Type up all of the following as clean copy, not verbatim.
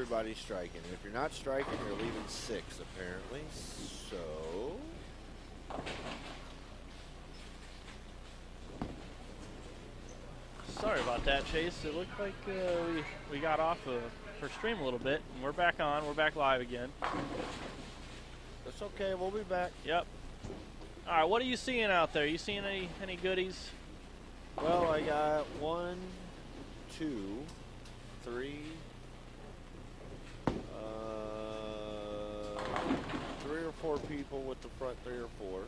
everybody's striking. If you're not striking, you're leaving 6, apparently. So... Sorry about that, Chase. It looked like we got off her stream a little bit, and we're back on. We're back live again. That's okay. We'll be back. Yep. All right, what are you seeing out there? You seeing any goodies? Well, I got 1, 2, 3, 3 or 4 people with the front 3 or 4.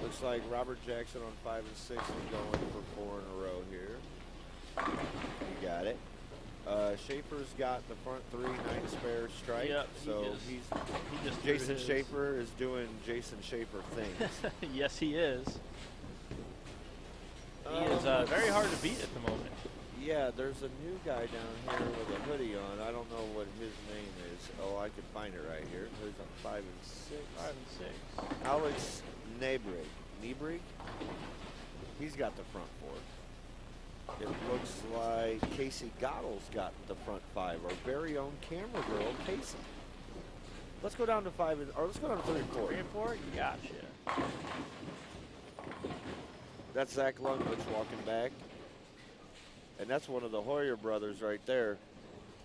Looks like Robert Jackson on 5 and 6 is going for 4 in a row here. You got it. Schaefer's got the front 3 nice spare strike. Yep, so he just Jason Schaefer is doing Jason Schaefer things. Yes, he is. He is very hard to beat at the moment. Yeah, there's a new guy down here with a hoodie on. I don't know what his name is. Oh, I could find it right here. He's on 5 and 6. 5 and 6. Alex Nebrig. He's got the front 4. It looks like Casey Gottle's got the front 5. Our very own camera girl, Casey. Let's go down to 5 and, or let's go down to 3 and 4. 3 and 4? Gotcha. That's Zach Lundwich walking back. And that's one of the Hoyer brothers right there.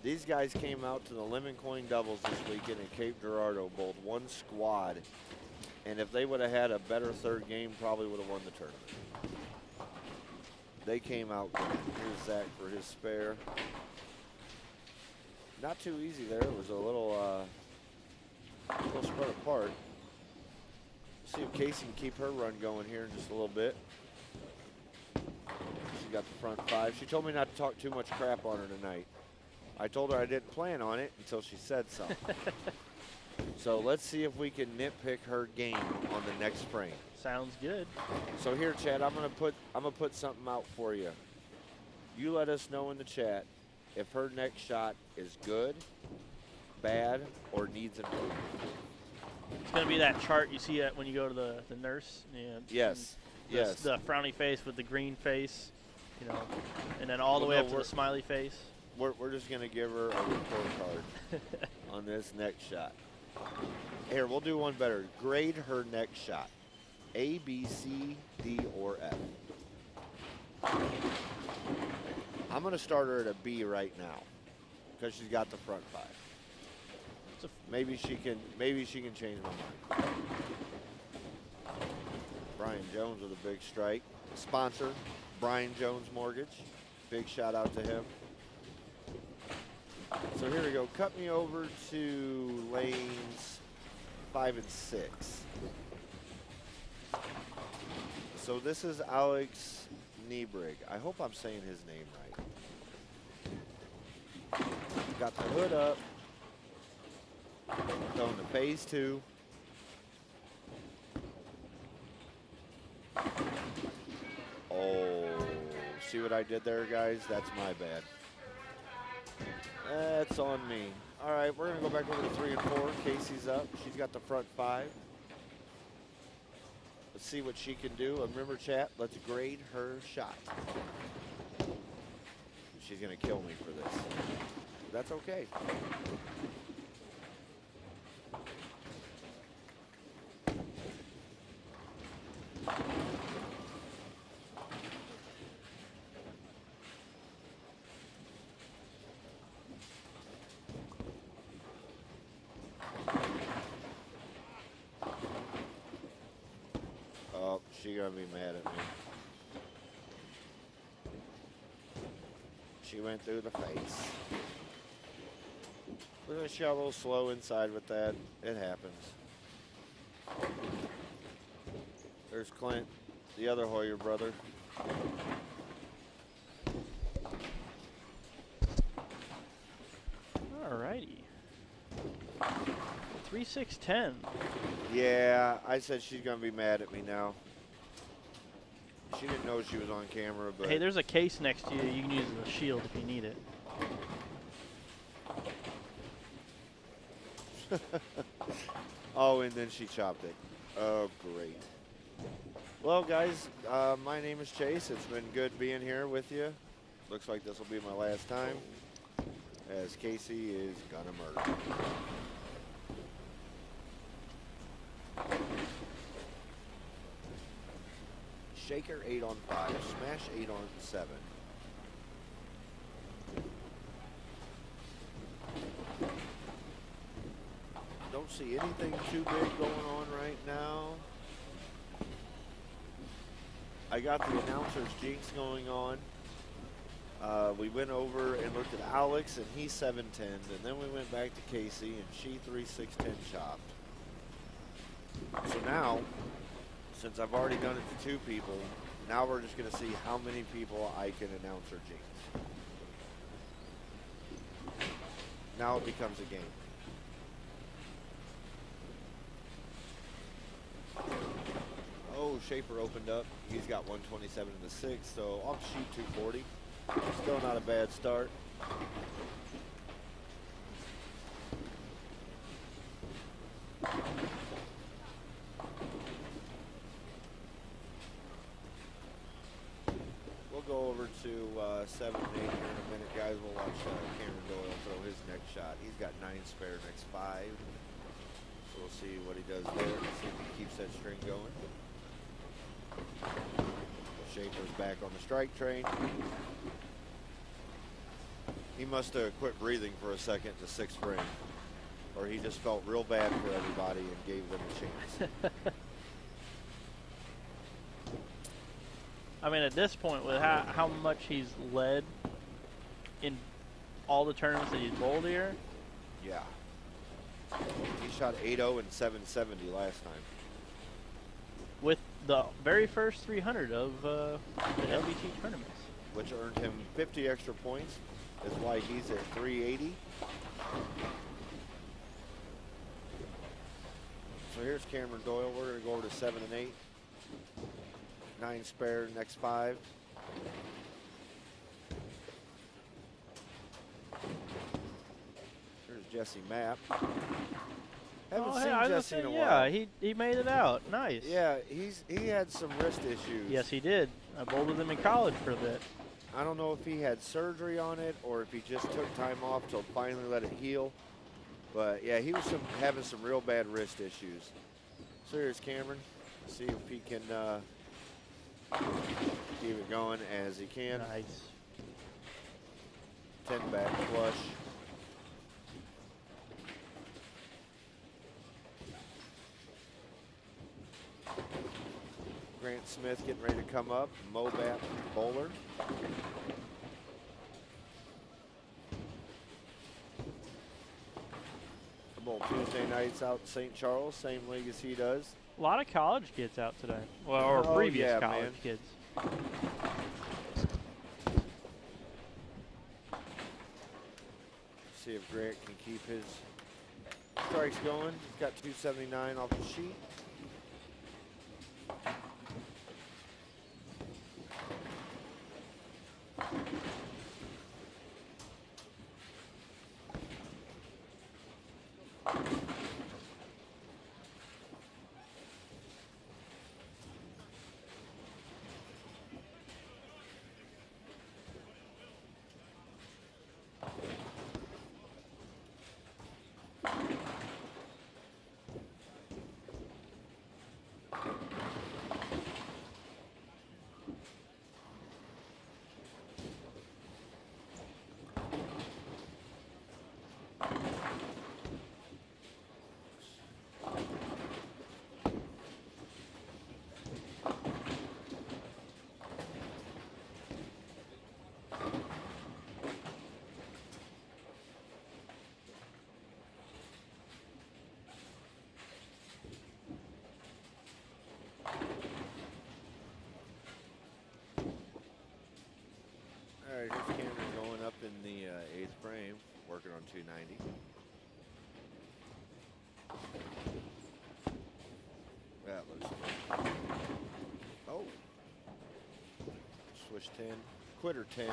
These guys came out to the Lemon Coin Doubles this weekend in Cape Girardeau, both one squad. And if they would have had a better third game, probably would have won the tournament. They came out good. Here's Zach for his spare. Not too easy there. It was a little spread apart. See if Casey can keep her run going here in just a little bit. She got the front 5. She told me not to talk too much crap on her tonight. I told her I didn't plan on it until she said something. So let's see if we can nitpick her game on the next frame. Sounds good. So here, Chad, I'm gonna put something out for you. You let us know in the chat if her next shot is good, bad, or needs improvement. It's going to be that chart you see when you go to the nurse. Yeah, yes. Yes. The frowny face with the green face, you know, and then all the way up to the smiley face. We're just going to give her a report card on this next shot. Here, we'll do one better. Grade her next shot. A, B, C, D, or F. I'm going to start her at a B right now because she's got the front 5. Maybe she can change my mind. Brian Jones with a big strike. Sponsor, Brian Jones Mortgage. Big shout out to him. So here we go. Cut me over to lanes 5 and 6. So this is Alex Nebrig. I hope I'm saying his name right. Got the hood up. Going to phase 2. Oh, see what I did there, guys? That's my bad. That's on me. All right, we're going to go back over to 3 and 4. Casey's up. She's got the front 5. Let's see what she can do. And remember, chat, let's grade her shot. She's going to kill me for this. That's okay. Oh, she's gonna be mad at me. She went through the face. We're gonna show a little slow inside with that. It happens. There's Clint, the other Hoyer brother. All righty. 3-6-10. Yeah, I said she's gonna be mad at me now. She didn't know she was on camera, but hey, there's a case next to you. You can use it as a shield if you need it. Oh, and then she chopped it. Oh, great. Well, guys, my name is Chase. It's been good being here with you. Looks like this will be my last time. as Casey is gonna murder. Shaker 8 on 5, smash 8 on 7. Don't see anything too big going on right now. I got the announcer's jinx going on. We went over and looked at Alex, and he 7-10, and then we went back to Casey, and she 3-6-10 chopped. So now, since I've already done it to 2 people, now we're just going to see how many people I can announce or jinx. Now it becomes a game. Oh, Schaefer opened up. He's got 127 in the 6, so off sheet 240. Still not a bad start. We'll go over to 7 and 8 here in a minute, guys. We'll watch Cameron Doyle throw his next shot. He's got 9 spare next 5. So we'll see what he does there. See if he keeps that string going. Schaefer's back on the strike train. He must have quit breathing for a second to 6th frame, or he just felt real bad for everybody and gave them a chance. I mean, at this point, with how much he's led in all the tournaments that he's bowled here. Yeah. He shot 8-0 and 770 last time. With the very first 300 of the LBT tournaments. Which earned him 50 extra points. That's why he's at 380. So here's Cameron Doyle. We're going to go over to 7 and 8. 9 spare, next 5. Here's Jesse Mapp. Haven't seen Jesse in a while. Yeah, he made it out. Nice. Yeah, he had some wrist issues. Yes, he did. I bowled with him in college for a bit. I don't know if he had surgery on it or if he just took time off to finally let it heal. But yeah, he was having some real bad wrist issues. So here's Cameron. See if he can keep it going as he can. Nice. 10 back flush. Grant Smith getting ready to come up. Mobat bowler. I bowl Tuesday nights out in St. Charles, same league as he does. A lot of college kids out today. Well, or previous college kids. See if Grant can keep his strikes going. He's got 279 off the sheet. All right, here's Cameron going up in the 8th frame, working on 290. That looks good. Oh. Swish 10, quitter 10.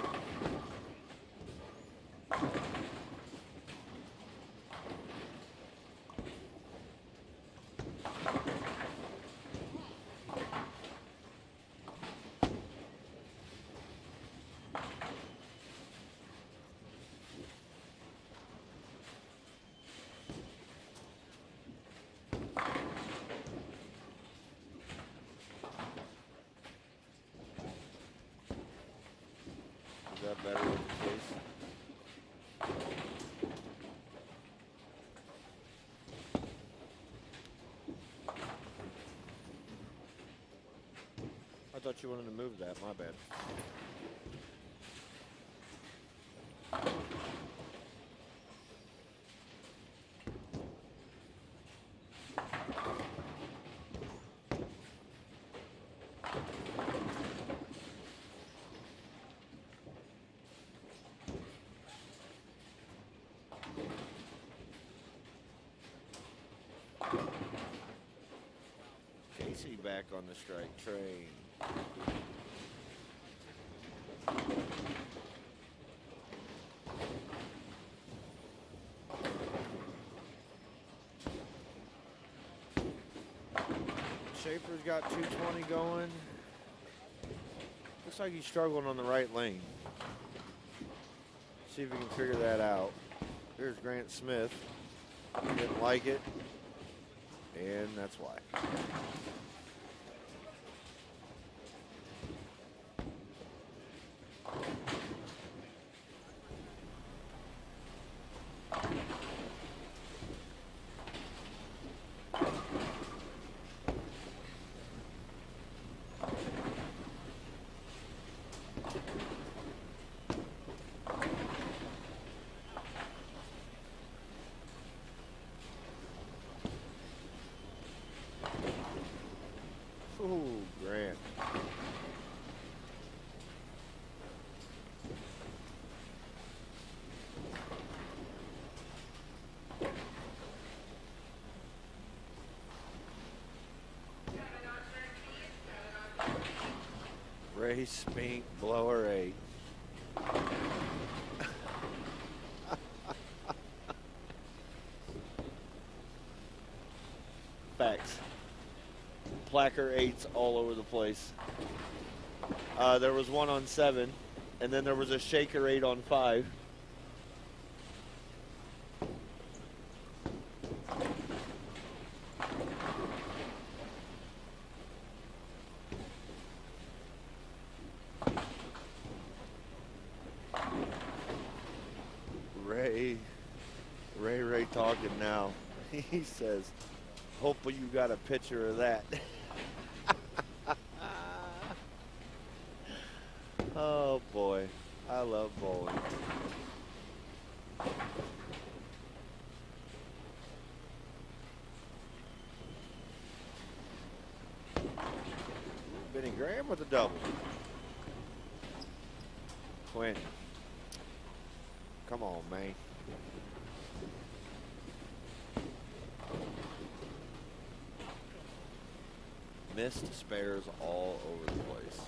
better with the case. I thought you wanted to move that, my bad. Casey back on the strike train. Schaefer's got 220 going. Looks like he's struggling on the right lane. See if we can figure that out. Here's Grant Smith. Didn't like it. And that's why. Ooh, Grant. Ray Spink, blower 8. Facts. Placker 8s all over the place. There was one on 7, and then there was a shaker 8 on 5. Ray talking now. He says, hopefully you got a picture of that. Oh boy, I love bowling. Benny Graham with a double. Quinn. Come on, man. Missed spares all over the place.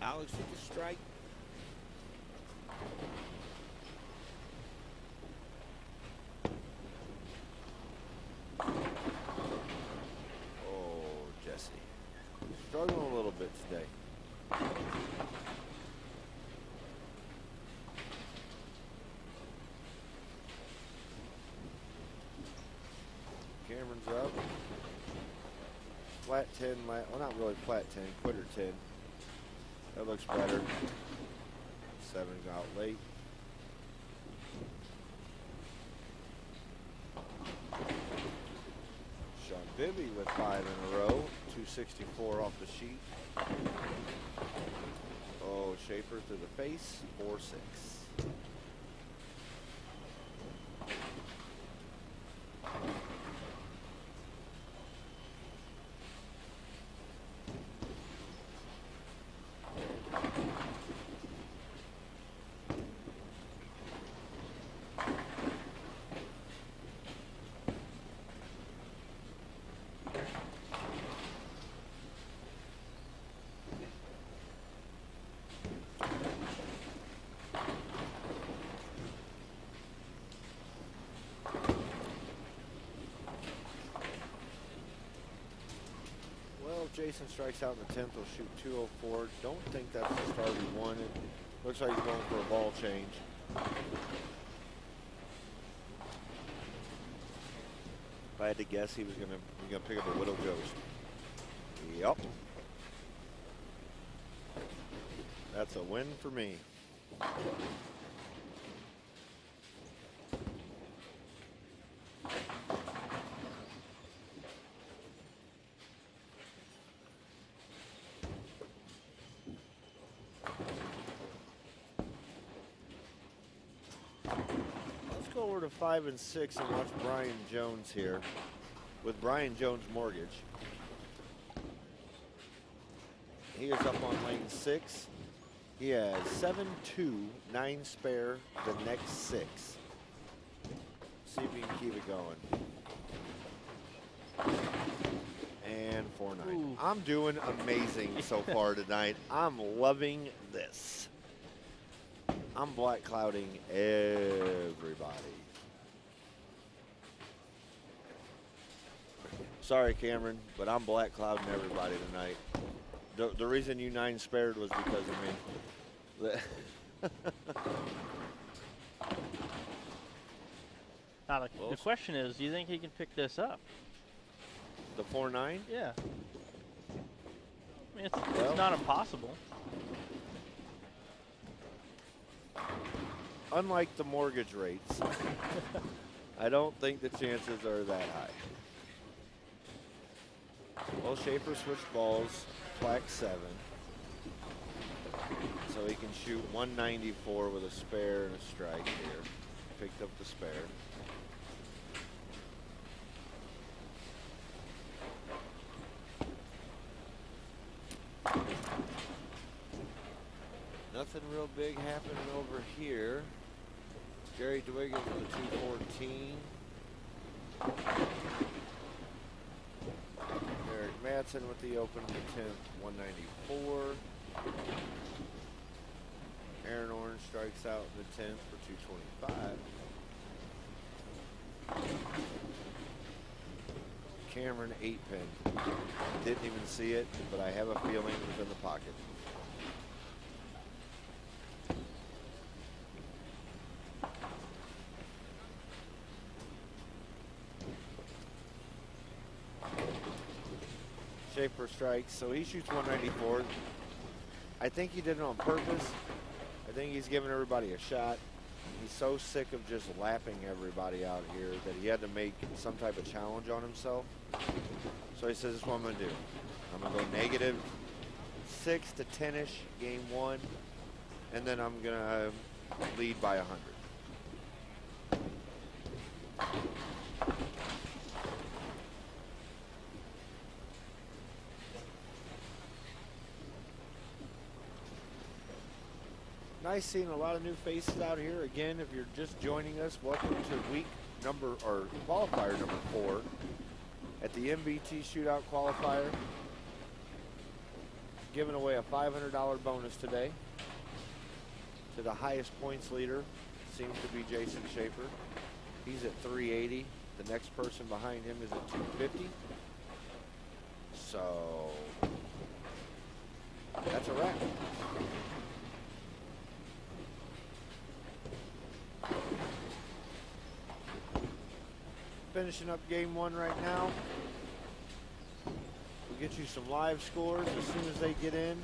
Alex with the strike. Oh, Jesse. Struggling a little bit today. Cameron's up. Flat 10, well not really flat 10, quitter 10. That looks better. 7 got late. Sean Bibby with 5 in a row. 264 off the sheet. Oh, Schaefer to the face. 4-6. Jason strikes out in the 10th, he'll shoot 204. Don't think that's the start he wanted. Looks like he's going for a ball change. If I had to guess, he was gonna pick up a Widow Ghost. Yep. That's a win for me. Let's go over to 5 and 6 and watch Brian Jones here with Brian Jones Mortgage. He is up on lane 6. He has 7-2, 9 spare, the next 6. See if he can keep it going. And 4-9. I'm doing amazing so far tonight. I'm loving this. I'm black clouding everybody. Sorry, Cameron, but I'm black clouding everybody tonight. The reason you 9 spared was because of me. Now, the question is, do you think he can pick this up? The 4-9? Yeah. I mean, it's not impossible. Unlike the mortgage rates, I don't think the chances are that high. Well, Schaefer switched balls, plaque 7. So he can shoot 194 with a spare and a strike here. Picked up the spare. Nothing real big happening over here. Jerry Dwiggins with a 214. Eric Madsen with the open for 10th, 194. Aaron Orange strikes out in the 10th for 225. Cameron 8-pin. Didn't even see it, but I have a feeling it was in the pocket. Schaefer strikes, so he shoots 194. I think he did it on purpose. I think he's giving everybody a shot. He's so sick of just lapping everybody out here that he had to make some type of challenge on himself. So he says, this is what I'm going to do. I'm going to go -6 to 10-ish game 1, and then I'm going to lead by 100. Nice seeing a lot of new faces out here. Again, if you're just joining us, welcome to qualifier number 4 at the MBT Shootout Qualifier. Giving away a $500 bonus today to the highest points leader. Seems to be Jason Schaefer. He's at 380. The next person behind him is at 250. So that's a wrap. Finishing up game 1 right now. We'll get you some live scores as soon as they get in.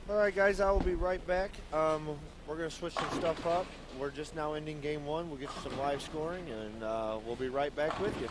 All right, guys, I will be right back. We're going to switch some stuff up. We're just now ending game 1. We'll get you some live scoring, and we'll be right back with you.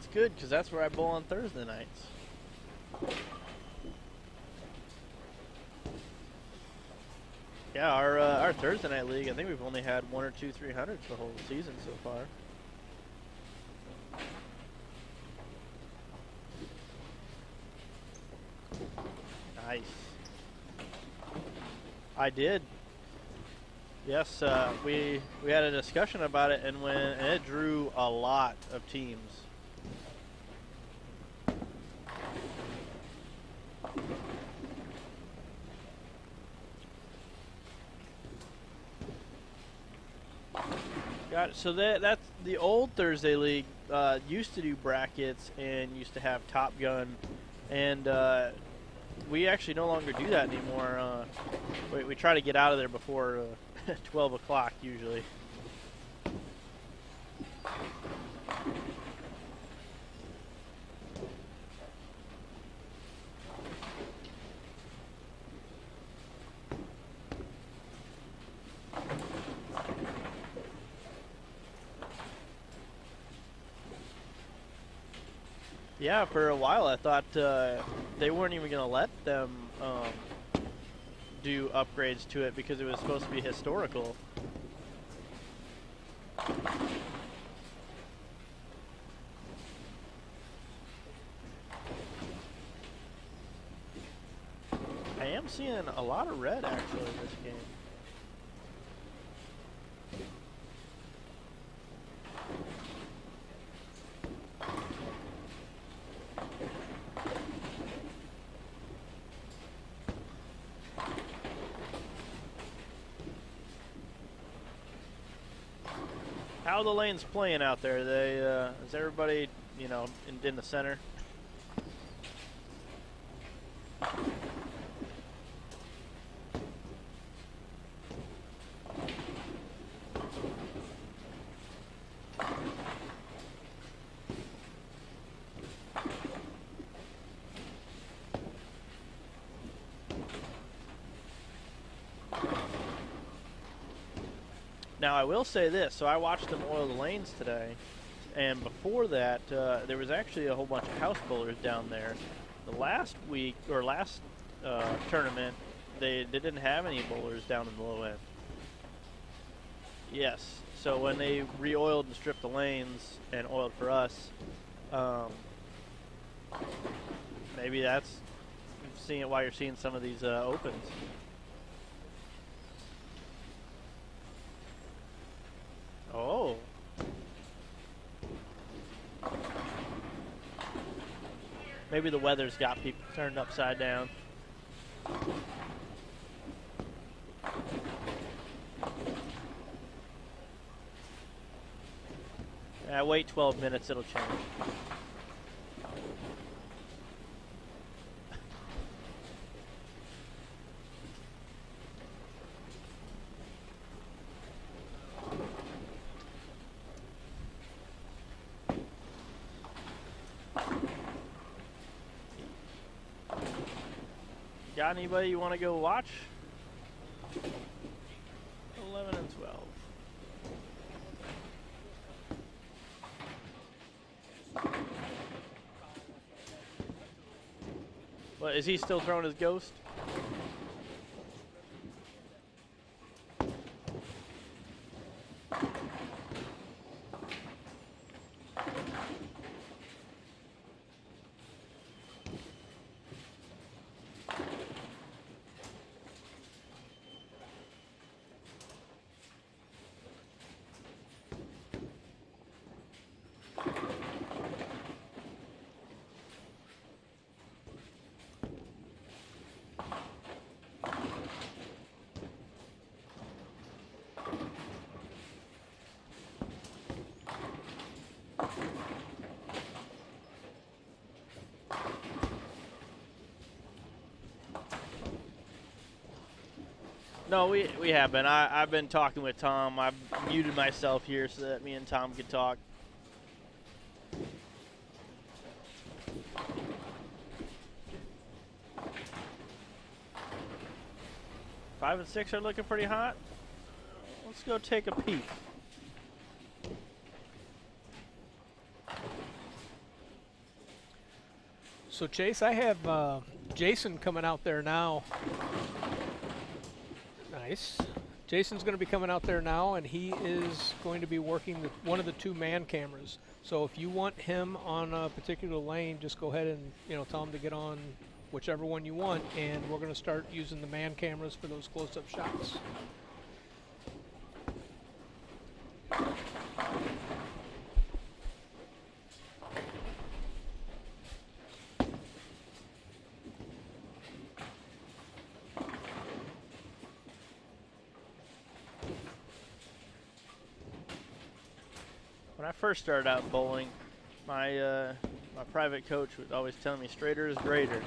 That's good, because that's where I bowl on Thursday nights. Yeah, our Thursday night league, I think we've only had 1 or 2 300s the whole season so far. Nice. I did. Yes, we had a discussion about it, and it drew a lot of teams. Got it. So that's the old Thursday league. Used to do brackets and used to have Top Gun, and we actually no longer do that anymore. We try to get out of there before 12 o'clock usually. Yeah, for a while I thought they weren't even going to let them do upgrades to it because it was supposed to be historical. I am seeing a lot of red actually in this game. How are the lanes playing out there? They is everybody, you know, in the center? Now I will say this, so I watched them oil the lanes today, and before that there was actually a whole bunch of house bowlers down there. The last week, or last tournament, they didn't have any bowlers down in the low end. Yes, so when they re-oiled and stripped the lanes and oiled for us, maybe that's seeing it why you're seeing some of these opens. Oh. Maybe the weather's got people turned upside down. Wait 12 minutes, it'll change. Got anybody you want to go watch? 11 and 12. What, is he still throwing his ghost? No, we haven't. I've been talking with Tom. I've muted myself here so that me and Tom could talk. Five and six are looking pretty hot. Let's go take a peek. So Chase, I have Jason coming out there now. Nice. Jason's going to be coming out there now, and he is going to be working one of the 2 man cameras. So if you want him on a particular lane, just go ahead and tell him to get on whichever one you want, and we're going to start using the man cameras for those close-up shots. When I first started out bowling, my my private coach would always tell me straighter is greater.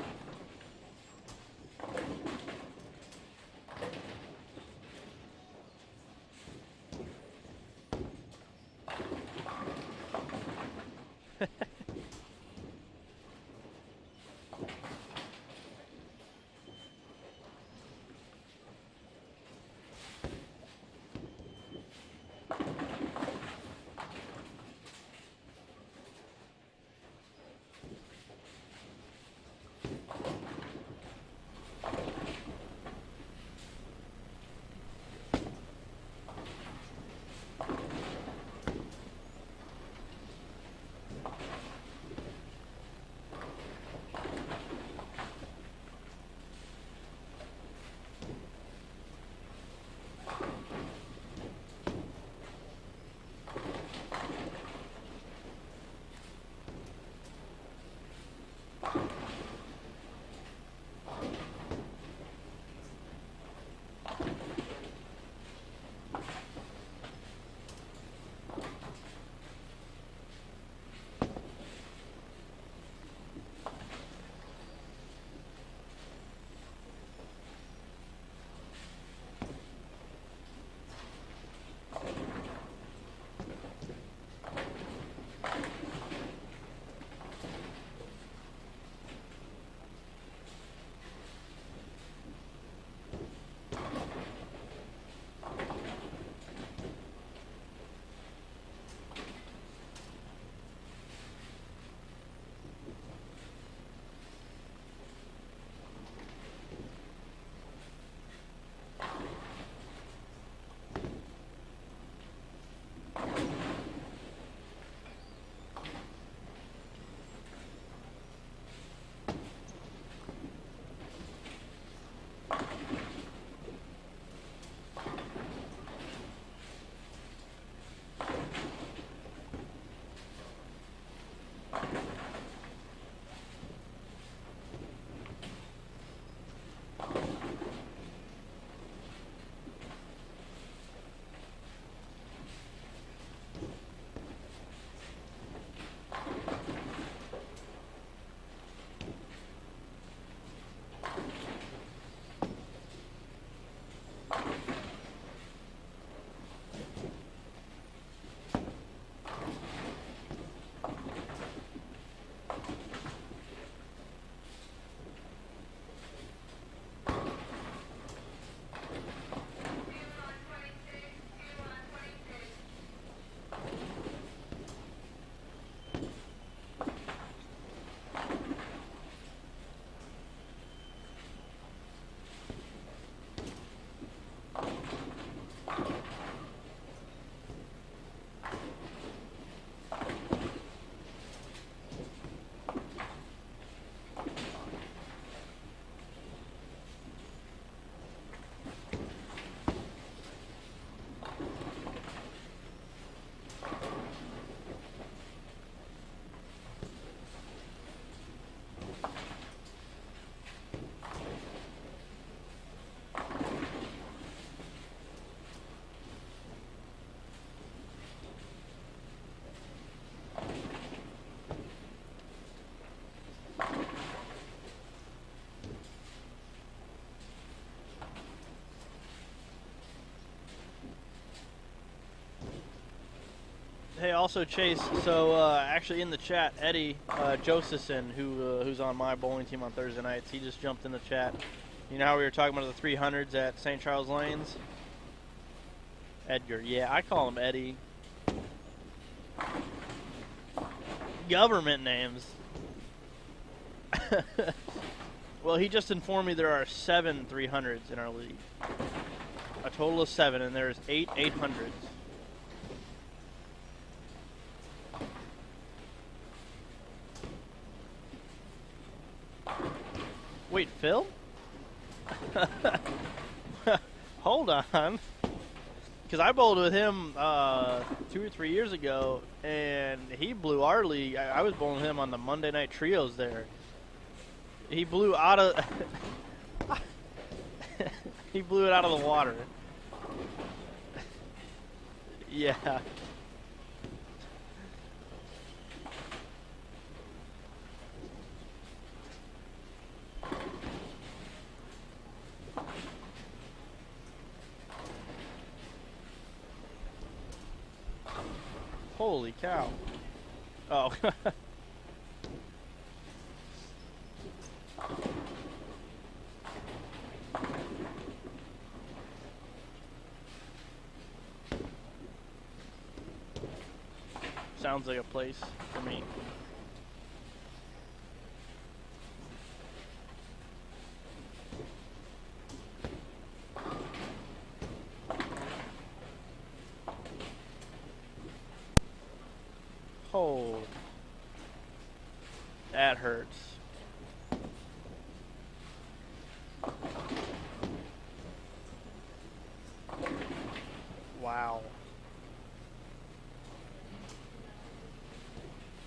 Hey, also Chase. So actually, in the chat, Eddie Josephson, who's on my bowling team on Thursday nights, he just jumped in the chat. You know how we were talking about the 300s at St. Charles Lanes? Edgar. Yeah, I call him Eddie. Government names. Well, he just informed me there are 7 300s in our league. A total of 7, and there's 8 800s. Wait, Phil? Hold on. Because I bowled with him 2 or 3 years ago, and he blew our league. I was bowling him on the Monday night trios there. He blew out of... he blew it out of the water. Yeah. Holy cow. Oh. Sounds like a place for me. Oh, that hurts. Wow.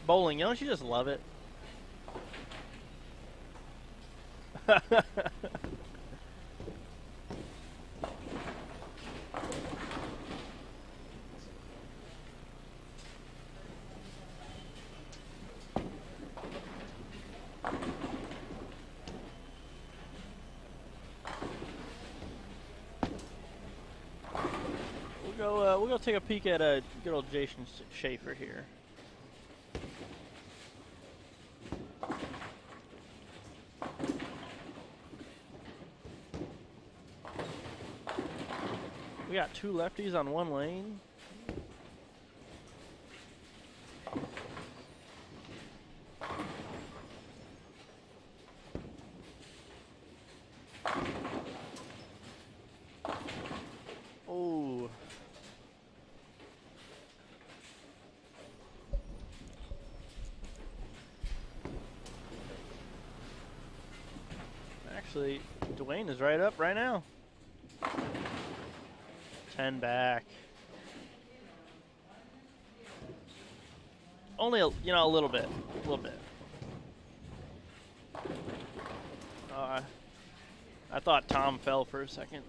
Bowling, don't you just love it? We'll go take a peek at good old Jason Schaefer here. We got 2 lefties on 1 lane. Oh. Actually, Dwayne is right up right now. 10 back. Only a little bit, a little bit. I thought Tom fell for a second.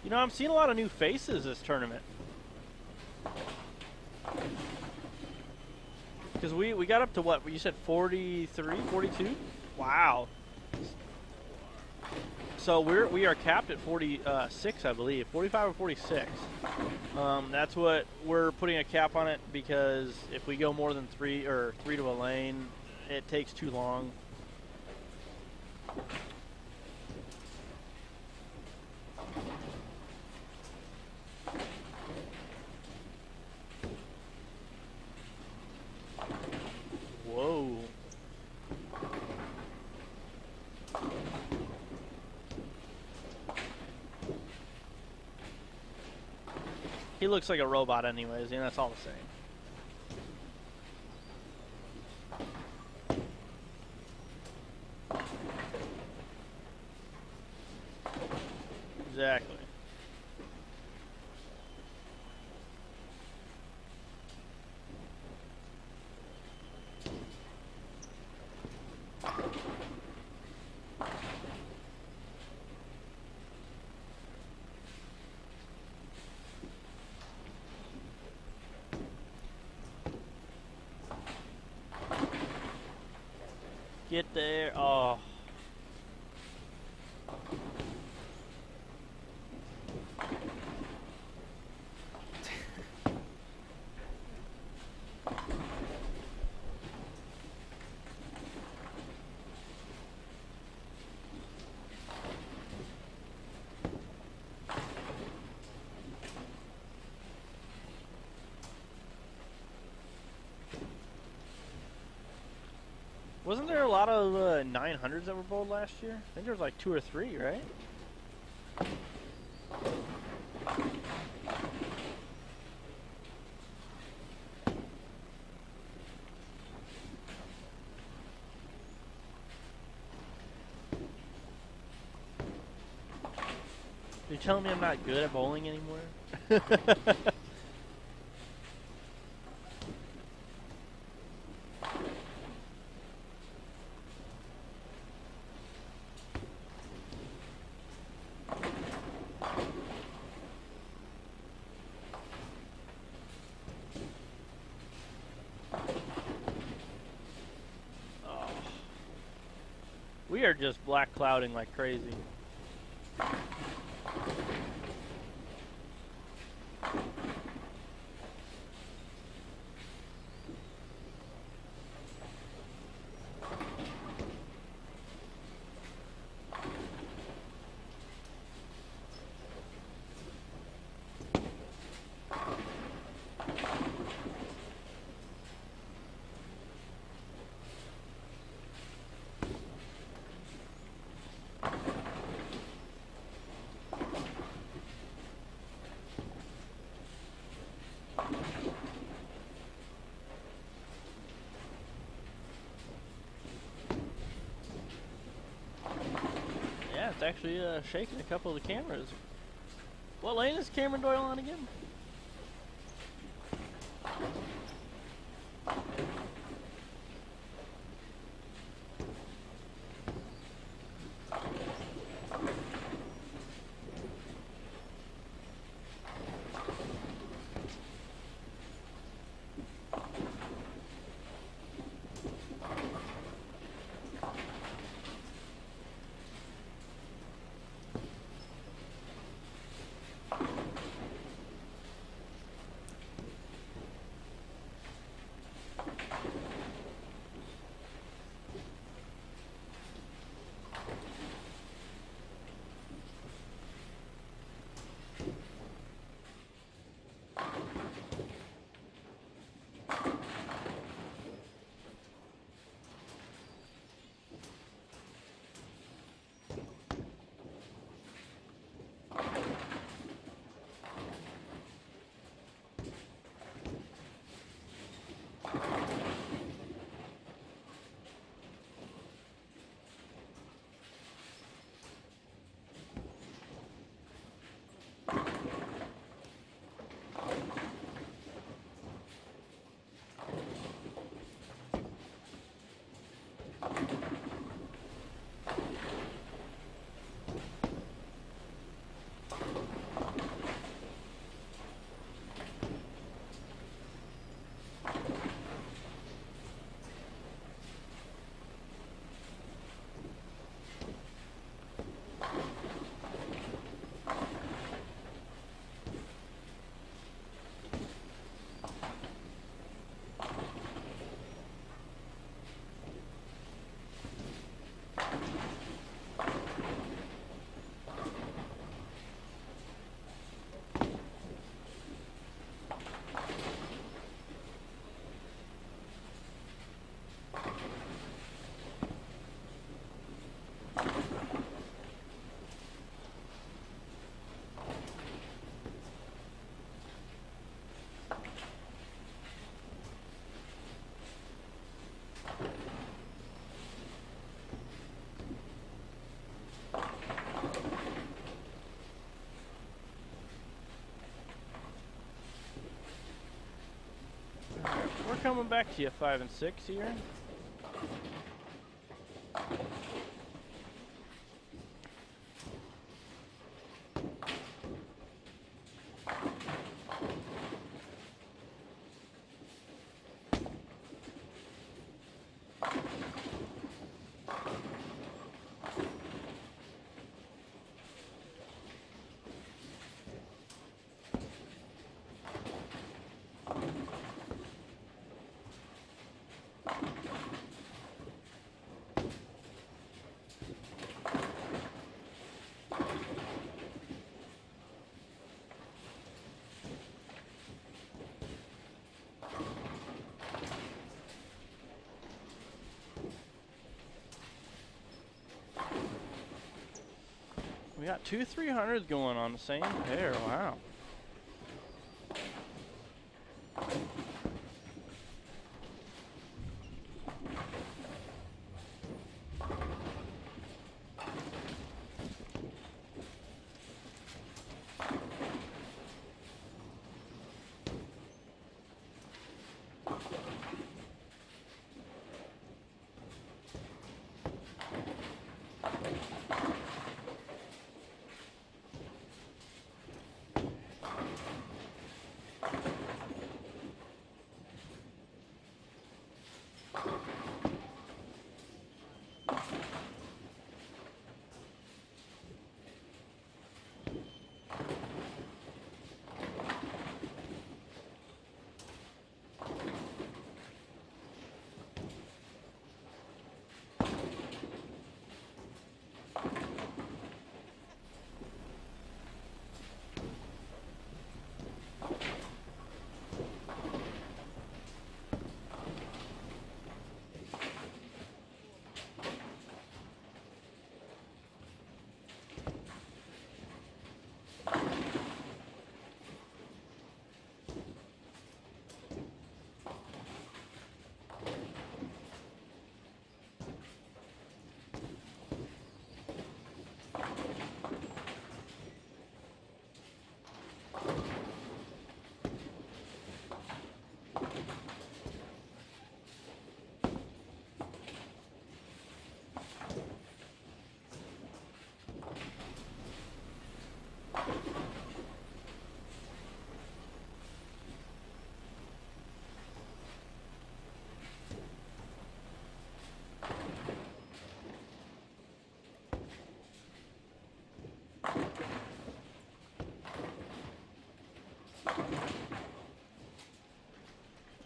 You know, I'm seeing a lot of new faces this tournament. Because we got up to what? You said 43, 42? Wow. So we are capped at 46, I believe. 45 or 46. That's what we're putting a cap on it, because if we go more than 3 to a lane, it takes too long. Whoa. He looks like a robot anyways, and that's all the same. Exactly. Get there. Oh. Wasn't there a lot of 900s that were bowled last year? I think there was like 2 or 3, right? You're telling me I'm not good at bowling anymore? Oh. We are just black clouding like crazy. Yeah, it's actually shaking a couple of the cameras. What lane is Cameron Doyle on again? We're coming back to you, 5 and 6 here. We got two 300s going on the same pair. Wow.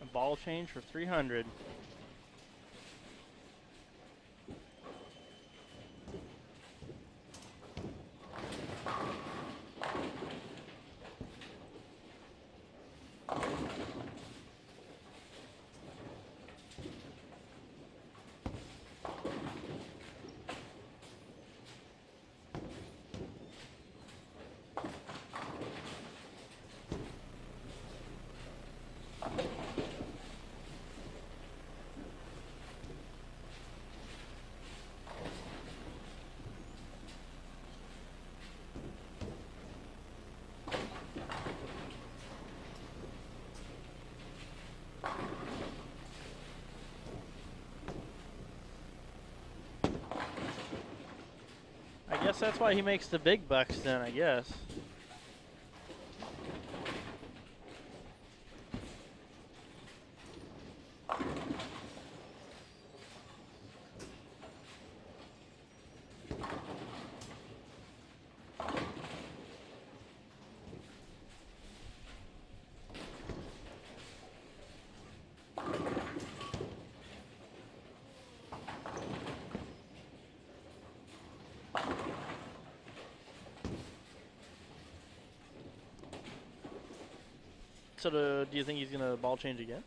A ball change for 300. I guess that's why he makes the big bucks then, I guess. So do you think he's going to ball change again?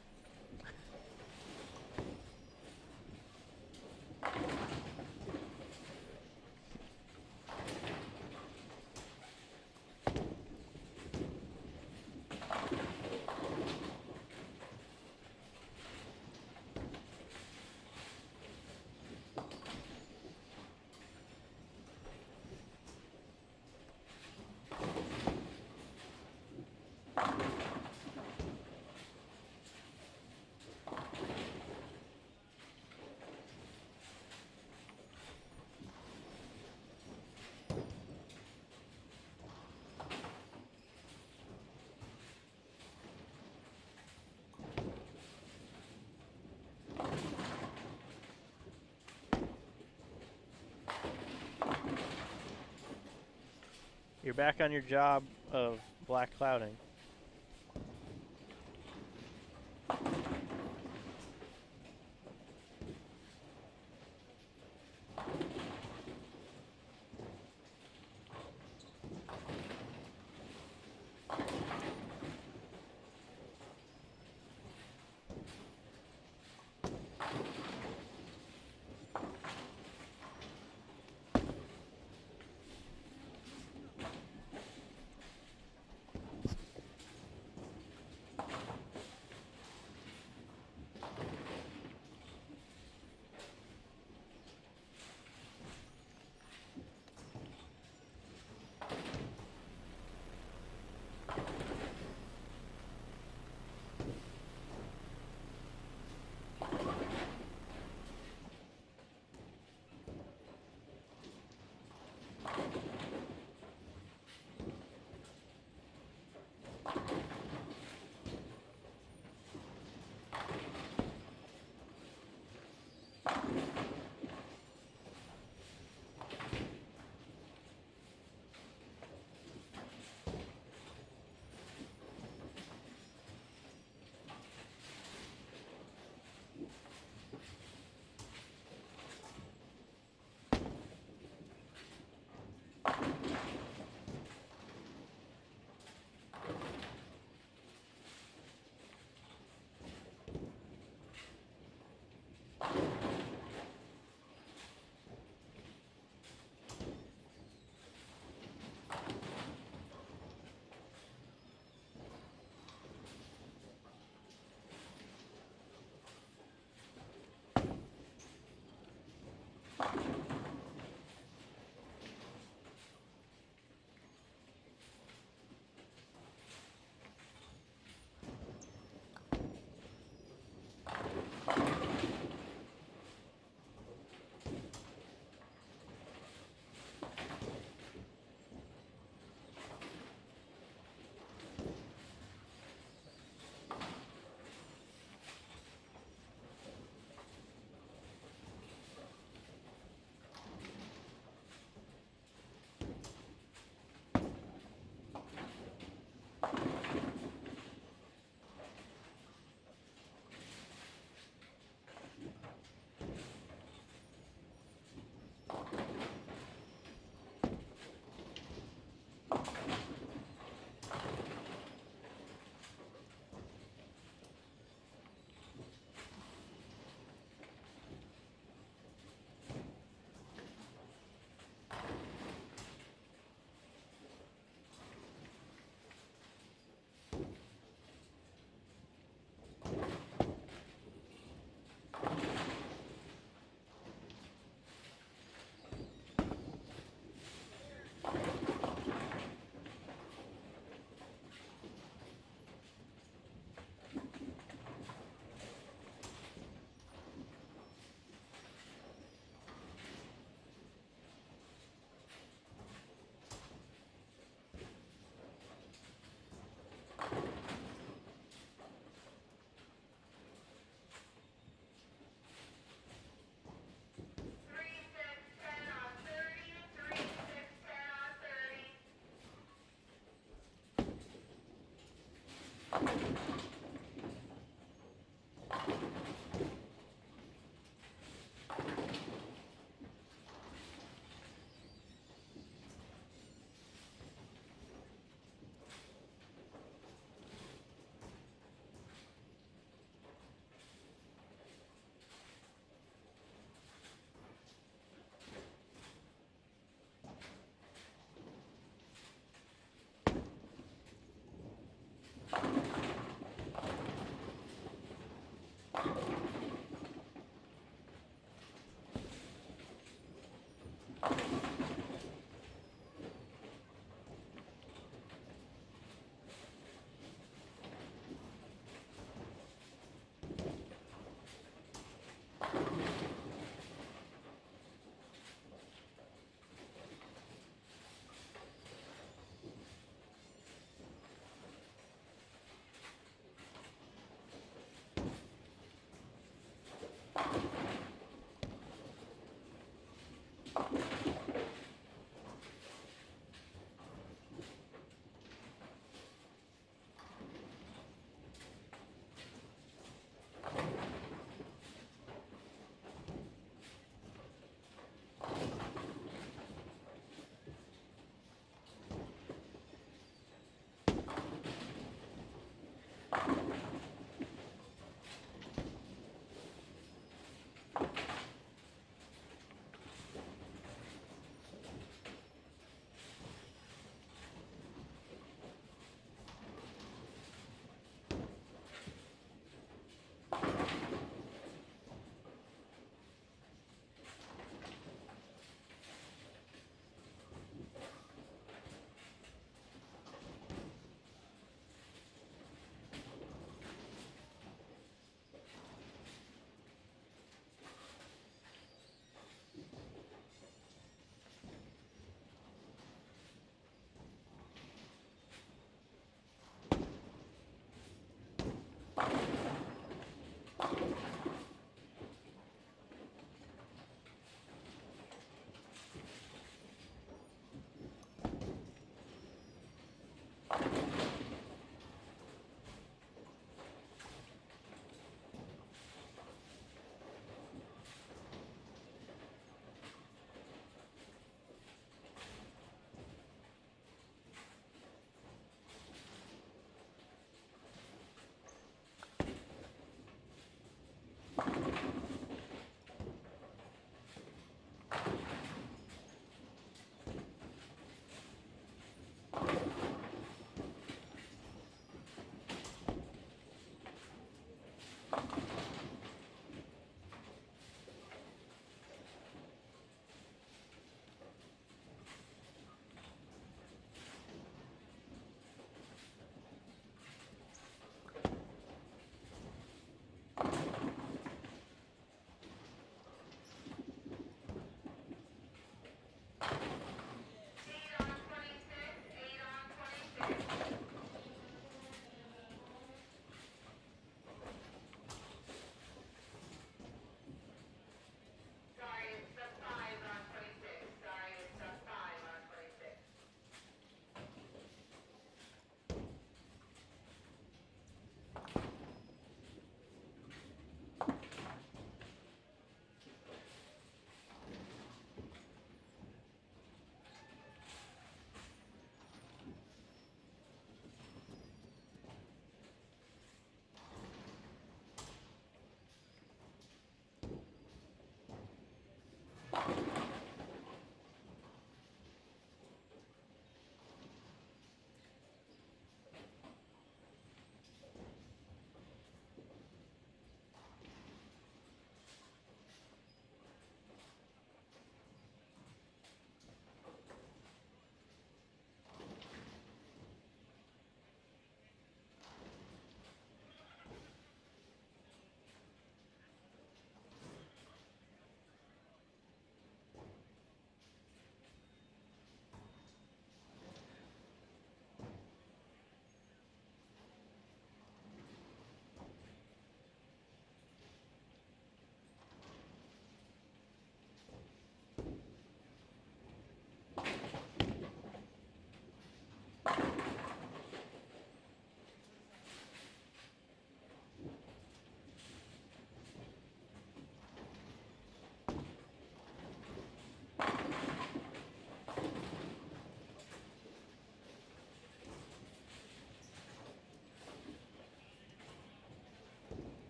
You're back on your job of black clouding.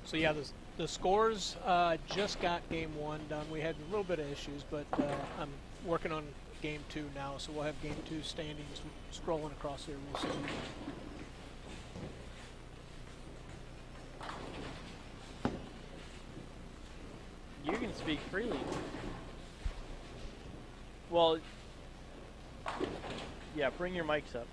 So yeah, the scores just got game 1 done. We had a little bit of issues, but I'm working on game 2 now, so we'll have game 2 standings scrolling across here real soon. You can speak freely. Well, yeah, bring your mics up.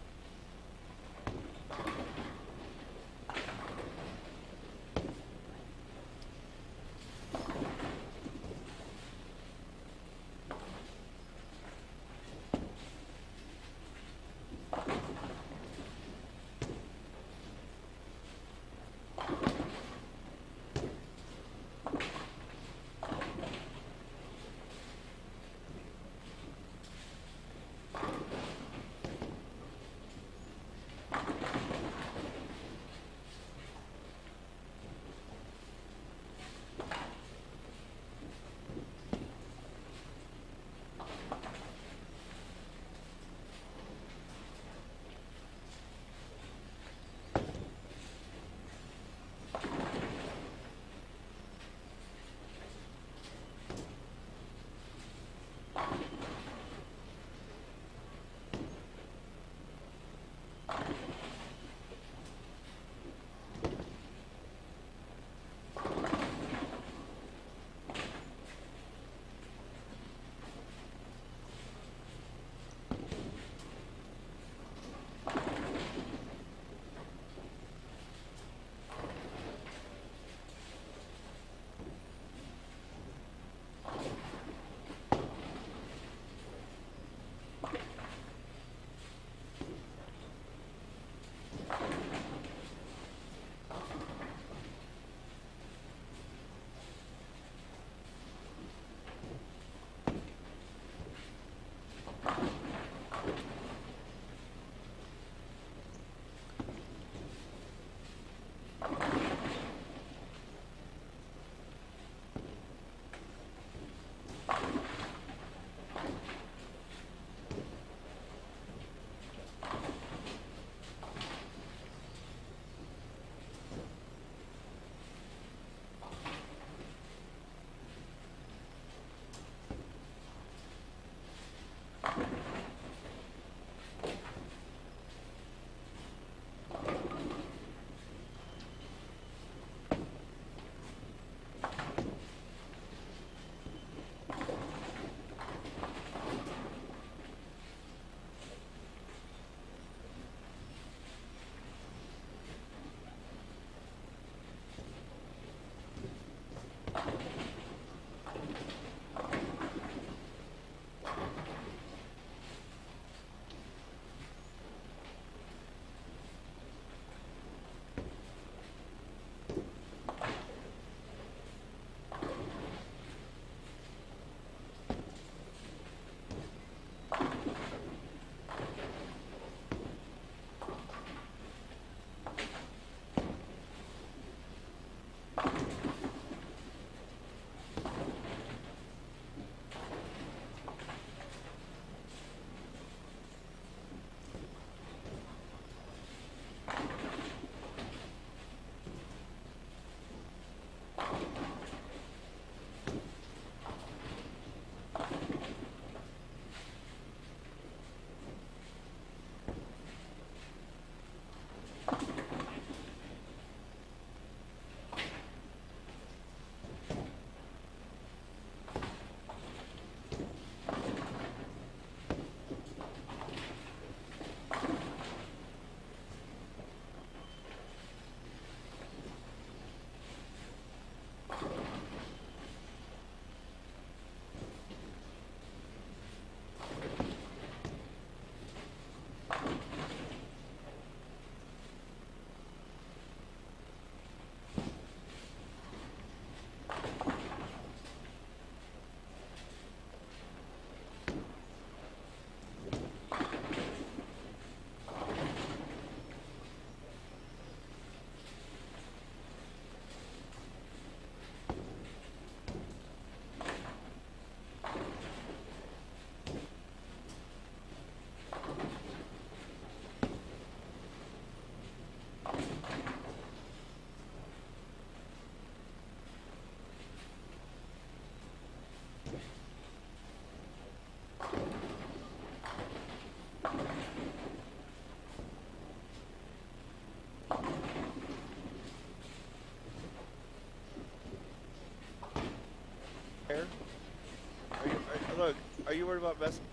Look, are you worried about messing?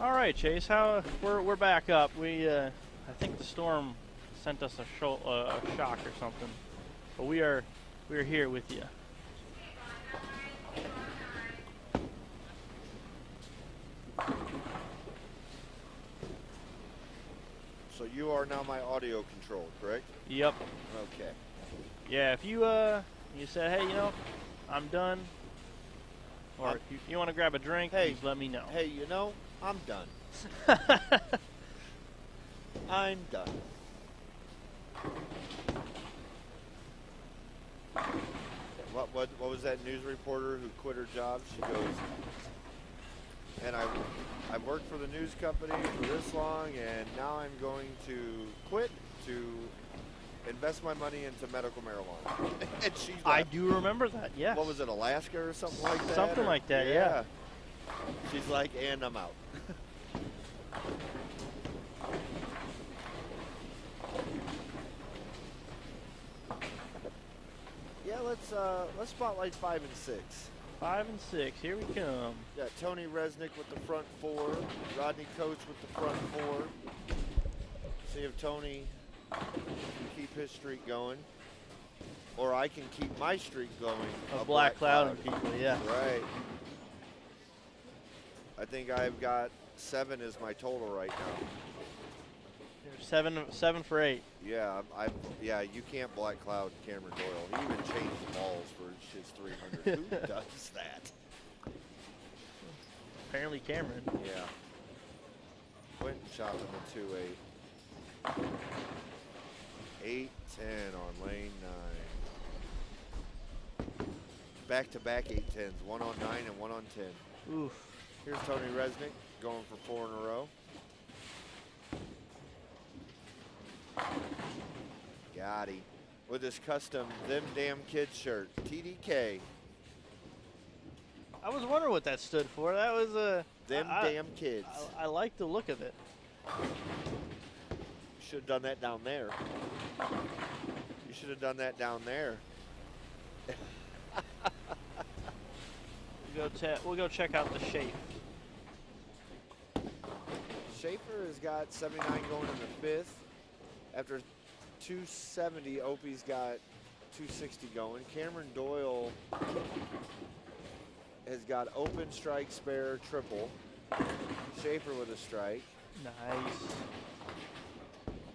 All right, Chase. We're back up. I think the storm sent us a shock or something, but we are here with you. So you are now my audio control, correct? Yep. Okay. Yeah. If you you say, hey, I'm done, or if you want to grab a drink, hey, please let me know. Hey, I'm done. I'm done. What was that news reporter who quit her job? She goes, and I've worked for the news company for this long, and now I'm going to quit to invest my money into medical marijuana. And she's like, I do remember that, yes. What was it, Alaska or something like that? Something like that, yeah. She's like, and I'm out. Yeah, let's spotlight 5 and 6. 5 and 6, here we come. Yeah, Tony Resnick with the front 4, Rodney Coates with the front 4. See if Tony can keep his streak going, or I can keep my streak going. A black cloud and people, yeah. Right. I think I've got 7 as my total right now. You're 7 for 8. Yeah, yeah. You can't black cloud Cameron Doyle. He even changed the balls for his 300. Who does that? Apparently Cameron. Yeah. Quentin chopping the 2-8. 8-10 on lane 9. Back-to-back 8-10s. 1 on 9 and 1 on 10. Oof. Here's Tony Resnick going for 4 in a row. Got him. With his custom Them Damn Kids shirt. TDK. I was wondering what that stood for. That was a... Them Damn Kids. I like the look of it. Should have done that down there. You should have done that down there. We'll go check out the Schaefer. Schaefer has got 79 going in the 5th. After 270, Opie's got 260 going. Cameron Doyle has got open, strike, spare, triple. Schaefer with a strike. Nice.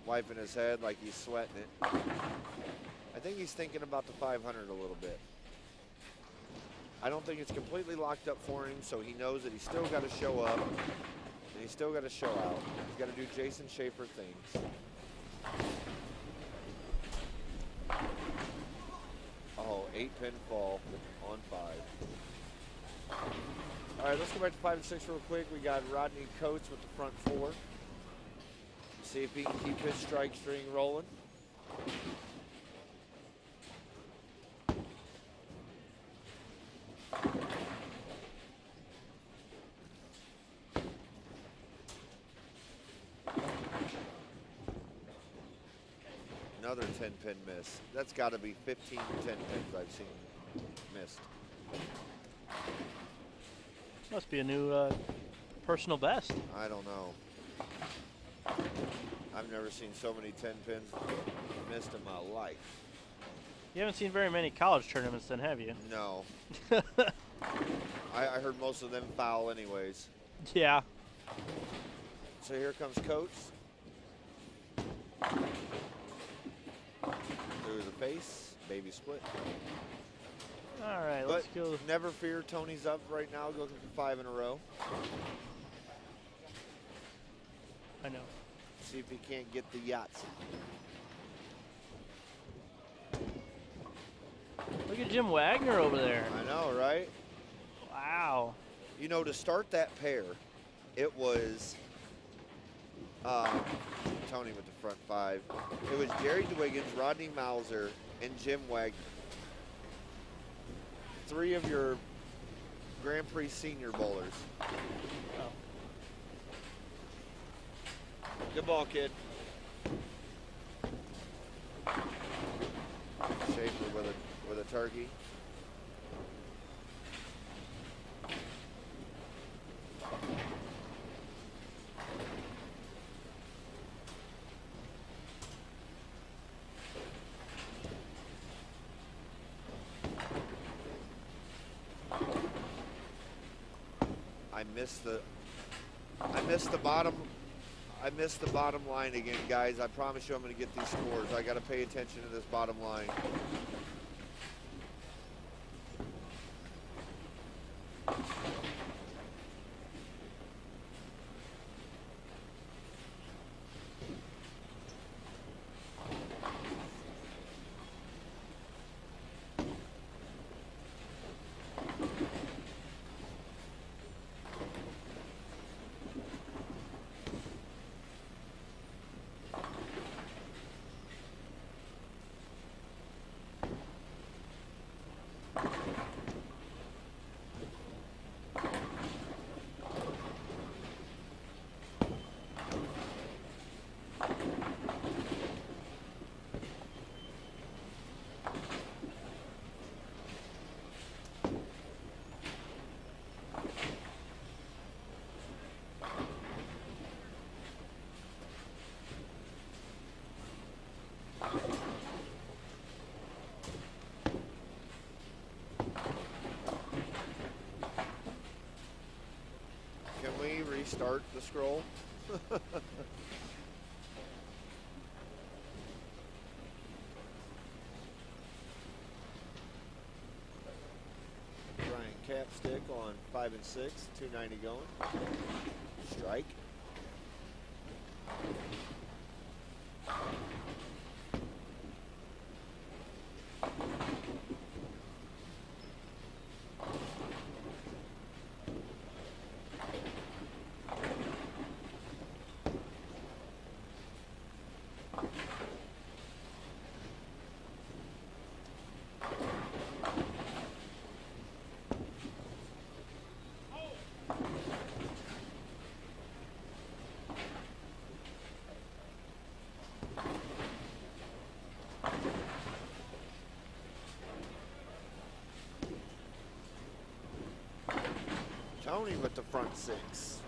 Wiping his head like he's sweating it. I think he's thinking about the 500 a little bit. I don't think it's completely locked up for him, so he knows that he's still got to show up, and he's still got to show out. He's got to do Jason Schaefer things. Oh, 8-pin fall on 5. All right, let's go back to 5 and 6 real quick. We got Rodney Coates with the front 4. See if he can keep his strike string rolling. another 10-pin miss. That's got to be 15 10-pins I've seen missed. Must be a new personal best. I don't know. I've never seen so many 10-pins missed in my life. You haven't seen very many college tournaments then, have you? No. I heard most of them foul anyways. Yeah. So here comes Coach. Through the face, baby split. All right, But let's go. never fear, Tony's up right now, looking for 5 in a row. I know. See if he can't get the Yahtzee. Look at Jim Wagner over there. I know, right? Wow. You know, to start that pair, it was Tony with the front 5. It was Jerry Dwiggins, Rodney Mauser, and Jim Wagner. 3 of your Grand Prix senior bowlers. Oh. Good ball, kid. Schaefer with a turkey. I missed the bottom line again, guys. I promise you I'm going to get these scores. I got to pay attention to this bottom line. Can we restart the scroll? Brian Capstick on 5 and 6, 290 going. Strike. Tony with the front 6.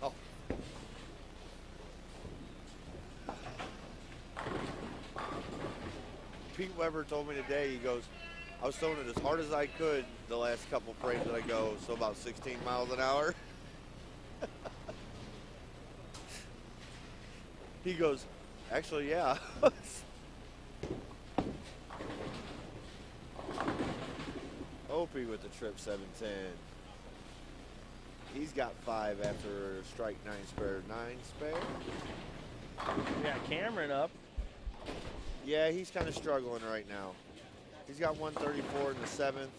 Oh. Pete Weber told me today, he goes, I was throwing it as hard as I could the last couple frames that I go, so about 16 miles an hour. He goes, actually, yeah. Opie with the trip 710. He's got 5 after strike 9 spare. 9 spare. We got Cameron up. Yeah, he's kind of struggling right now. He's got 134 in the 7th.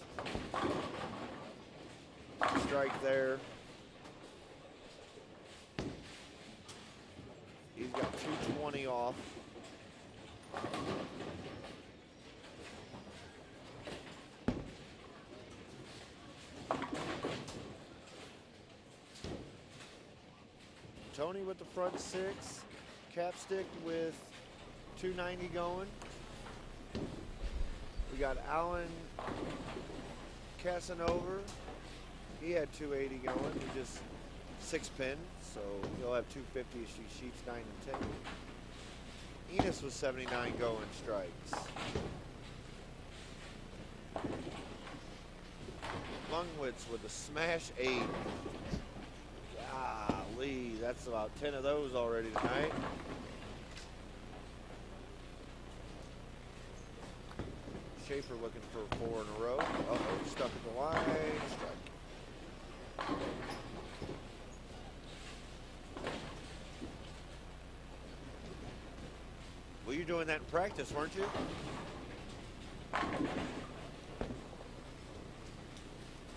Strike there. He's got 220 off. Tony with the front 6. Capstick with 290 going. We got Alan Casanova. He had 280 going. He just 6-pin, so he'll have 250 as she sheets 9 and 10. Enos was 79 going strikes. Lungwitz with a smash 8. Golly, that's about 10 of those already tonight. Schaefer looking for 4 in a row. Uh-oh, stuck at the line. Strike. Well, you doing that in practice, weren't you?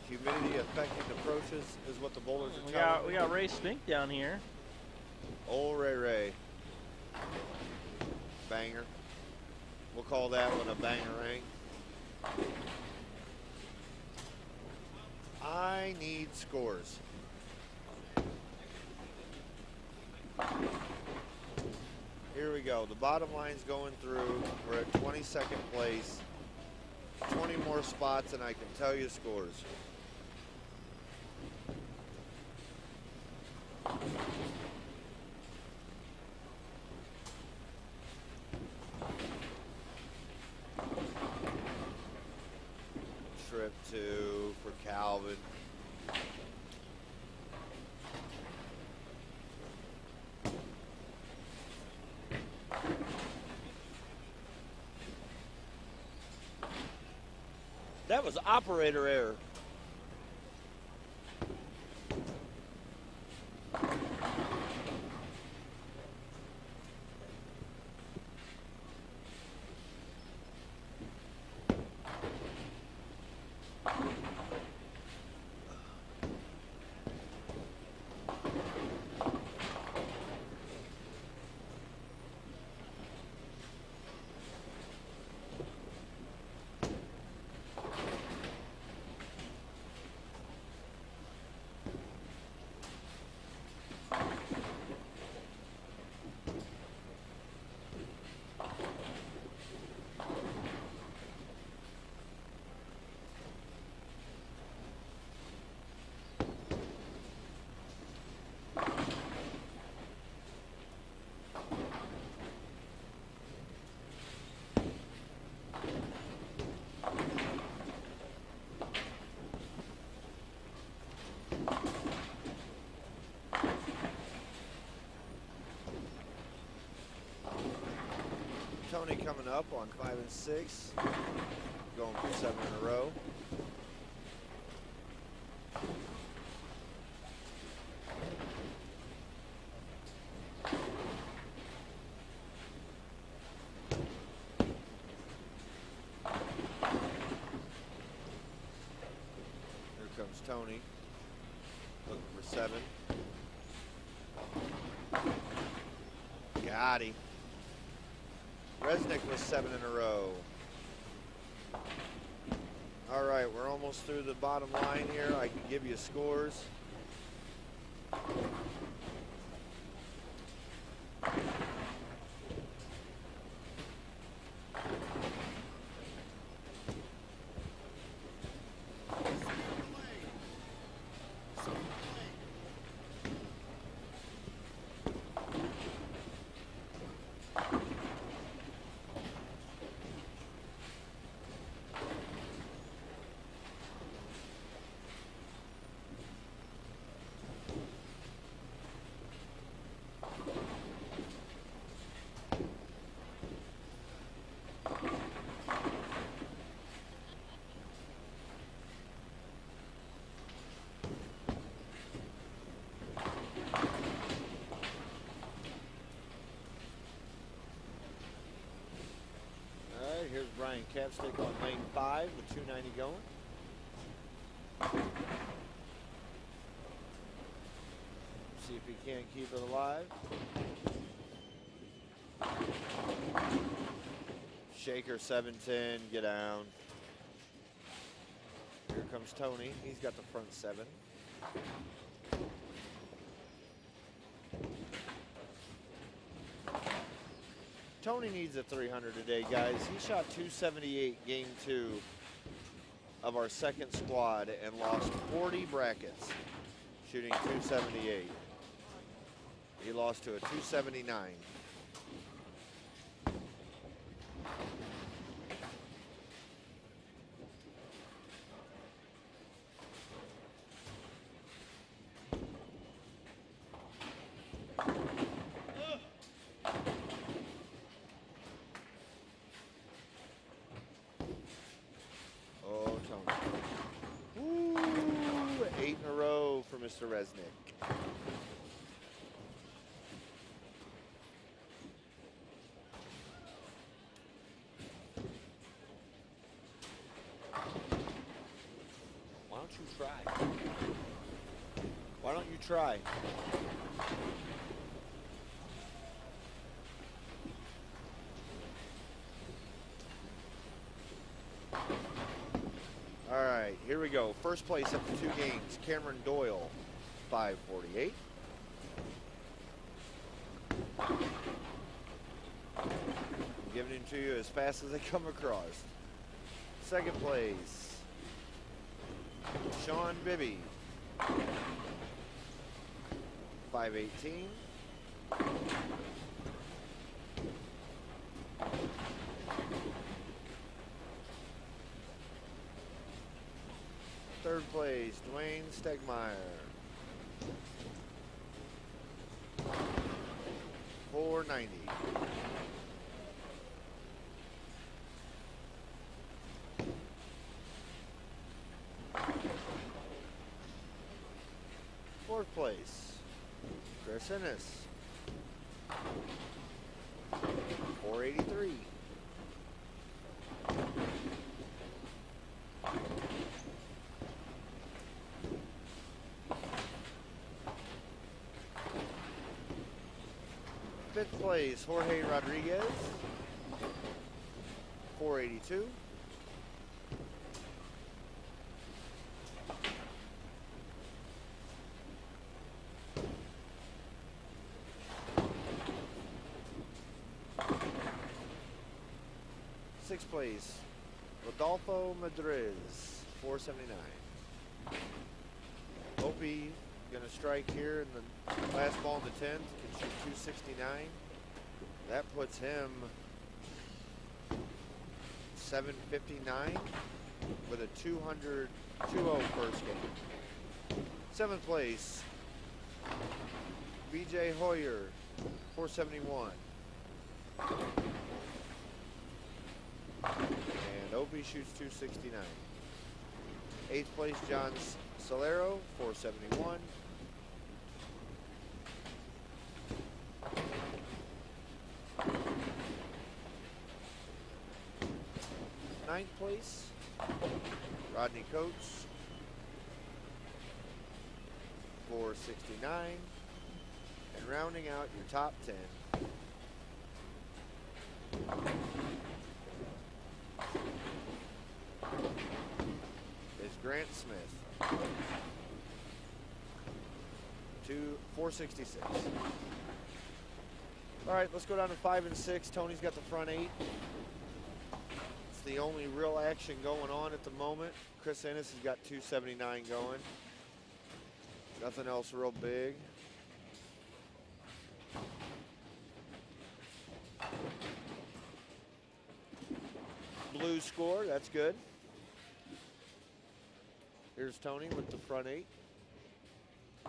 Humidity affecting approaches is what the bowlers are telling me. We got Ray Spink down here. Old Ray. Banger. We'll call that one a banger rank. I need scores. Here we go. The bottom line's going through. We're at 22nd place. 20 more spots and I can tell you scores. Trip 2 for Calvin. That was operator error. Tony coming up on 5 and 6, going for 7 in a row. Here comes Tony, looking for 7. Got him. Resnick was 7 in a row. All right, we're almost through the bottom line here. I can give you scores. Here's Brian Capstick on lane 5 with 290 going. See if he can't keep it alive. Schaefer 710, get down. Here comes Tony. He's got the front 7. Tony needs a 300 today, guys. He shot 278 game 2 of our second squad and lost 40 brackets shooting 278. He lost to a 279. Mr. Resnick. Why don't you try? Why don't you try? All right, here we go. First place after 2 games, Cameron Doyle, 548. I'm giving it to you as fast as they come across. Second place, Sean Bibby, 518. Third place, Dwayne Stegmeyer, 490. Fourth place, Chris Ennis, 483. Fifth place, Jorge Rodriguez, 482. Sixth place, Rodolfo Madriz, 479. Opie gonna strike here in the last ball in the 10th, can shoot 269. That puts him 759 with a 200-2-0 first game. Seventh place, BJ Hoyer, 471. And Opie shoots 269. Eighth place, John Solero, 471. Ninth place, Rodney Coates, 469. And rounding out your top 10, is Grant Smith, 466. All right, let's go down to 5 and 6. Tony's got the front 8. It's the only real action going on at the moment. Chris Ennis has got 279 going. Nothing else real big. Blue score, that's good. Here's Tony with the front 8.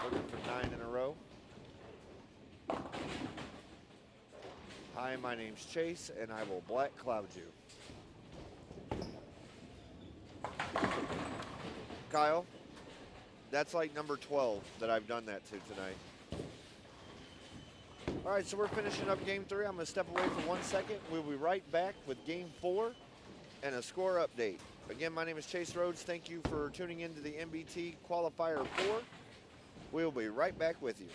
Looking for 9 in a row. Hi, my name's Chase, and I will black cloud you. Kyle, that's like number 12 that I've done that to tonight. All right, so we're finishing up game 3. I'm going to step away for 1 second. We'll be right back with game 4 and a score update. Again, my name is Chase Rhodes. Thank you for tuning into the MBT Qualifier 4. We'll be right back with you.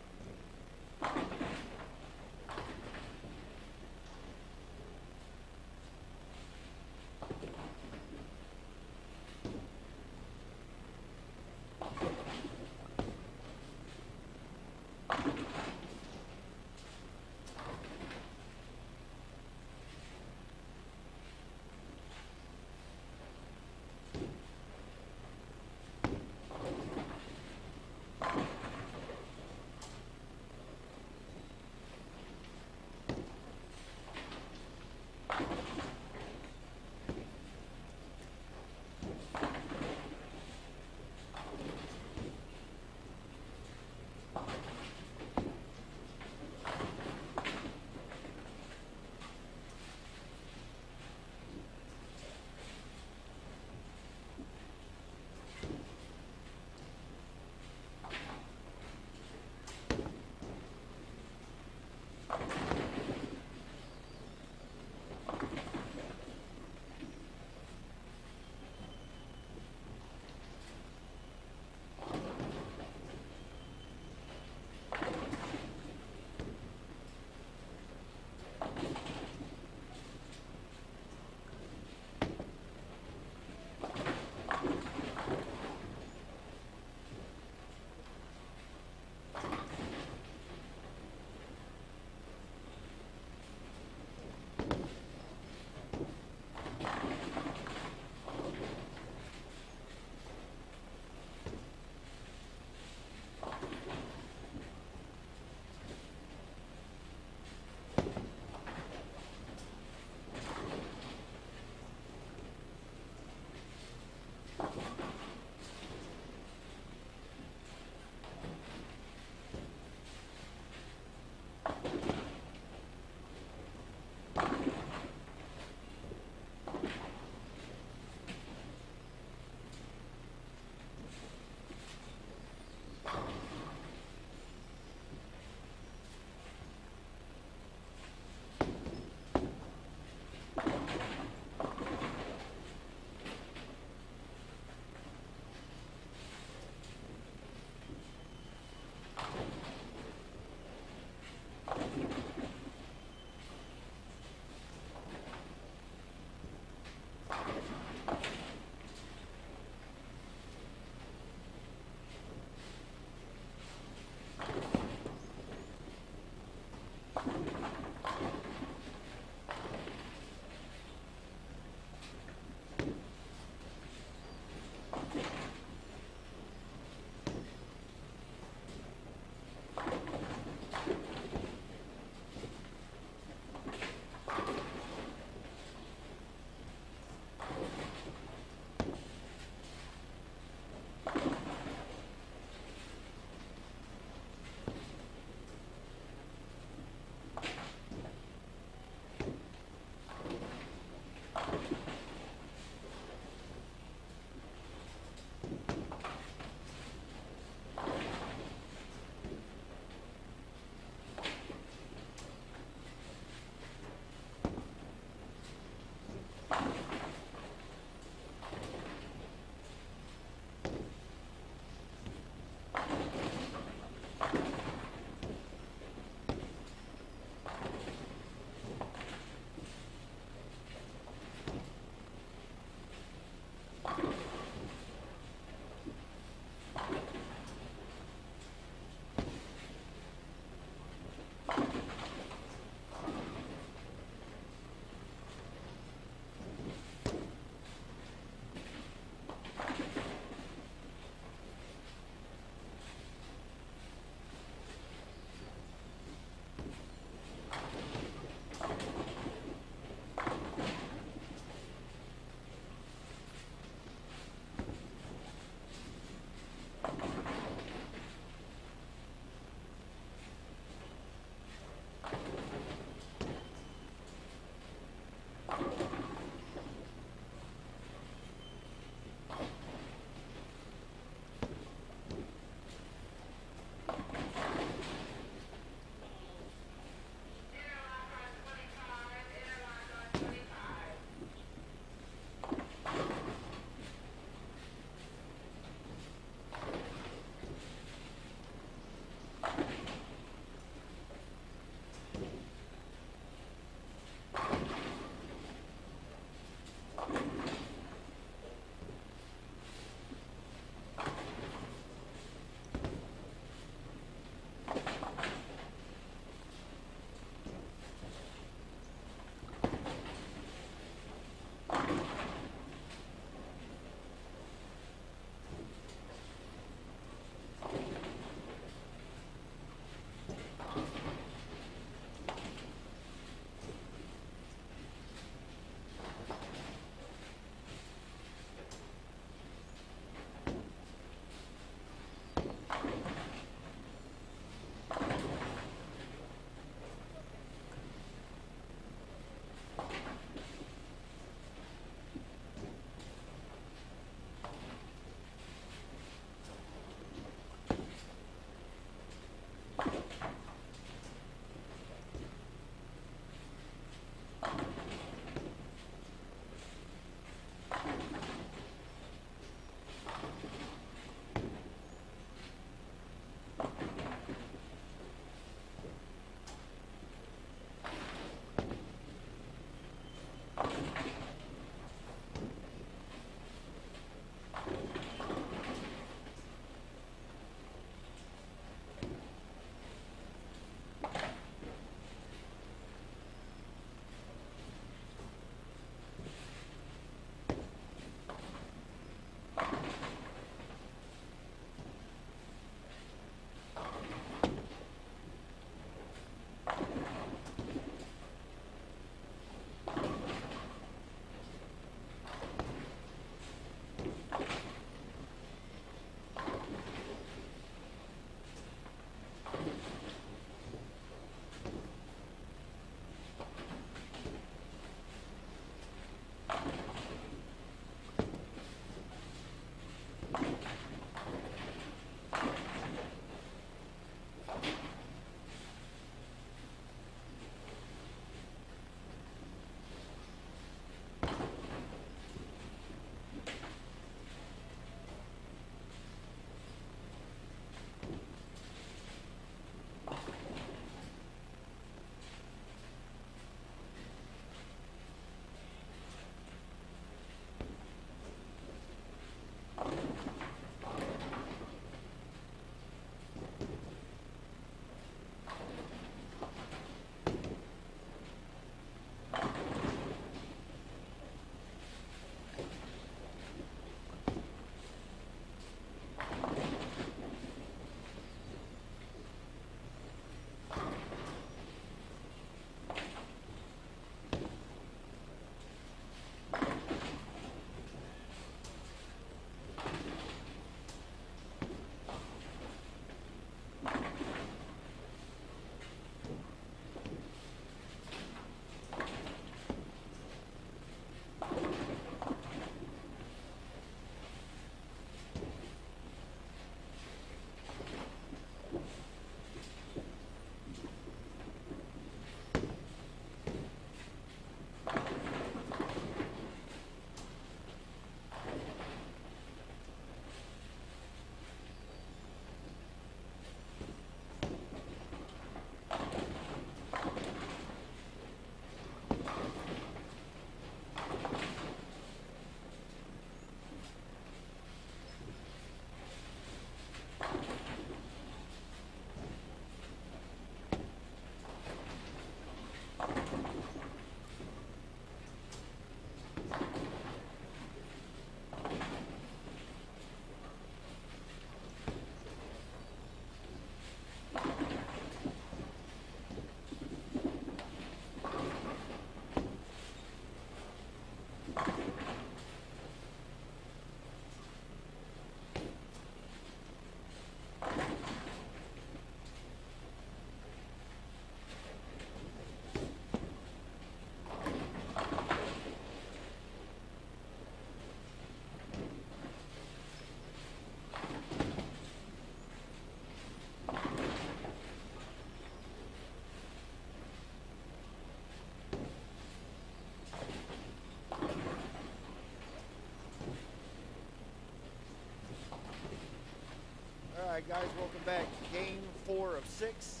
back game 4 of 6,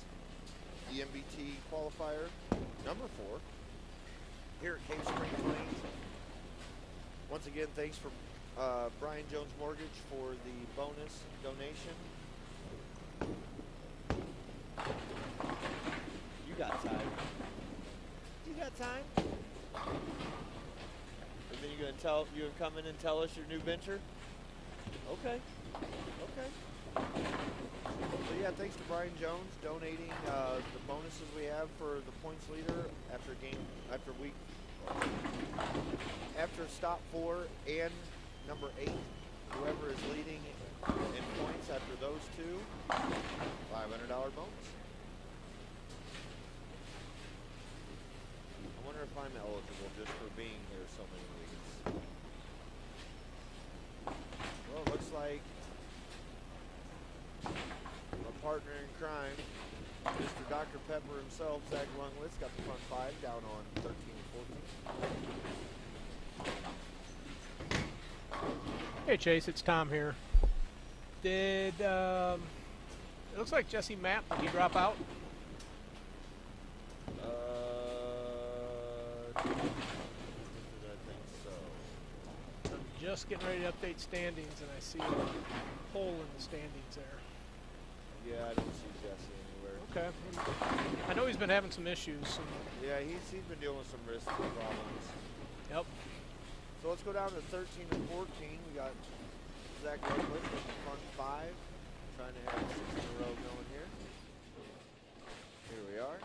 EMBT qualifier number 4 here at Cave Springs Lanes. Once again, thanks for Brian Jones Mortgage for the bonus donation. You got time. You got time. And then you're gonna come in and tell us your new venture? Okay. Okay. So yeah, thanks to Brian Jones donating the bonuses we have for the points leader after stop 4 and number 8. Whoever is leading in points after those two, $500 bonus. I wonder if I'm eligible just for being here so many weeks. Well, it looks like my partner in crime, Mr. Dr. Pepper himself, Zach Lungwitz, got the front 5 down on 13 and 14. Hey Chase, it's Tom here. Did it looks like Jesse Mapp, did he drop out? I think so. I'm just getting ready to update standings, and I see a hole in the standings there. Yeah, I don't see Jesse anywhere. Okay. I know he's been having some issues. Yeah, he's been dealing with some wrist problems. Yep. So let's go down to 13 and 14. We got Zach Lungwitz with the front 5. Trying to have 6 in a row going here. Here we are.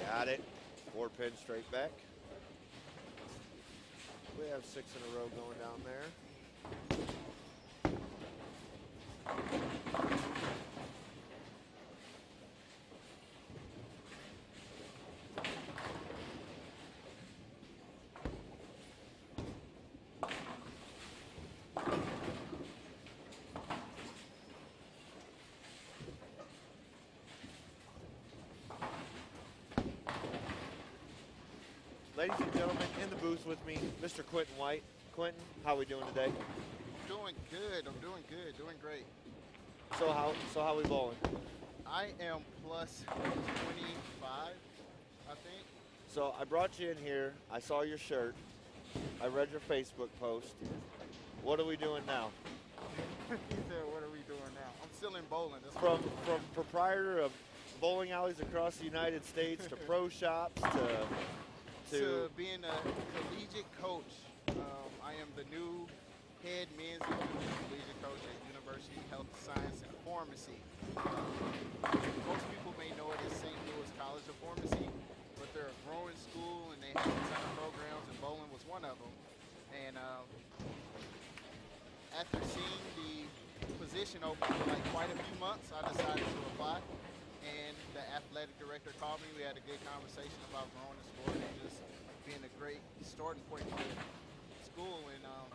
Got it. 4 pin straight back. We have 6 in a row going down there. Ladies and gentlemen, in the booth with me, Mr. Quentin White. Quentin, how are we doing today? Doing good. I'm doing good. Doing great. So how we bowling? I am plus 25, I think. So I brought you in here. I saw your shirt. I read your Facebook post. What are we doing now? He said, "What are we doing now?" I'm still in bowling. That's From proprietor of bowling alleys across the United States to pro shops to being a collegiate coach. I am the new head men's and women's collegiate coach at University of Health Science and Pharmacy. Most people may know it as St. Louis College of Pharmacy, but they're a growing school and they have a ton of programs, and bowling was one of them. And after seeing the position open for like quite a few months, I decided to apply. And the athletic director called me. We had a good conversation about growing the sport and just being a great starting point for the school, and I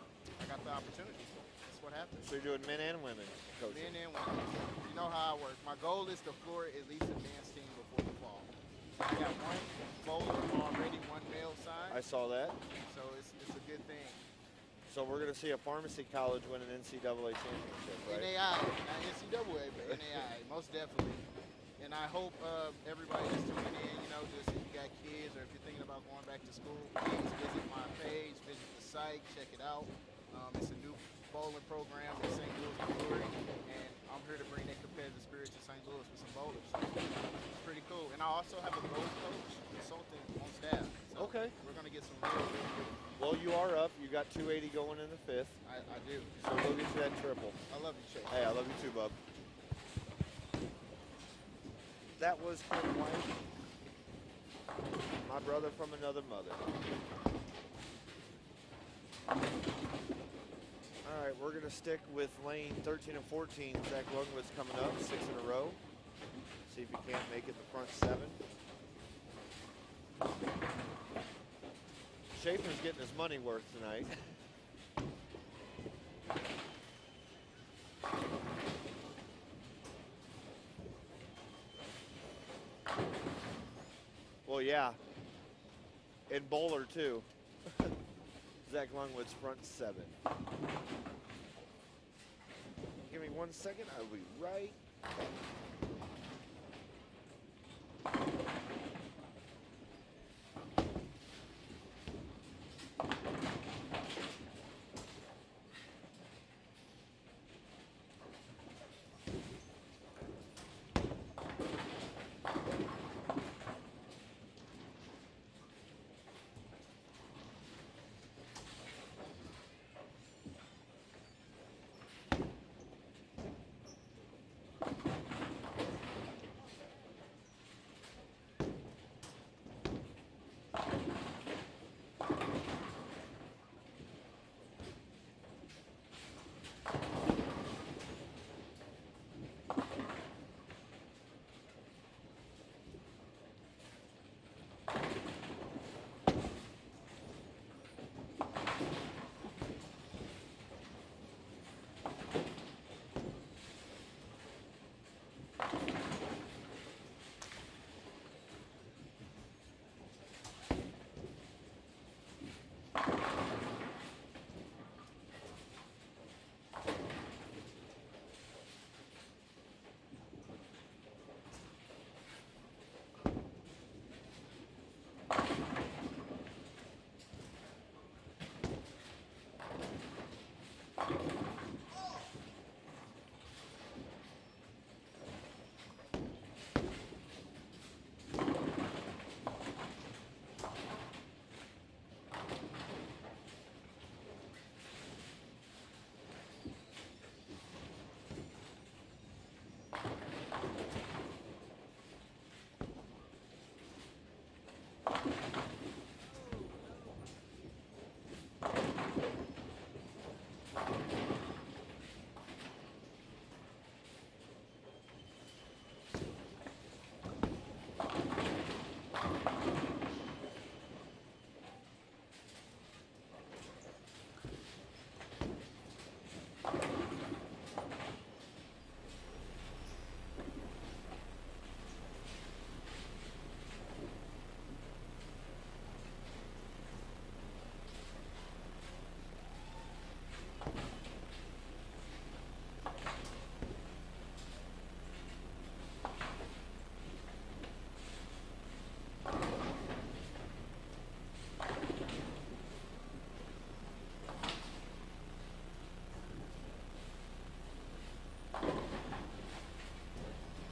got the opportunity. That's what happened. So you're doing men and women coaching? Men and women. You know how I work. My goal is to floor at least a men's team before the fall. I got 1 bowler already, 1 male signed. I saw that. So it's a good thing. So we're going to see a pharmacy college win an NCAA championship, right? NAI, not NCAA, but NAI, most definitely. And I hope everybody that's tuning in, just if you got kids or if you're thinking about going back to school, please visit my page, visit the site, check it out. It's a new bowling program in St. Louis, Missouri, and I'm here to bring that competitive spirit to St. Louis with some bowlers. It's pretty cool. And I also have a gold coach consultant on staff. So okay. We're going to get some real good. Well, you are up. You got 280 going in the 5th. I do. So go get you that triple. I love you, Chase. Hey, I love you too, bub. That was Quentin White, my brother from another mother. All right, we're going to stick with lane 13 and 14. Zach Lungwitz coming up, 6 in a row. See if you can't make it the front 7. Schaefer's getting his money worth tonight. Well, yeah. And bowler, too. Zach Longwood's front 7. Give me 1 second. I'll be right back.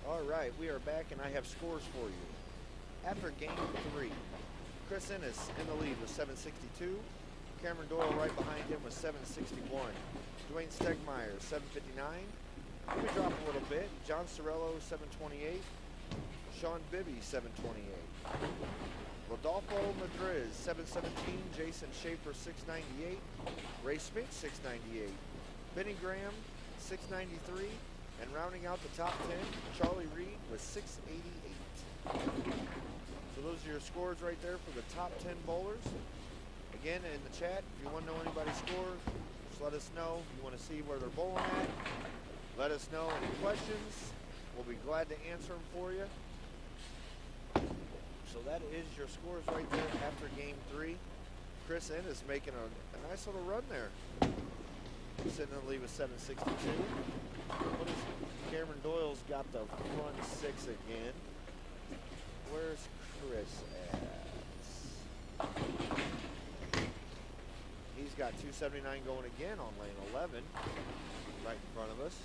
All right, we are back, and I have scores for you. After game 3, Chris Ennis in the lead with 762. Cameron Doyle right behind him with 761. Dwayne Stegmeyer, 759. We drop a little bit. John Sorello, 728. Sean Bibby, 728. Rodolfo Madriz, 717. Jason Schaefer, 698. Ray Smith, 698. Benny Graham, 693. And rounding out the top 10, Charlie Reed with 688. So those are your scores right there for the top 10 bowlers. Again, in the chat, if you want to know anybody's score, just let us know. If you want to see where they're bowling at, let us know. Any questions, we'll be glad to answer them for you. So that is your scores right there after game 3. Chris Ennis is making a nice little run there. Sitting in the lead with 762. What is Cameron Doyle's got the front 6 again. Where's Chris at? He's got 279 going again on lane 11, right in front of us.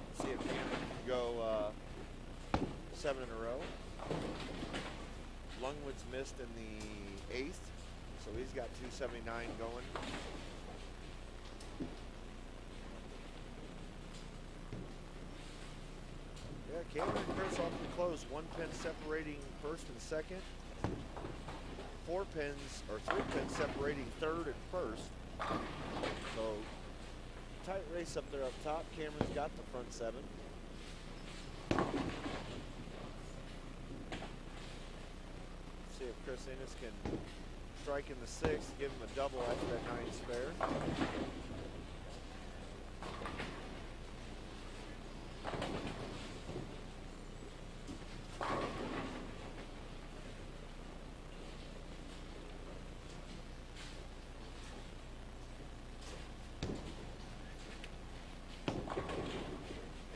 Let's see if Cameron can go 7 in a row. Longwood's missed in the 8th, so he's got 279 going. Yeah, Cameron and Chris off the close. 1 pin separating first and second. 4 pins, or 3 pins separating third and first. So, tight race up there up top. Cameron's got the front 7. if Chris Ennis can strike in the 6th, give him a double after that 9 spare.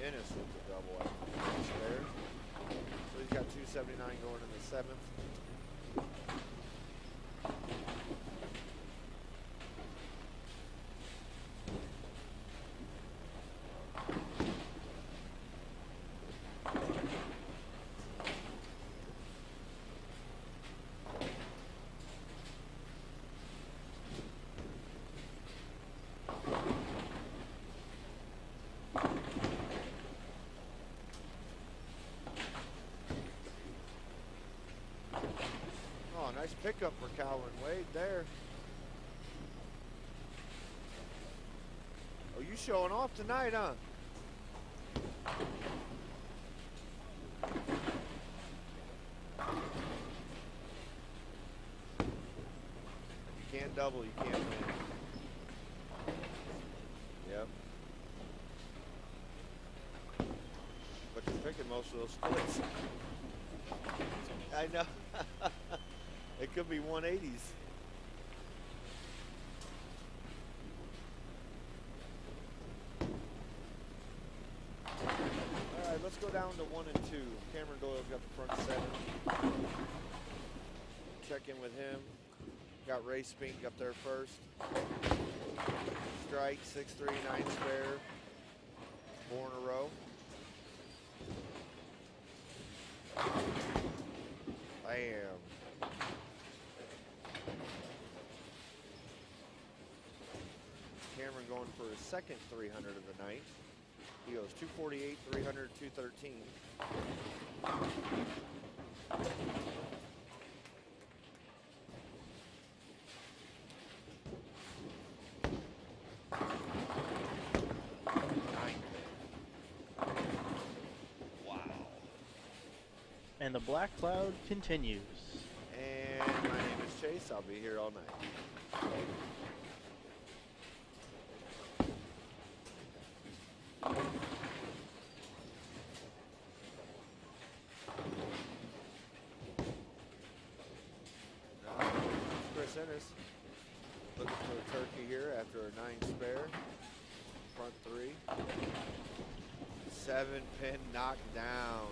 Ennis with the double after the 9 spare. So he's got 279 going in the 7th. Oh, nice pickup for Calvin Wade there. Oh, you showing off tonight, huh? If you can't double, you can't win. Yep. But you're picking most of those splits. I know. It could be 180s. All right, let's go down to 1 and 2. Cameron Doyle's got the front 7. Check in with him. Got Ray Spink up there first. Strike, 6-3, 9 spare. 4 in a row. Bam. Cameron going for his second 300 of the night. He goes 248, 300, 213. Wow. And the black cloud continues. And my name is Chase. I'll be here all night. Chris Ennis looking for a turkey here after a 9 spare. Front 3. 7-pin knocked down.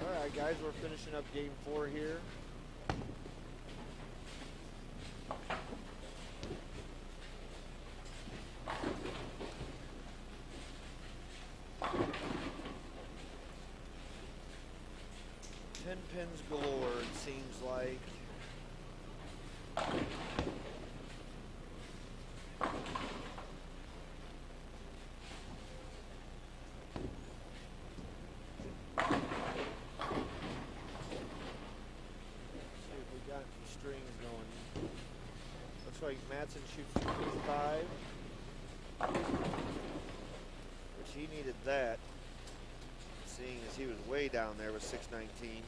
Alright guys, we're finishing up game 4 here. Pins galore, it seems like. Strings going. Looks like Madsen shoots 225, which he needed that, seeing as he was way down there with 619.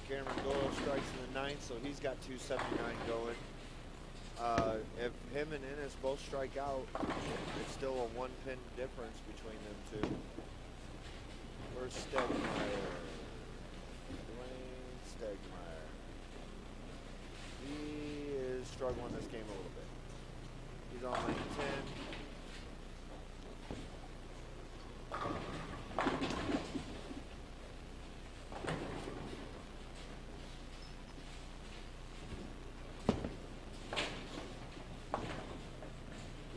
Cameron Doyle strikes in the 9th, so he's got 279 going. If him and Ennis both strike out, it's still a 1 pin difference between them two. Where's Stegmeyer? Dwayne Stegmeyer. He is struggling this game a little bit. He's on lane 10.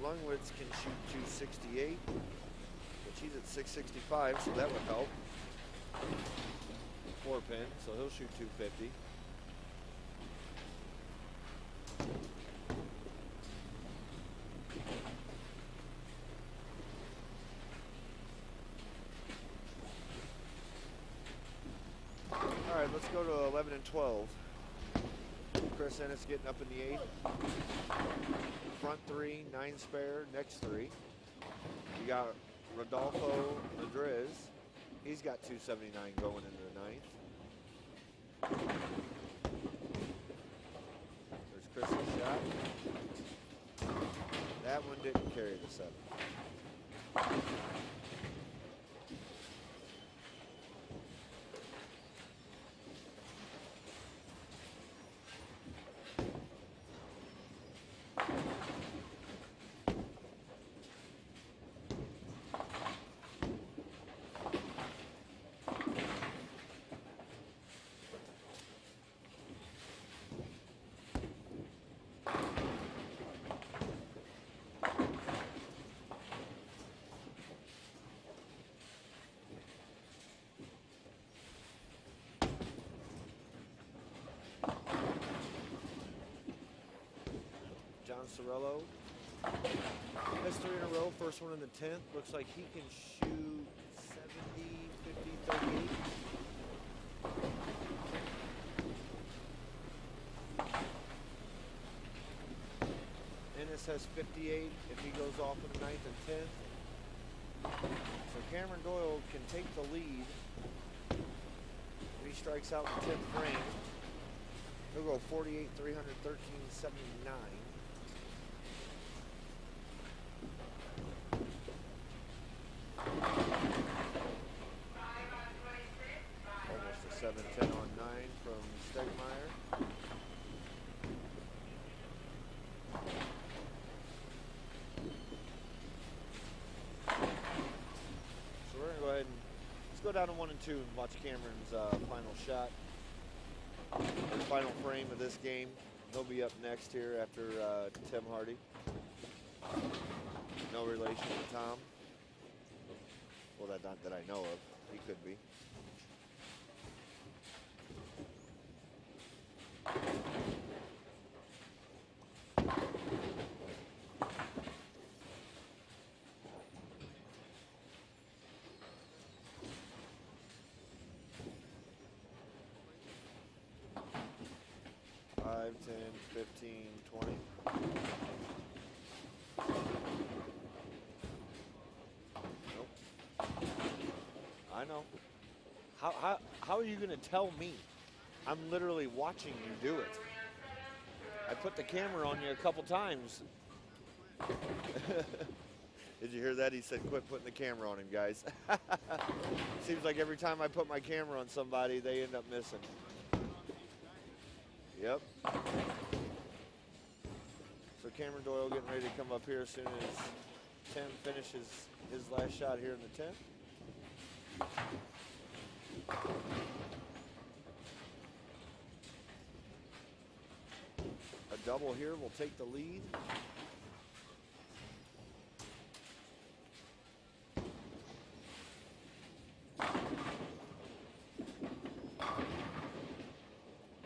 Lungwitz can shoot 268, which he's at 665, so that would help. 4 pin, so he'll shoot 250. All right, let's go to 11 and 12. Chris Ennis getting up in the 8th. Front 3, 9 spare, next 3. You got Rodolfo Madriz. He's got 279 going into the 9th. There's Chris's shot. That one didn't carry the 7. Sorello has 3 in a row, first one in the 10th. Looks like he can shoot 70, 50, 38. Ennis has 58 if he goes off in the 9th and 10th. So Cameron Doyle can take the lead. If he strikes out in the 10th frame, he'll go 48, 313, 79. Almost a 7-10 on 9 from Stegmeyer. So we're going to go ahead and let's go down to 1 and 2 and watch Cameron's final shot. The final frame of this game. He'll be up next here after Tim Hardy. No relation to Tom. Well, not that I know of. He could be. Five, 10, 15, 20. I know. How are you going to tell me? I'm literally watching you do it. I put the camera on you a couple times. Did you hear that? He said, quit putting the camera on him, guys. Seems like every time I put my camera on somebody, they end up missing. Yep. So Cameron Doyle getting ready to come up here as soon as Tim finishes his last shot here in the 10th. A double here will take the lead.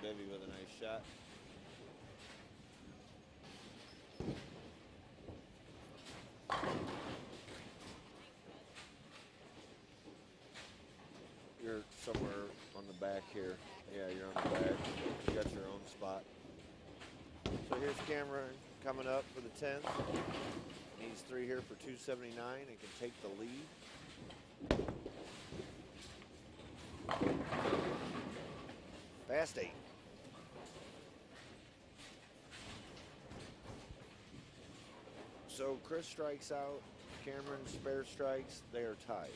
Bevy with a nice shot. You're somewhere on the back here. Yeah, you're on the back. You got your own spot. So here's Cameron coming up for the 10th. Needs 3 here for 279 and can take the lead. Fast 8. So Chris strikes out. Cameron spare strikes. They are tied.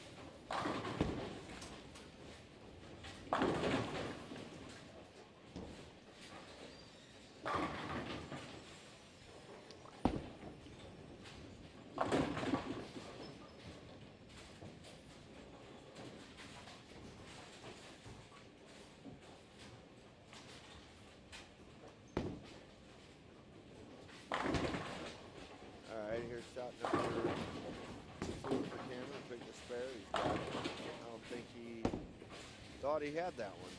All right, here's shot number 2 for Cameron. Pick the spare. He's got it. I don't think he thought he had that one.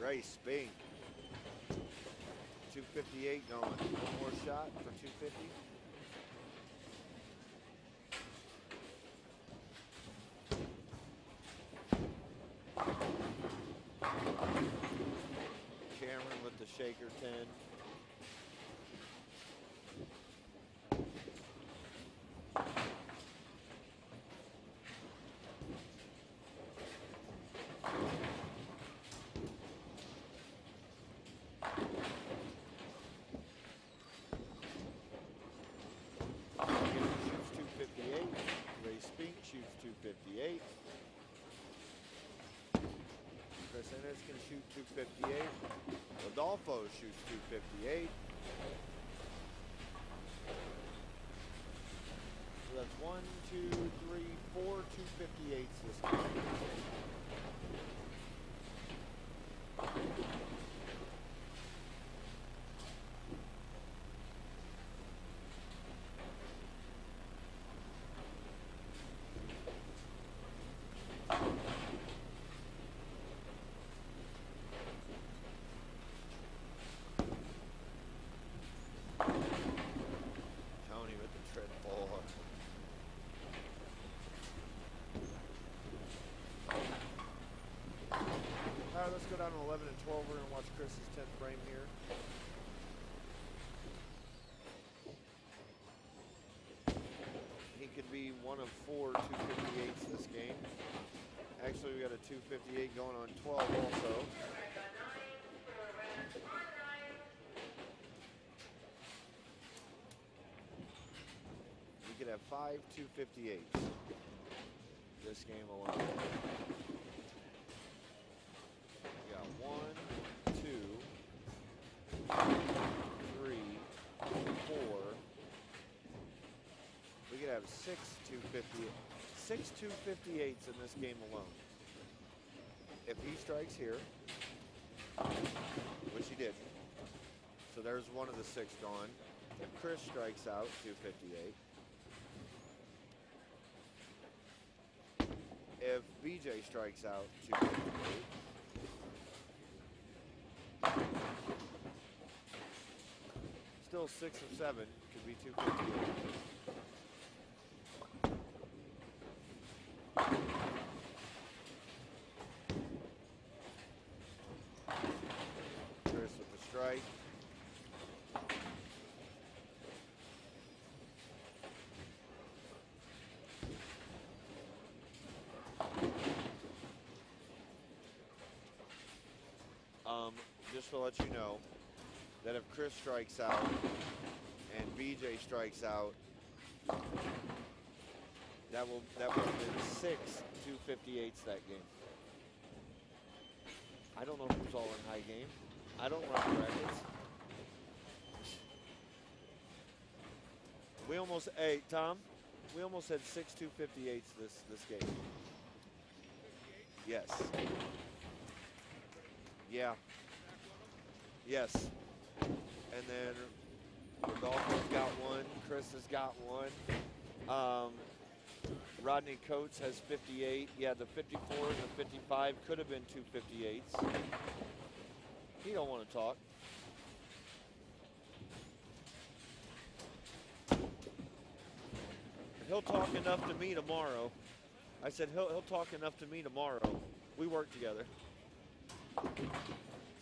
Race Spink. 258 going. One more shot for 250. Cameron with the shaker 10. Shoots 258. Chris Ennis can shoot 258. Rodolfo shoots 258. So that's 1, 2, 3, 4 258s this game. All right, let's go down to 11 and 12. We're going to watch Chris's 10th frame here. He could be one of 4 258s this game. Actually, we got a 258 going on 12 also. We could have 5 258s this game alone. We got 1, 2, 3, 4. We could have 6 258s in this game alone. If he strikes here, which he did, so there's one of the 6 gone. If Chris strikes out, 258. If BJ strikes out, 258. Still 6 of 7, could be 258. Chris with the strike. Just to let you know that if Chris strikes out and BJ strikes out, that would have been 6 258s that game. I don't know who's all in high game. I don't run brackets. We almost, hey Tom, we almost had 6 258s this game. Yes. Yeah. Yes. And then Rodolfo's got one. Chris has got one. Rodney Coates has 58. Yeah, the 54 and the 55 could have been 258s. He don't want to talk. He'll talk enough to me tomorrow. I said he'll talk enough to me tomorrow. We work together.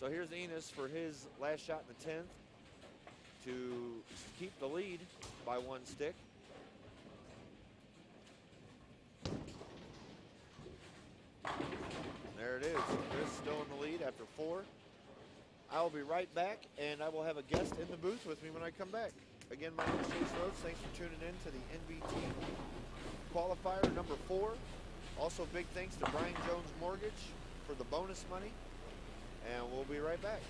So here's Enos for his last shot in the 10th to keep the lead by 1 stick. There it is. Chris still in the lead after 4. I will be right back, and I will have a guest in the booth with me when I come back. Again, my name is Chase Rhodes. Thanks for tuning in to the NBT Qualifier number 4. Also, big thanks to Brian Jones Mortgage for the bonus money. And we'll be right back.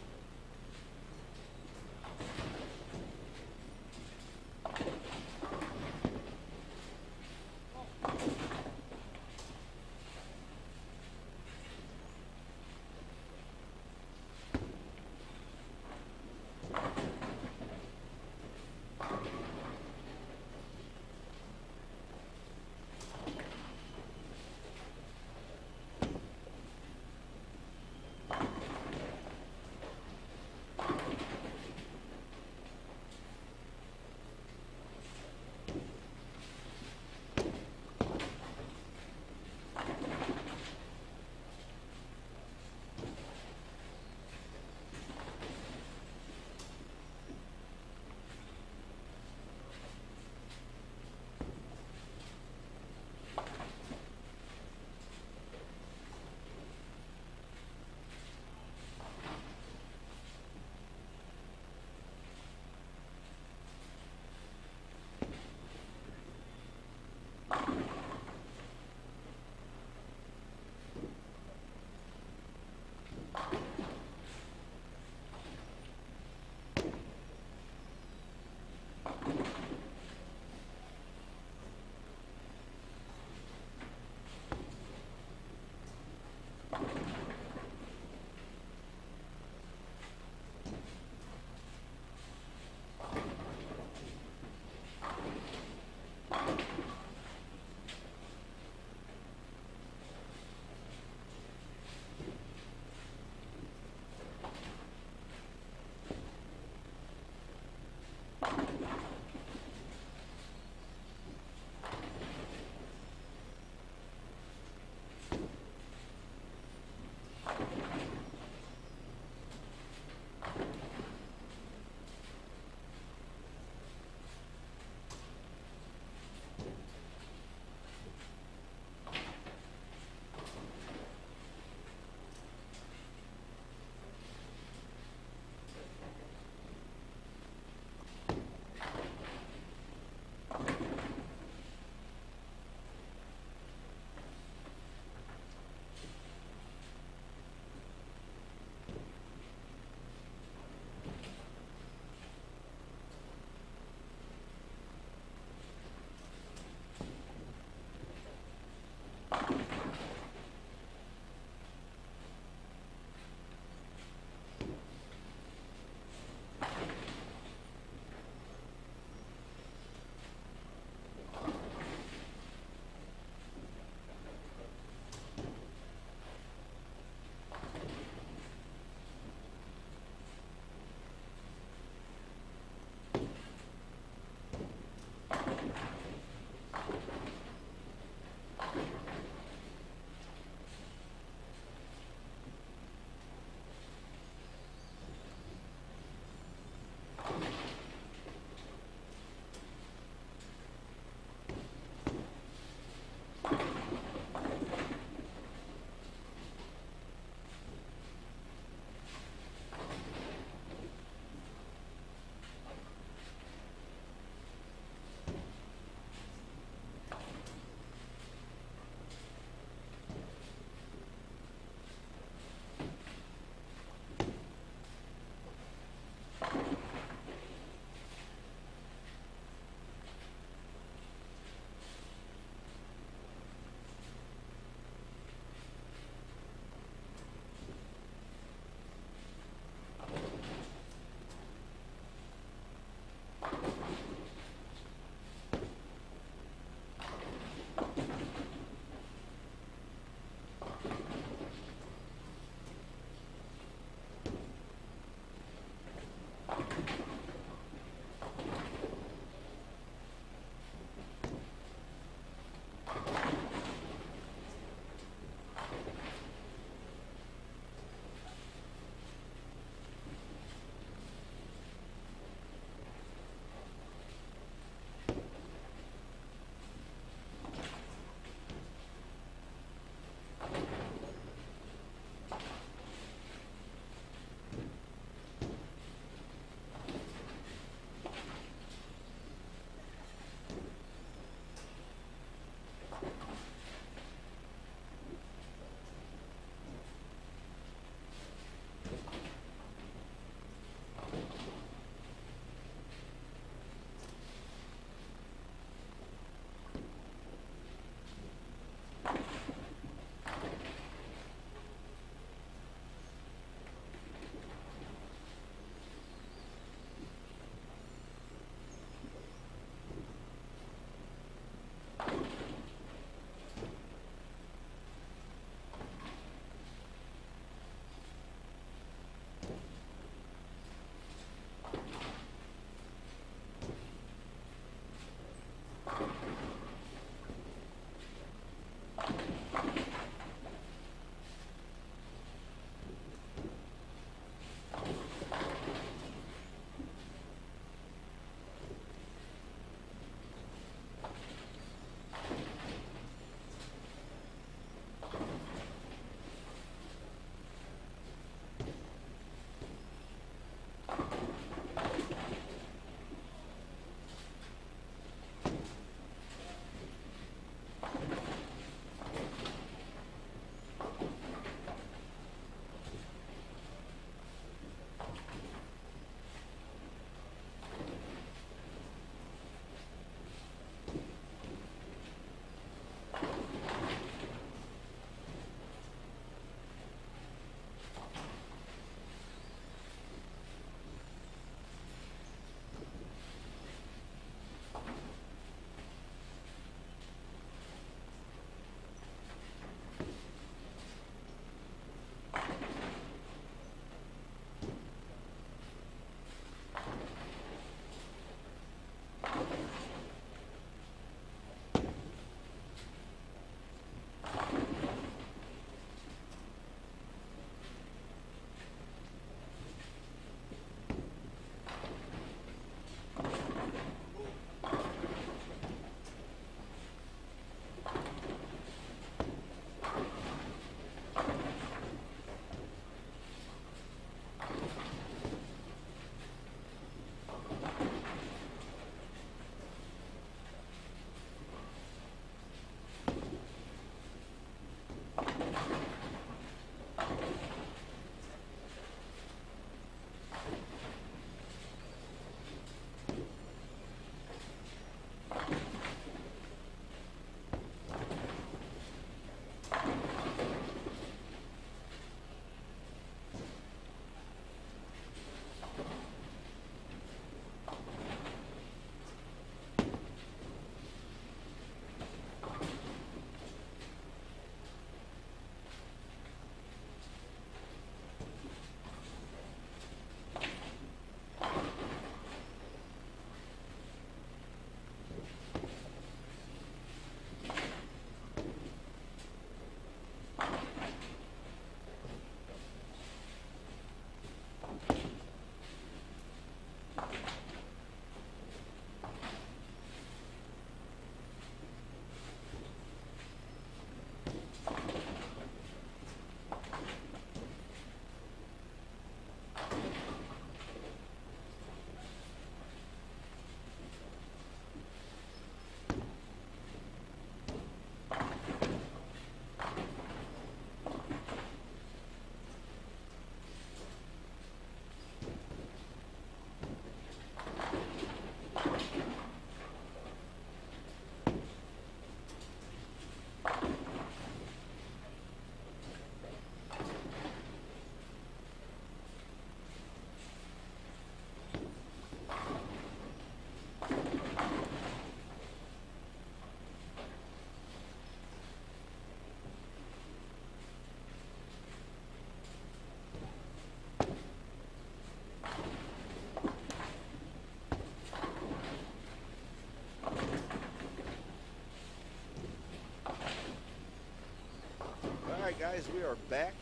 guys, we are back.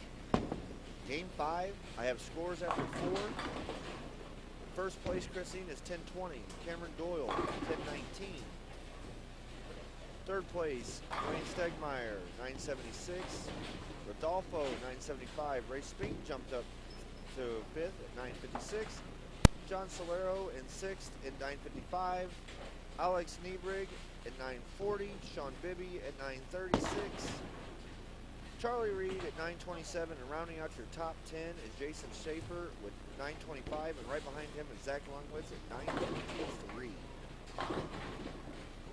Game 5. I have scores after 4. First place, Christine, is 1020. Cameron Doyle, 1019. Third place, Wayne Stegmeyer, 976. Rodolfo, 975. Ray Spink jumped up to 5th at 956. John Solero in 6th at 955. Alex Niebrig at 940. Sean Bibby at 936. Charlie Reed at 927, and rounding out your top 10 is Jason Schaefer with 925, and right behind him is Zach Longwitz at 953.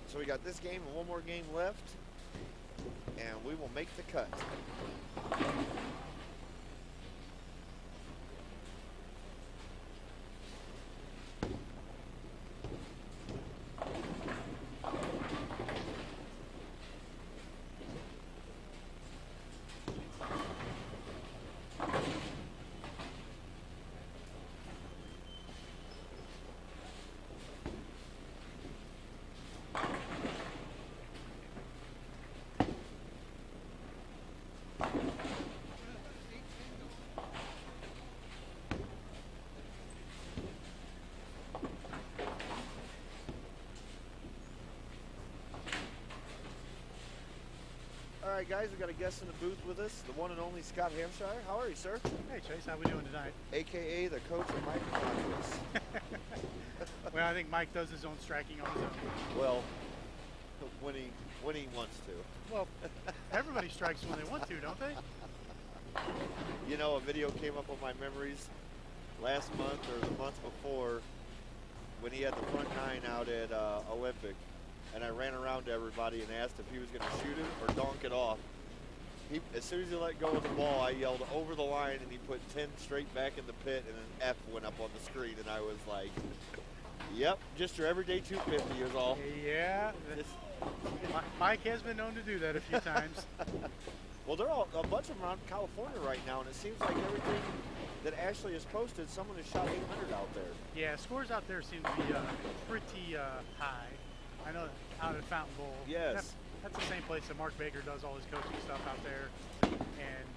So we got this game and one more game left, and we will make the cut. All right, guys, we got a guest in the booth with us, the one and only Scott Hampshire. How are you, sir? Hey, Chase, how we doing tonight? AKA the coach of Mike Montrose. Well, I think Mike does his own striking on his own. Well, when he wants to. Well, everybody strikes when they want to, don't they? You know, a video came up on my memories last month or the month before when he had the front 9 out at Olympic. And I ran around to everybody and asked if he was going to shoot it or donk it off. As soon as he let go of the ball, I yelled over the line, and he put 10 straight back in the pit, and an F went up on the screen, and I was like, yep, just your everyday 250 is all. Yeah. Mike has been known to do that a few times. Well, they're all, a bunch of them around California right now, and it seems like everything that Ashley has posted, someone has shot 800 out there. Yeah, scores out there seem to be pretty high. I know out at Fountain Bowl. Yes. That's the same place that Mark Baker does all his coaching stuff out there, and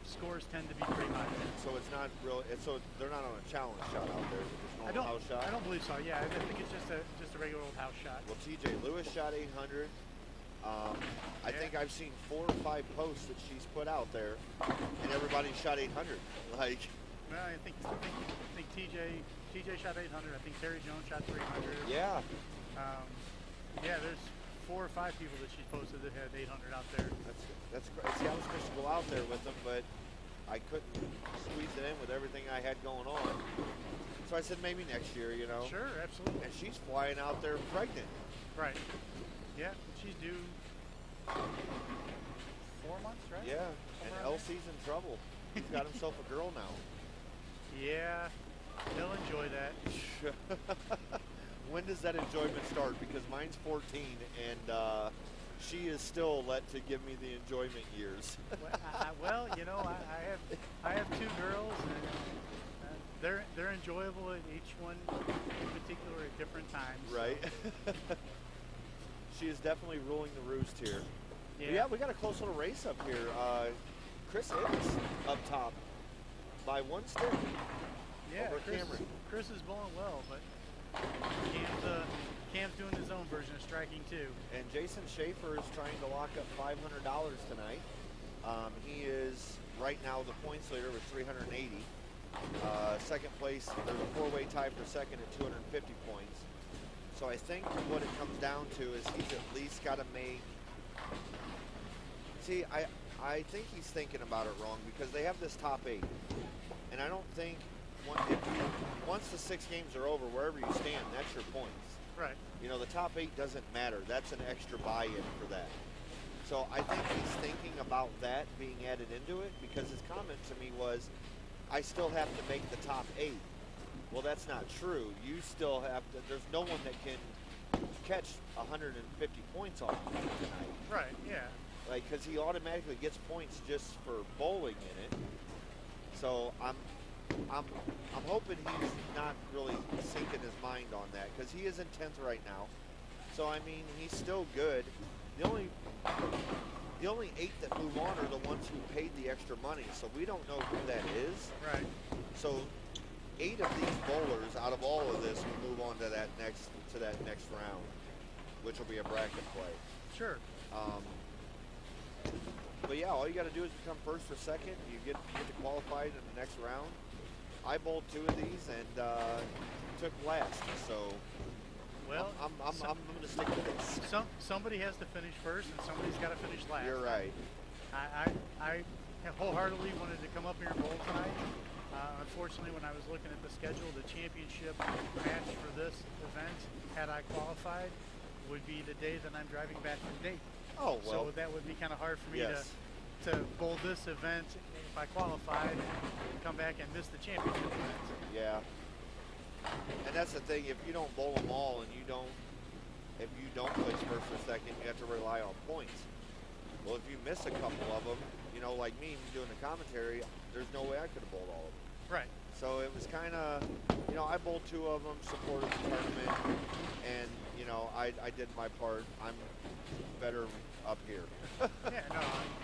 scores tend to be pretty high there. So it's not really. So they're not on a challenge shot out there. It's just a house shot. I don't believe so. Yeah, I think it's just a regular old house shot. Well, TJ Lewis shot 800. I think I've seen 4 or 5 posts that she's put out there, and everybody shot 800. Like. Well, I think TJ shot 800. I think Terry Jones shot 300. Yeah. Yeah, there's 4 or 5 people that she posted that had 800 out there. That's great. See, I was supposed to go out there with them, but I couldn't squeeze it in with everything I had going on. So I said maybe next year, you know. Sure, absolutely. And she's flying out there pregnant. Right. Yeah, she's due 4 months, right? Yeah, and Elsie's in trouble. He's got himself a girl now. Yeah, he'll enjoy that. When does that enjoyment start? Because mine's 14, and she is still let to give me the enjoyment years. Well, you know, I have 2 girls, and they're enjoyable at each one in particular at different times. Right. So. She is definitely ruling the roost here. Yeah. But yeah, we got a close little race up here. Chris is up top by 1 stick. Yeah, over Cameron. Chris is bowling well, but Cam's doing his own version of striking too. And Jason Schaefer is trying to lock up $500 tonight. He is right now the points leader with 380. Second place, there's a 4-way tie for second at 250 points. So I think what it comes down to is he's at least got to make. See, I think he's thinking about it wrong because they have this top 8, and I don't think once the 6 games are over, wherever you stand, that's your points. Right. You know, the top 8 doesn't matter. That's an extra buy-in for that. So I think he's thinking about that being added into it because his comment to me was, I still have to make the top 8. Well, that's not true. You still have to. There's no one that can catch 150 points off you tonight. Right, yeah. Like, because he automatically gets points just for bowling in it. So I'm hoping he's not really sinking his mind on that because he is in 10th right now. So I mean, he's still good. The The only 8 that move on are the ones who paid the extra money, so we don't know who that is. Right. So 8 of these bowlers out of all of this will move on to that next round, which will be a bracket play. Sure. But yeah, all you got to do is become first or second. You get qualified in the next round. I bowled 2 of these and took last, so Well, I'm going to stick with this. somebody has to finish first, and somebody's got to finish last. You're right. I wholeheartedly wanted to come up here and bowl tonight. Unfortunately, when I was looking at the schedule, the championship match for this event, had I qualified, would be the day that I'm driving back from Dayton. Oh, well. So that would be kind of hard for me Yes. to bowl this event if I qualified and come back and miss the championship event. Yeah. And that's the thing, if you don't bowl them all and if you don't place first or second, you have to rely on points. Well, if you miss a couple of them, like me doing the commentary, there's no way I could have bowled all of them. Right. So it was kind of, I bowled 2 of them, supported the tournament, and, I did my part. I'm better up here. Yeah, no.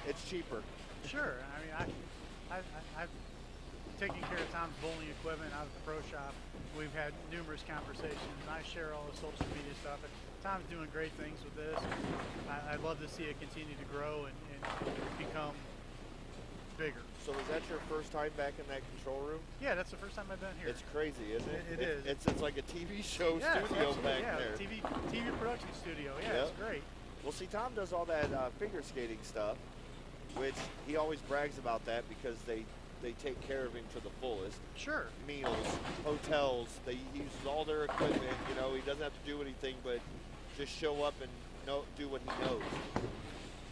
It's cheaper. Sure. I mean, I've taken care of Tom's bowling equipment out at the pro shop. We've had numerous conversations. I share all the social media stuff, and Tom's doing great things with this. I'd love to see it continue to grow and become bigger. So is that your first time back in that control room? Yeah, that's the first time I've been here. It's crazy, isn't it? It is. It's like a TV show Yeah, studio absolutely, back yeah, there. TV production studio. Yeah, it's great. Well, see, Tom does all that figure skating stuff, which he always brags about that because they take care of him to the fullest. Sure. Meals, hotels, he uses all their equipment. He doesn't have to do anything but just show up and do what he knows.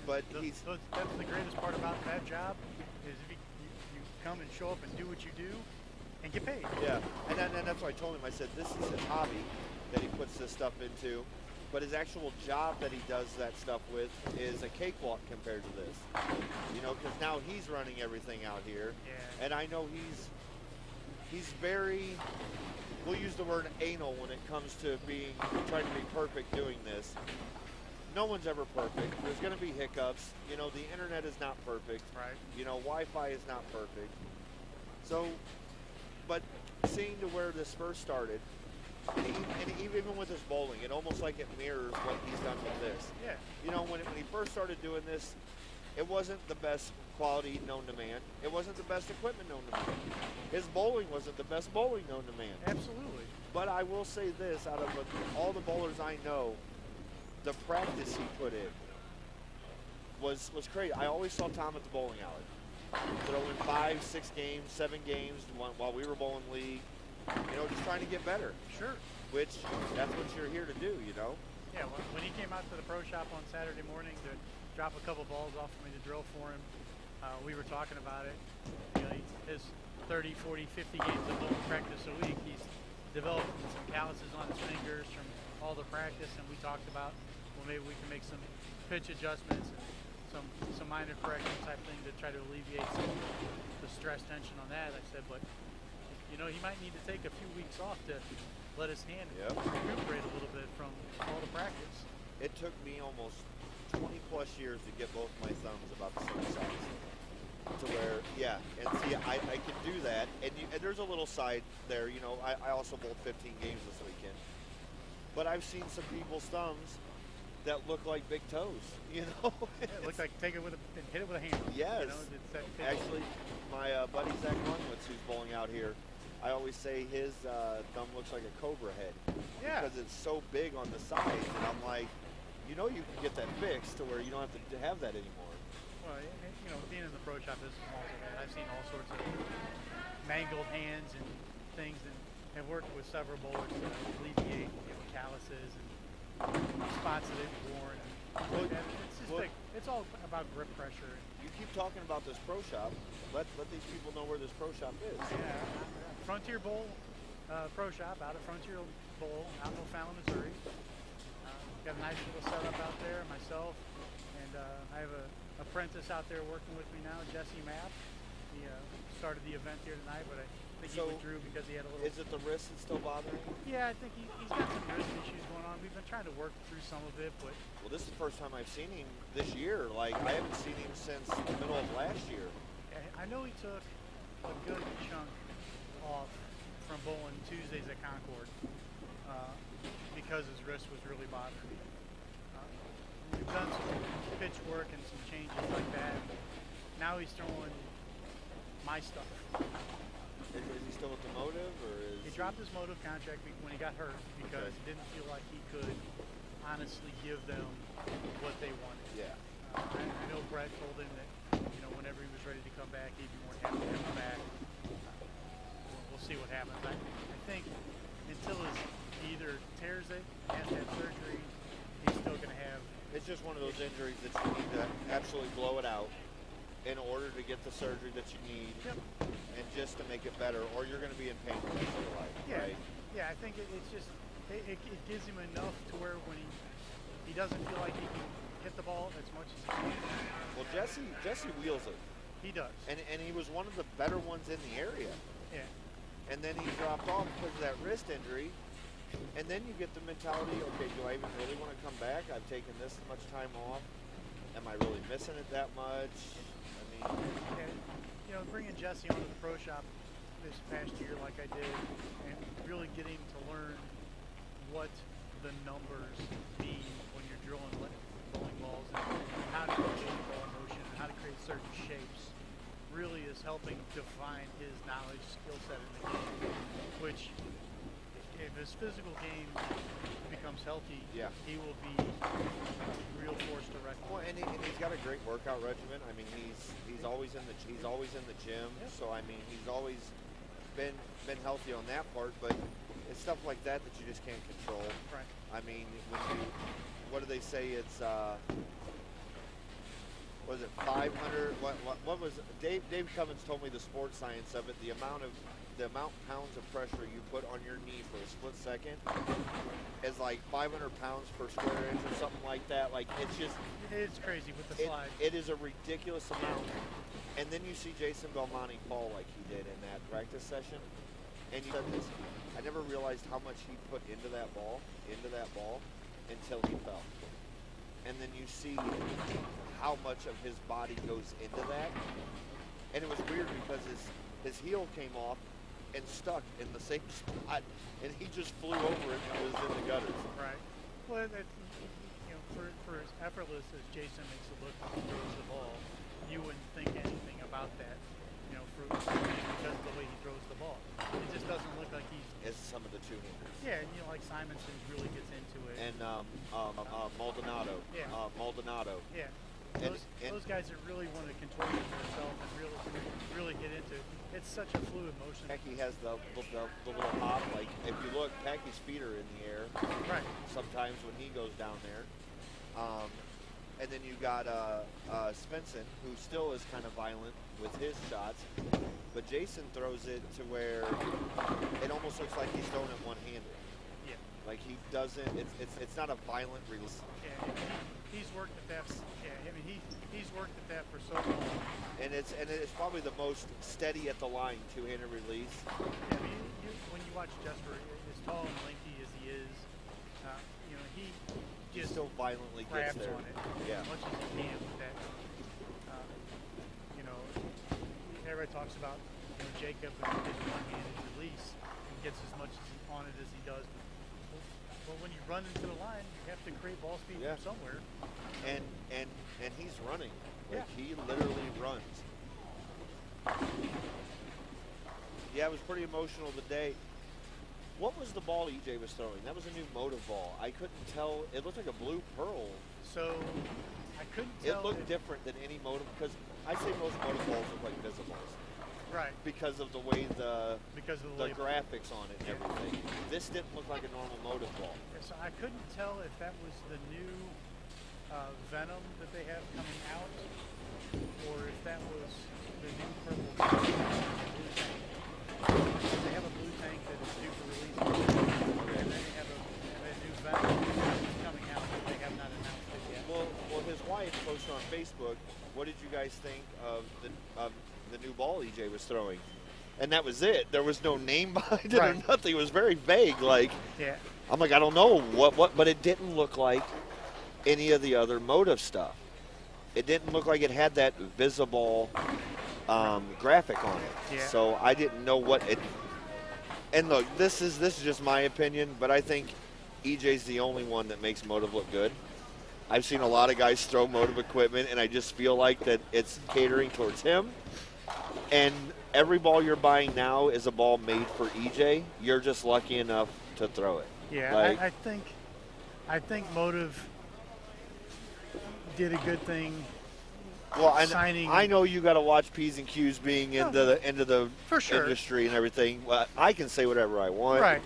But that's the greatest part about that job is if you come and show up and do what you do and get paid. Yeah, and that's what I told him. I said, this is his hobby that he puts this stuff into, but his actual job that he does that stuff with is a cakewalk compared to this. Because now he's running everything out here, Yeah. and I know he's very, we'll use the word anal when it comes to trying to be perfect doing this. No one's ever perfect. There's going to be hiccups. The internet is not perfect. Right. Wi-Fi is not perfect. So, but seeing to where this first started, and even with his bowling, it almost like it mirrors what he's done with this. Yeah. When he first started doing this, it wasn't the best quality known to man. It wasn't the best equipment known to man. His bowling wasn't the best bowling known to man. Absolutely. But I will say this, out of all the bowlers I know, the practice he put in was great. I always saw Tom at the bowling alley, throwing 5, 6 games, 7 games while we were bowling league, just trying to get better. Sure. Which, that's what you're here to do, Yeah, when he came out to the pro shop on Saturday morning to drop a couple balls off for me to drill for him, we were talking about it. His 30, 40, 50 games of bowling practice a week, he's developed some calluses on his fingers from all the practice, and we talked about, well, maybe we can make some pitch adjustments and some minor correction type thing to try to alleviate some of the stress tension on that. I said, but he might need to take a few weeks off to let his hand recuperate a little bit from all the practice. It took me almost 20 plus years to get both my thumbs about the same size. To where, and see, I could do that, and there's a little side there, I also bowled 15 games this weekend, but I've seen some people's thumbs that look like big toes, Yeah, it looks like take it and hit it with a hammer. Yes. It's that Actually, my buddy Zach Lunwitz, who's bowling out here, I always say his thumb looks like a cobra head. Yeah. Because it's so big on the sides, and I'm like, you can get that fixed to where you don't have to have that anymore. Well, being in the pro shop business also, I've seen all sorts of mangled hands and things, and have worked with several bowlers to alleviate calluses and spots that they've worn. Well, It's just it's all about grip pressure. You keep talking about this pro shop. Let these people know where this pro shop is. Yeah, Frontier Bowl Pro Shop out of Frontier Bowl out in O'Fallon, Missouri. Got a nice little setup out there, myself, and I have an apprentice out there working with me now, Jesse Mapp. He started the event here tonight, but I think he withdrew because he had a little... Is it the wrist that's still bothering him? Yeah, I think he's got some wrist issues going on. We've been trying to work through some of it, but Well, this is the first time I've seen him this year. Like, I haven't seen him since the middle of last year. I know he took a good chunk off from bowling Tuesdays at Concord because his wrist was really bothering him. We've done some pitch work and some changes like that. Now he's throwing my stuff. Is he still with the Motive, or is He dropped his Motive contract when he got hurt because he didn't feel like he could honestly give them what they wanted. Yeah. I know Brett told him that, you know, whenever he was ready to come back, he'd be more than happy to have him back. We'll see what happens. I think until he either tears it, has to have surgery, he's still going to have. It's just one of those injuries that you need to absolutely blow it out in order to get the surgery that you need, and just to make it better, or you're going to be in pain the rest of your life, right? Yeah, I think it's just it gives him enough to where when he doesn't feel like he can hit the ball as much as he can. Well, Jesse wheels it, He does. and he was one of the better ones in the area, Yeah. and then he dropped off because of that wrist injury. And then you get the mentality, okay, do I even really want to come back? I've taken this much time off. Am I really missing it that much? I mean, And, you know, bringing Jesse onto the pro shop this past year like I did, and really getting to learn what the numbers mean when you're drilling bowling balls, and how to create ball motion, and how to create certain shapes, really is helping define his knowledge, skill set in the game, which if his physical game becomes healthy, he will be a real force to reckon well, with. and he's got a great workout regimen. I mean, he's always in the gym. Yep. So I mean, he's always been healthy on that part. But it's stuff like that you just can't control. Right. I mean, what do they say? It's was it 500? What was Dave Cummins told me the sports science of it. The amount pounds of pressure you put on your knee for a split second is like 500 pounds per square inch or something like that. Like, It's crazy with the slide. it is a ridiculous amount. And then you see Jason Belmonte fall like he did in that practice session, and you said this. I never realized how much he put into that ball until he fell. And then you see how much of his body goes into that. And it was weird because his heel came off and stuck in the same spot, and he just flew over it and it was in the gutters. Right. Well, you know, for as effortless as Jason makes it look when he throws the ball, you wouldn't think anything about that, you know, because of the way he throws the ball. It just doesn't look like he's. As some of the two-handers. Yeah, and you know, like Simonson really gets into it. And Maldonado. Yeah. Maldonado. Yeah. And Those guys that really want to contort themselves and really get into it. It's such a fluid motion. Packy has the little hop. Like, if you look, Packy's feet are in the air. Right. Sometimes when he goes down there. And then you got Svensson, who still is kind of violent with his shots. But Jason throws it to where it almost looks like he's throwing it one-handed. Yeah. Like, he doesn't. It's not a violent release. Yeah. He's worked at that. Yeah. I mean, he's worked at that for so long. And it's probably the most steady at the line two-handed release. Yeah, I mean, when you watch Jesper, as tall and lengthy as he is, you know, he just still violently grabs gets there. on it Yeah. as much as he can with that. You know, everybody talks about, you know, Jacob and his one-handed release and gets as much on it as he does. But when you run into the line, you have to create ball speed from somewhere. And he's running. Like, Yeah. he literally runs. Yeah, it was pretty emotional today. What was the ball EJ was throwing? That was a new Motive ball. I couldn't tell. It looked like a blue pearl. So I couldn't tell. It looked different than any Motive, because I say most Motive balls look like Visibles. Right. Because of the way the label. graphics on it and everything. This didn't look like a normal Motive ball. Yeah, so I couldn't tell if that was the new Venom that they have coming out, or if that was the new purple blue tank. They have a blue tank that is due for release, and then they have a new Venom that's coming out, but they have not announced it yet. Well, his wife posted on Facebook. What did you guys think of the new ball EJ was throwing? and that was it. There was no name behind it or Right. nothing. It was very vague. Like, Yeah. I'm like, I don't know what, but it didn't look like any of the other Motive stuff. It didn't look like it had that visible graphic on it. Yeah. So I didn't know what it. And look, this is just my opinion, but I think EJ's the only one that makes Motive look good. I've seen a lot of guys throw Motive equipment, and I just feel like that it's catering towards him. And every ball you're buying now is a ball made for EJ. You're just lucky enough to throw it. Yeah, Like- I think Motive did a good thing. Well, and Signing- I know you got to watch P's and Q's being into the For sure. industry and everything. Well, I can say whatever I want. Right.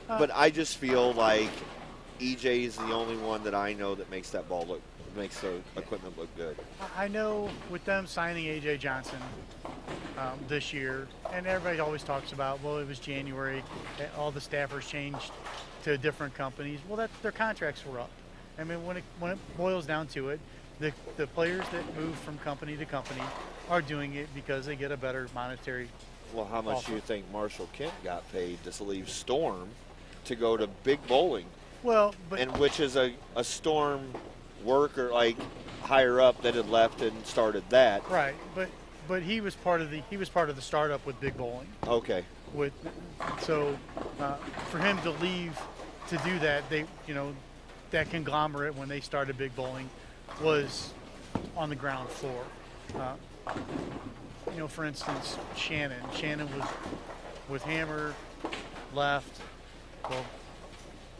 But I just feel like EJ is the only one that I know that makes that ball look, makes the equipment look good. I know with them signing A.J. Johnson this year, and everybody always talks about, well, it was January, all the staffers changed to different companies. Well, their contracts were up. I mean, when it boils down to it, the players that move from company to company are doing it because they get a better monetary. Well, how much Awful. do you think Marshall Kent got paid to leave Storm to go to Big Bowling, Well, but and which is a Storm worker like higher up that had left and started that? right, but he was part of the startup with Big Bowling. Okay. So for him to leave to do that, that conglomerate when they started Big Bowling was on the ground floor. For instance, Shannon was with Hammer, left, well,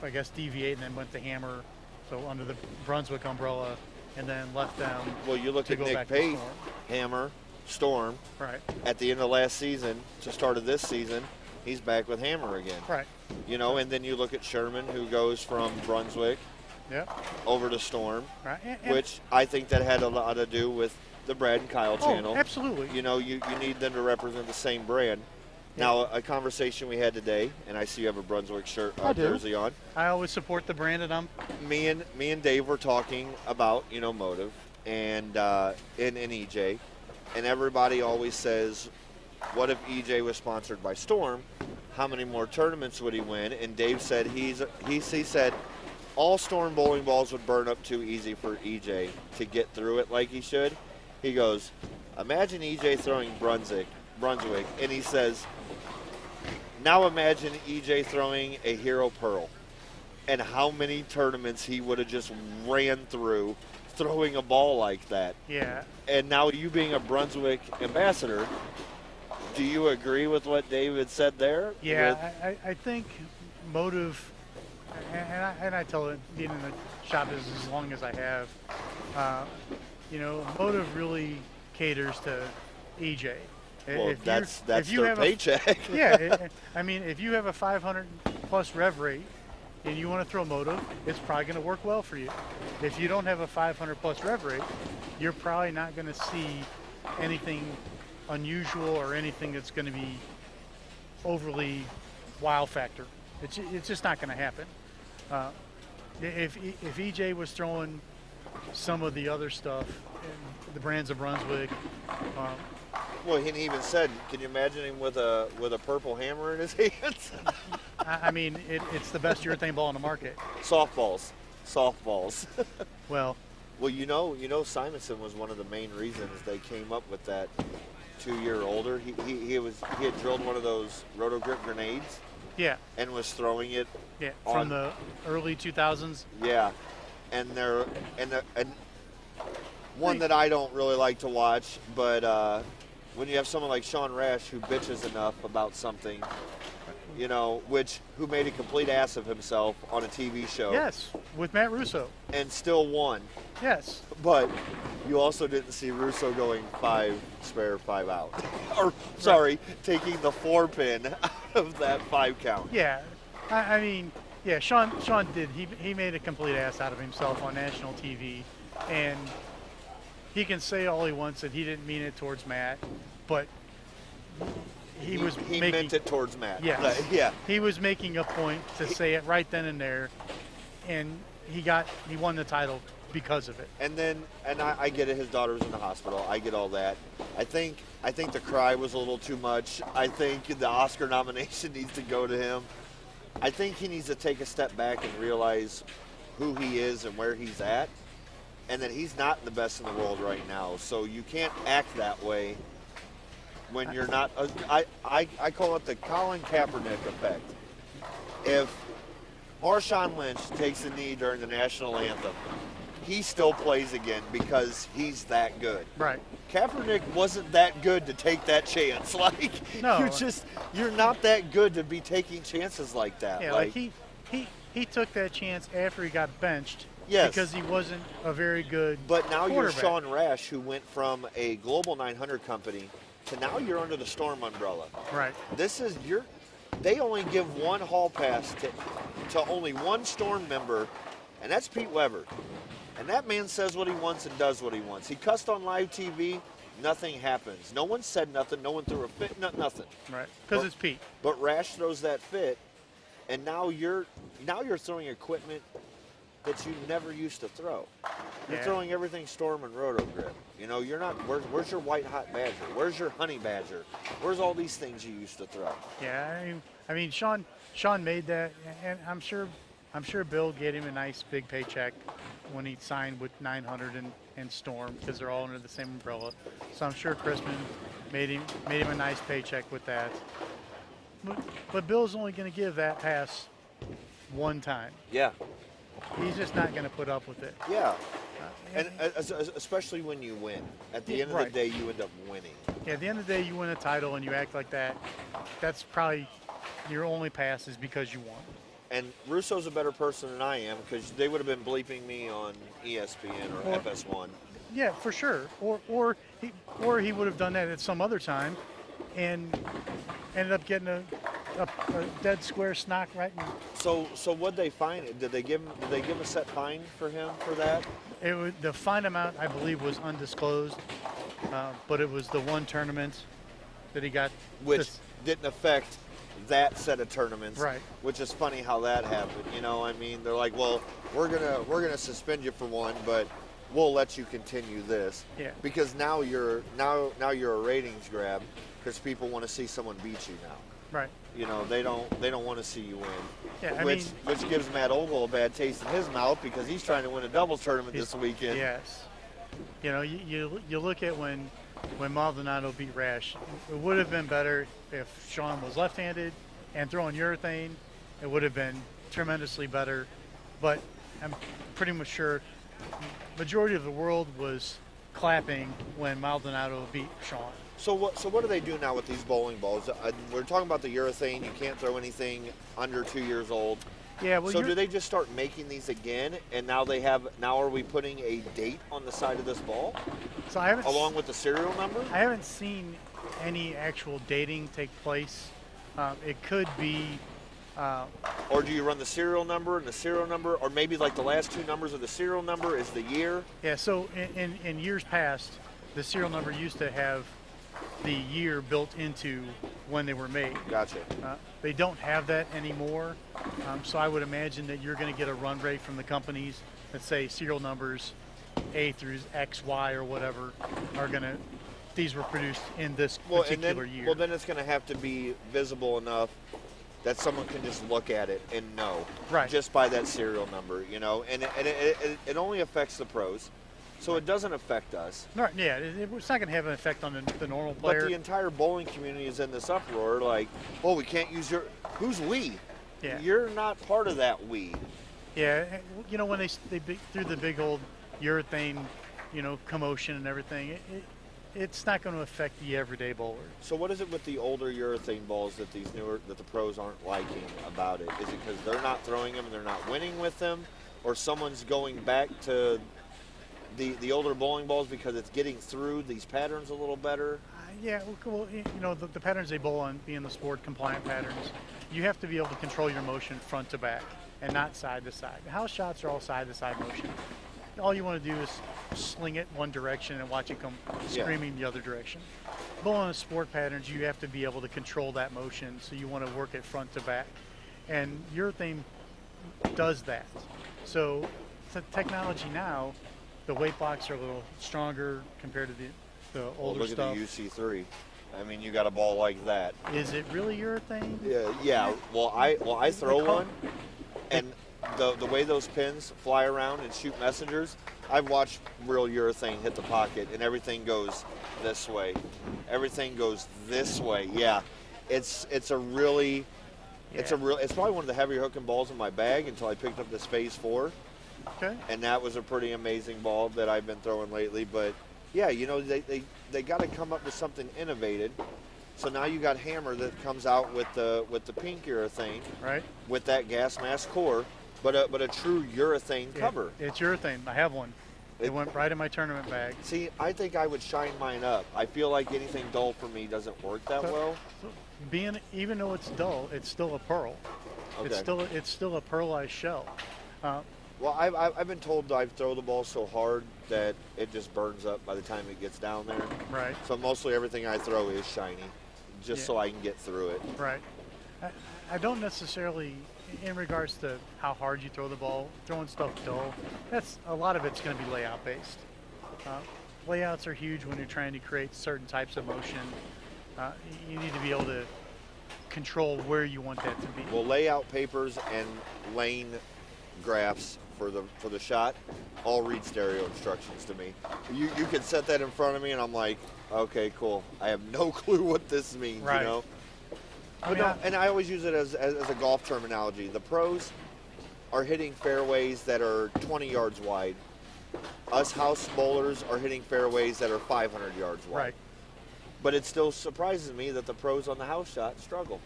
I guess deviate and then went to Hammer, so under the Brunswick umbrella, and then left them. Well, you look to at go Nick back to Pate, Storm. Hammer, Storm. Right, At the end of last season, to start of this season, he's back with Hammer again. right, And then you look at Sherman, who goes from Brunswick yeah, over to Storm, right. And- which I think that had a lot to do with the Brad and Kyle channel. absolutely. You need them to represent the same brand. Now, a conversation we had today, and I see you have a Brunswick shirt I do. jersey on. I always support the brand, and I'm Me and Dave were talking about Motive and EJ, and everybody always says, what if EJ was sponsored by Storm? How many more tournaments would he win? And Dave said he said all Storm bowling balls would burn up too easy for EJ to get through it like he should. He goes, imagine EJ throwing Brunswick, and he says, now imagine EJ throwing a Hero Pearl, and how many tournaments he would have just ran through throwing a ball like that. yeah. And now you being a Brunswick ambassador, do you agree with what David said there? Yeah, I think Motive, and I tell it, being in the shop business as long as I have, Motive really caters to EJ. Well, If that's you their have paycheck. I mean, if you have a 500 plus rev rate and you want to throw Motive, it's probably going to work well for you. If you don't have a 500 plus rev rate, you're probably not going to see anything unusual or anything that's going to be overly wow factor. It's just not going to happen. If EJ was throwing some of the other stuff, the brands of Brunswick, Well, he even said, can you imagine him with a purple hammer in his hands? I mean, it's the best urethane ball on the market. Softballs. Well, Well, Simonson was one of the main reasons they came up with that 2-year older. He had drilled one of those roto grip grenades yeah, and was throwing it. yeah, On- from the early 2000s. Yeah, and one that I don't really like to watch, but when you have someone like Sean Rash who bitches enough about something, who made a complete ass of himself on a TV show, Yes, with Matt Russo. and still won. Yes, But you also didn't see Russo going 5 spare, 5 out. Or, sorry, taking the 4-pin out of that 5 count. yeah. I mean, yeah. Sean did. He made a complete ass out of himself on national TV, and he can say all he wants that he didn't mean it towards Matt, but he was He making meant it towards Matt. Yes. Yeah. he was making a point to say it right then and there, and he won the title because of it. And I get it. His daughter was in the hospital. I get all that. I think the cry was a little too much. I think the Oscar nomination needs to go to him. I think he needs to take a step back and realize who he is and where he's at, and that he's not the best in the world right now. So you can't act that way when you're not. I call it the Colin Kaepernick effect. If Marshawn Lynch takes a knee during the national anthem, he still plays again because he's that good. Right. Kaepernick wasn't that good to take that chance. Like, No. you're not that good to be taking chances like that. Yeah, like he took that chance after he got benched. Yes. Because he wasn't a very good But now you're quarterback. Sean Rash, who went from a Global 900 company to now you're under the Storm umbrella. Right. They only give one hall pass to only one Storm member, and that's Pete Weber. And that man says what he wants and does what he wants. He cussed on live TV, nothing happens. No one said nothing, no one threw a fit, nothing. Right. Because it's Pete. But Rash throws that fit, and now you're throwing equipment that you never used to throw. You're Yeah. throwing everything Storm and Roto Grip. You know, you're not. Where's your White Hot Badger? Where's your Honey Badger? Where's all these things you used to throw? Yeah. I mean, Sean made that, and I'm sure Bill gave him a nice big paycheck when he signed with 900 and Storm, because they're all under the same umbrella. So I'm sure Chrisman made him a nice paycheck with that. But Bill's only going to give that pass one time. Yeah. He's just not going to put up with it. Yeah. And especially when you win. At the end of the Right. day, you end up winning. Yeah, at the end of the day, you win a title and you act like that. That's probably your only pass is because you won. And Russo's a better person than I am, because they would have been bleeping me on ESPN or FS1. Yeah, for sure. Or he would have done that at some other time, and ended up getting a dead square snock right in. So what'd they fine? Did they give him a set fine for him for that? The fine amount, I believe, was undisclosed, but it was the one tournament that he got. Which didn't affect that set of tournaments. Right. Which is funny how that happened. You know, I mean, they're like, well, we're gonna suspend you for one, but we'll let you continue this. Yeah. Because now you're a ratings grab, because people want to see someone beat you now. Right. You know, they don't want to see you win. Yeah, which gives Matt Ogle a bad taste in his mouth, because he's trying to win a doubles tournament this weekend. Yes. You know, you look at when Maldonado beat Rash, it would have been better if Sean was left-handed and throwing urethane. It would have been tremendously better. But I'm pretty much sure majority of the world was clapping when Maldonado beat Sean. So what do they do now with these bowling balls? We're talking about the urethane. You can't throw anything under 2 years old. Yeah. Well, so do they just start making these again? And now are we putting a date on the side of this ball? So I haven't along with the serial number? I haven't seen any actual dating take place. It could be. Or do you run the serial number and the serial number, or maybe like the last two numbers of the serial number is the year? Yeah. So in years past, the serial number used to have the year built into when they were made. Gotcha. They don't have that anymore. So I would imagine that you're going to get a run rate from the companies that say serial numbers A through X, Y, or whatever these were produced in this particular year. Well, then it's going to have to be visible enough that someone can just look at it and know. Right. Just by that serial number, you know. And it only affects the pros. So it doesn't affect us. Right, yeah, it's not going to have an effect on the normal player. But the entire bowling community is in this uproar, like, oh, we can't use who's we? Yeah. You're not part of that we. Yeah, you know, when they threw the big old urethane, you know, commotion and everything, it's not going to affect the everyday bowler. So what is it with the older urethane balls that the pros aren't liking about it? Is it because they're not throwing them and they're not winning with them, or someone's going back to the older bowling balls because it's getting through these patterns a little better? Yeah, well, you know, the patterns they bowl on being the sport compliant patterns, you have to be able to control your motion front to back and not side to side. The house shots are all side to side motion. All you want to do is sling it one direction and watch it come screaming the other direction. Bowling on sport patterns, you have to be able to control that motion, so you want to work it front to back. And urethane does that. So the technology now, the weight blocks are a little stronger compared to the Well, older look stuff. at the UC3. I mean, you got a ball like that. Is it really urethane? Yeah. Well, I throw They call- one, and the way those pins fly around and shoot messengers, I've watched real urethane hit the pocket, and everything goes this way. Everything goes this way. Yeah, it's a really, it's probably one of the heavier hooking balls in my bag until I picked up this Phase 4, Okay. and that was a pretty amazing ball that I've been throwing lately. But yeah, you know, they got to come up with something innovative. So now you got Hammer that comes out with the pink urethane, Right. with that gas mask core, but a true urethane cover. It's urethane. I have one. It It- went right in my tournament bag. See, I think I would shine mine up. I feel like anything dull for me doesn't work that So- well. Even though it's dull, it's still a pearl. Okay. It's still a pearlized shell. Well, I've been told that I throw the ball so hard that it just burns up by the time it gets down there. Right. So mostly everything I throw is shiny, just Yeah. so I can get through it. Right. I don't necessarily, in regards to how hard you throw the ball, throwing stuff dull. That's a lot of it's going to be layout based. Layouts are huge when you're trying to create certain types of motion. You need to be able to control where you want that to be. Well, layout papers and lane graphs for the shot all read stereo instructions to me. You could set that in front of me and I'm like, okay, cool. I have no clue what this means, Right. you know? I But mean, no, and I always use it as a golf terminology. The pros are hitting fairways that are 20 yards wide. Us house bowlers are hitting fairways that are 500 yards wide. Right. But it still surprises me that the pros on the house shot struggle.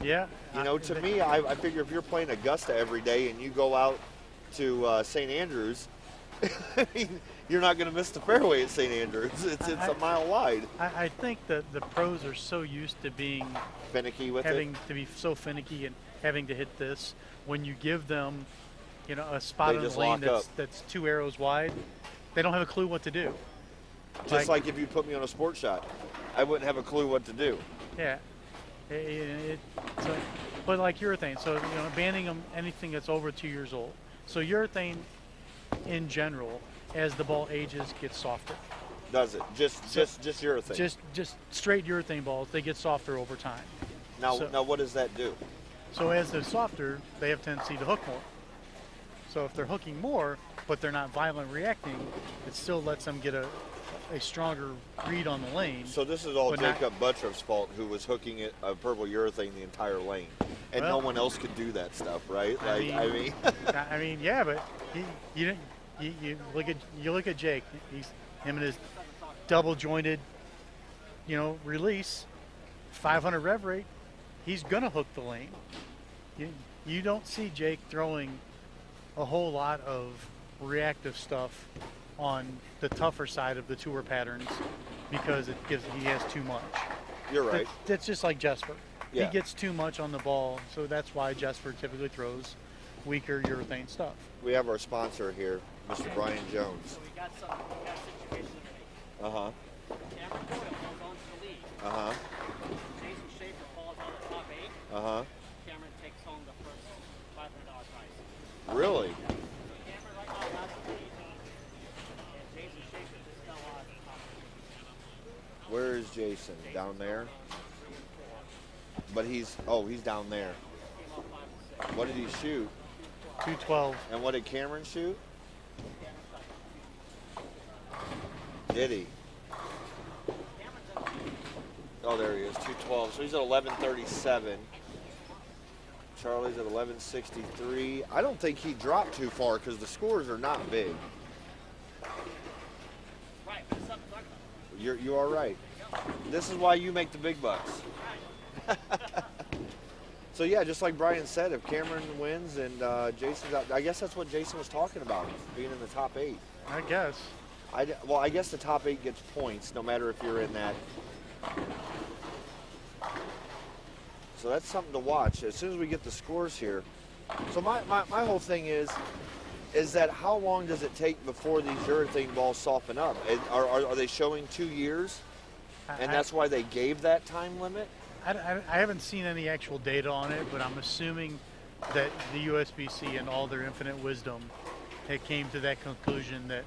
Yeah. You know, to me, I figure if you're playing Augusta every day and you go out to St. Andrews, I mean, you're not going to miss the fairway at St. Andrews. It's a mile wide. I think that the pros are so used to being Finicky with having it. to be so finicky and having to hit this. When you give them, you know, a spot They on the just lane lock up. that's 2 arrows wide, they don't have a clue what to do. Just like if you put me on a sport shot, I wouldn't have a clue what to do. Yeah. But like urethane, so you know, banning them anything that's over 2 years old. So urethane, in general, as the ball ages, gets softer. Does it? Just urethane. Just straight urethane balls, they get softer over time. Now, so- now what does that do? So as they're softer, they have tendency to hook more. So if they're hooking more, but they're not violent reacting, it still lets them get a stronger read on the lane. So this is all But not- Jacob Buttroff's fault, who was hooking it a purple urethane the entire lane, and no Well- one else could do that stuff, right? I Like, mean- I mean, yeah, but you look at Jake. Him and his double jointed, you know, release, 500 rev rate. He's gonna hook the lane. You don't see Jake throwing a whole lot of reactive stuff on the tougher side of the tour patterns because he has too much. You're right. That's just like Jesper. Yeah. He gets too much on the ball, so that's why Jesper typically throws weaker urethane stuff. We have our sponsor here, Mr. Brian Jones. So we got a situation today. Uh huh. Cameron Doyle falls on to the lead. Uh huh. Jason Schaefer falls on the top 8. Uh huh. Cameron takes home the first $500 prize. Really? So Cameron right now has the lead. And Jason Schaefer just fell on the top 8. Where is Jason? Down there? But he's down there. Came up 5 and 6. What did he shoot? 212. And what did Cameron shoot? Did he? Oh, there he is, 212. So he's at 1137. Charlie's at 1163. I don't think he dropped too far because the scores are not big. Right, but it's something to talk about. You are right. This is why you make the big bucks. So yeah, just like Brian said, if Cameron wins and Jason's out, I guess that's what Jason was talking about, being in the top 8. I guess. Well, I guess the top 8 gets points, no matter if you're in that. So that's something to watch as soon as we get the scores here. So my whole thing is that how long does it take before these urethane balls soften up? Are they showing 2 years? And that's why they gave that time limit? I haven't seen any actual data on it, but I'm assuming that the USBC and all their infinite wisdom had came to that conclusion that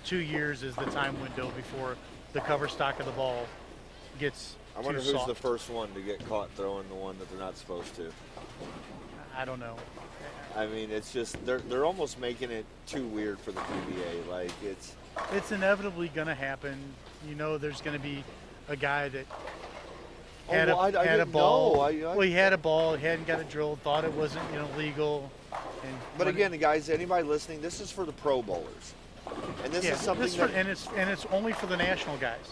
2 years is the time window before the cover stock of the ball gets I wonder too who's soft. the first one to get caught throwing the one that they're not supposed to. I don't know. I mean, it's just they're almost making it too weird for the PBA. Like It's inevitably going to happen. You know, there's going to be a guy that had I a didn't ball. know. Well, he had a ball. He hadn't got it drilled. Thought it wasn't, legal. And But when again, guys, anybody listening, this is for the pro bowlers, and this is something this that and it's only for the national guys.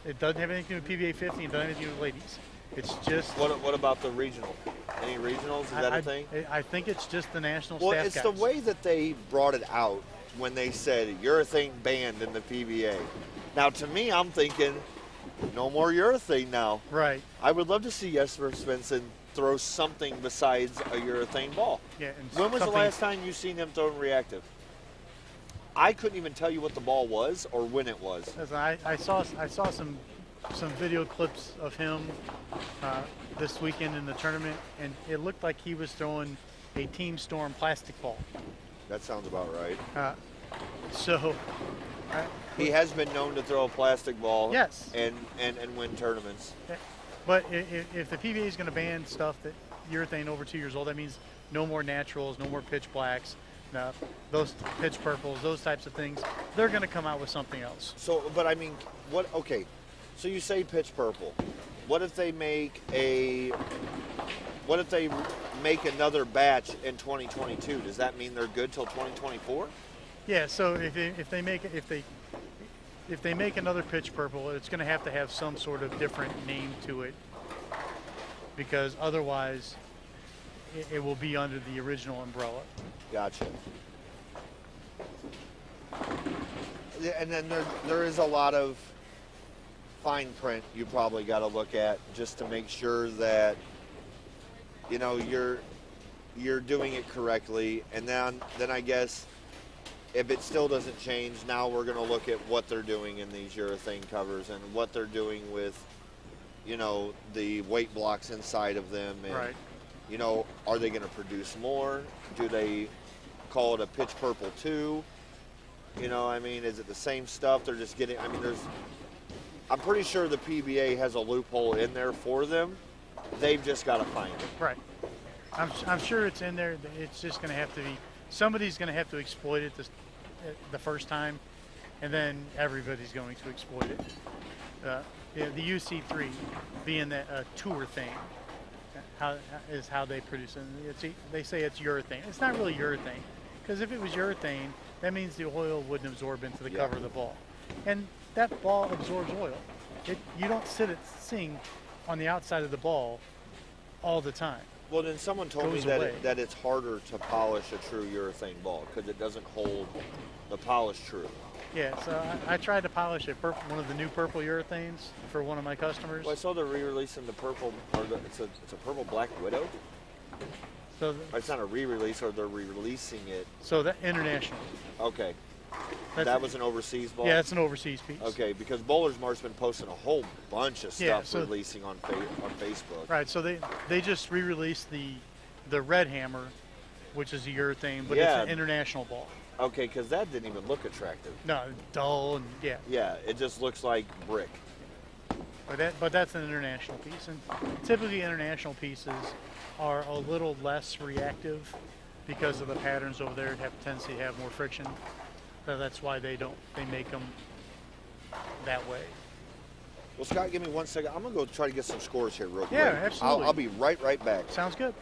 It doesn't have anything to do with PBA 50. It doesn't have anything to do with ladies. It's just. What about the regional? Any regionals? Is that a thing? I think it's just the national Well, staff it's guys. the way that they brought it out when they said urethane banned in the PBA. Now, to me, I'm thinking, no more urethane now. Right. I would love to see Jesper Svensson throw something besides a urethane ball. Yeah. And When was the something- last time you seen him throwing reactive? I couldn't even tell you what the ball was or when it was. As I saw some video clips of him this weekend in the tournament, and it looked like he was throwing a Team Storm plastic ball. That sounds about right. So He has been known to throw a plastic ball. Yes. And win tournaments. but if the PBA is going to ban stuff that urethane over 2 years old, that means no more naturals, no more pitch blacks, those pitch purples, those types of things. They're going to come out with something else. So, but I mean, what? Okay, so you say pitch purple. What if they make another batch in 2022? Does that mean they're good till 2024? Yeah. So if they make another pitch purple, it's going to have some sort of different name to it, because otherwise it will be under the original umbrella. Gotcha. Yeah, and then there is a lot of fine print you probably got to look at just to make sure that you're doing it correctly. And then I guess if it still doesn't change, now we're going to look at what they're doing in these urethane covers and what they're doing with the weight blocks inside of them. And, Right. are they going to produce more? Do they call it a pitch purple 2? Is it the same stuff? They're just getting, I'm pretty sure the PBA has a loophole in there for them. They've just got to find it. Right. I'm sure it's in there. It's just going to have to be, somebody's going to have to exploit it the first time, and then everybody's going to exploit it. The UC3 being that tour thing, how they produce it. They say it's urethane. It's not really urethane, because if it was urethane, that means the oil wouldn't absorb into the cover of the ball, and that ball absorbs oil. You don't sit it sing on the outside of the ball all the time. Well, then someone told me Goes away. that it's harder to polish a true urethane ball because it doesn't hold the polish true. Yeah, so I tried to polish one of the new purple urethanes for one of my customers. Well, I saw they're re-releasing the purple, it's a purple Black Widow. So Or it's not a re-release, or they're re-releasing it. so that international. Okay, That's, that was an overseas ball. yeah, it's an overseas piece. Okay, because Bowler's Mart's been posting a whole bunch of Yeah, stuff so- releasing on Facebook. Right, so they just re-released the Red Hammer, which is a urethane, but Yeah. it's an international ball. Okay, because that didn't even look attractive. No, dull and yeah, Yeah, it just looks like brick. but that's an international piece, and typically international pieces are a little less reactive because of the patterns over there have a tendency to have more friction. So that's why they make them that way. Well, Scott, give me 1 second. I'm gonna go try to get some scores here real quick. Yeah, absolutely. I'll be right back. Sounds good.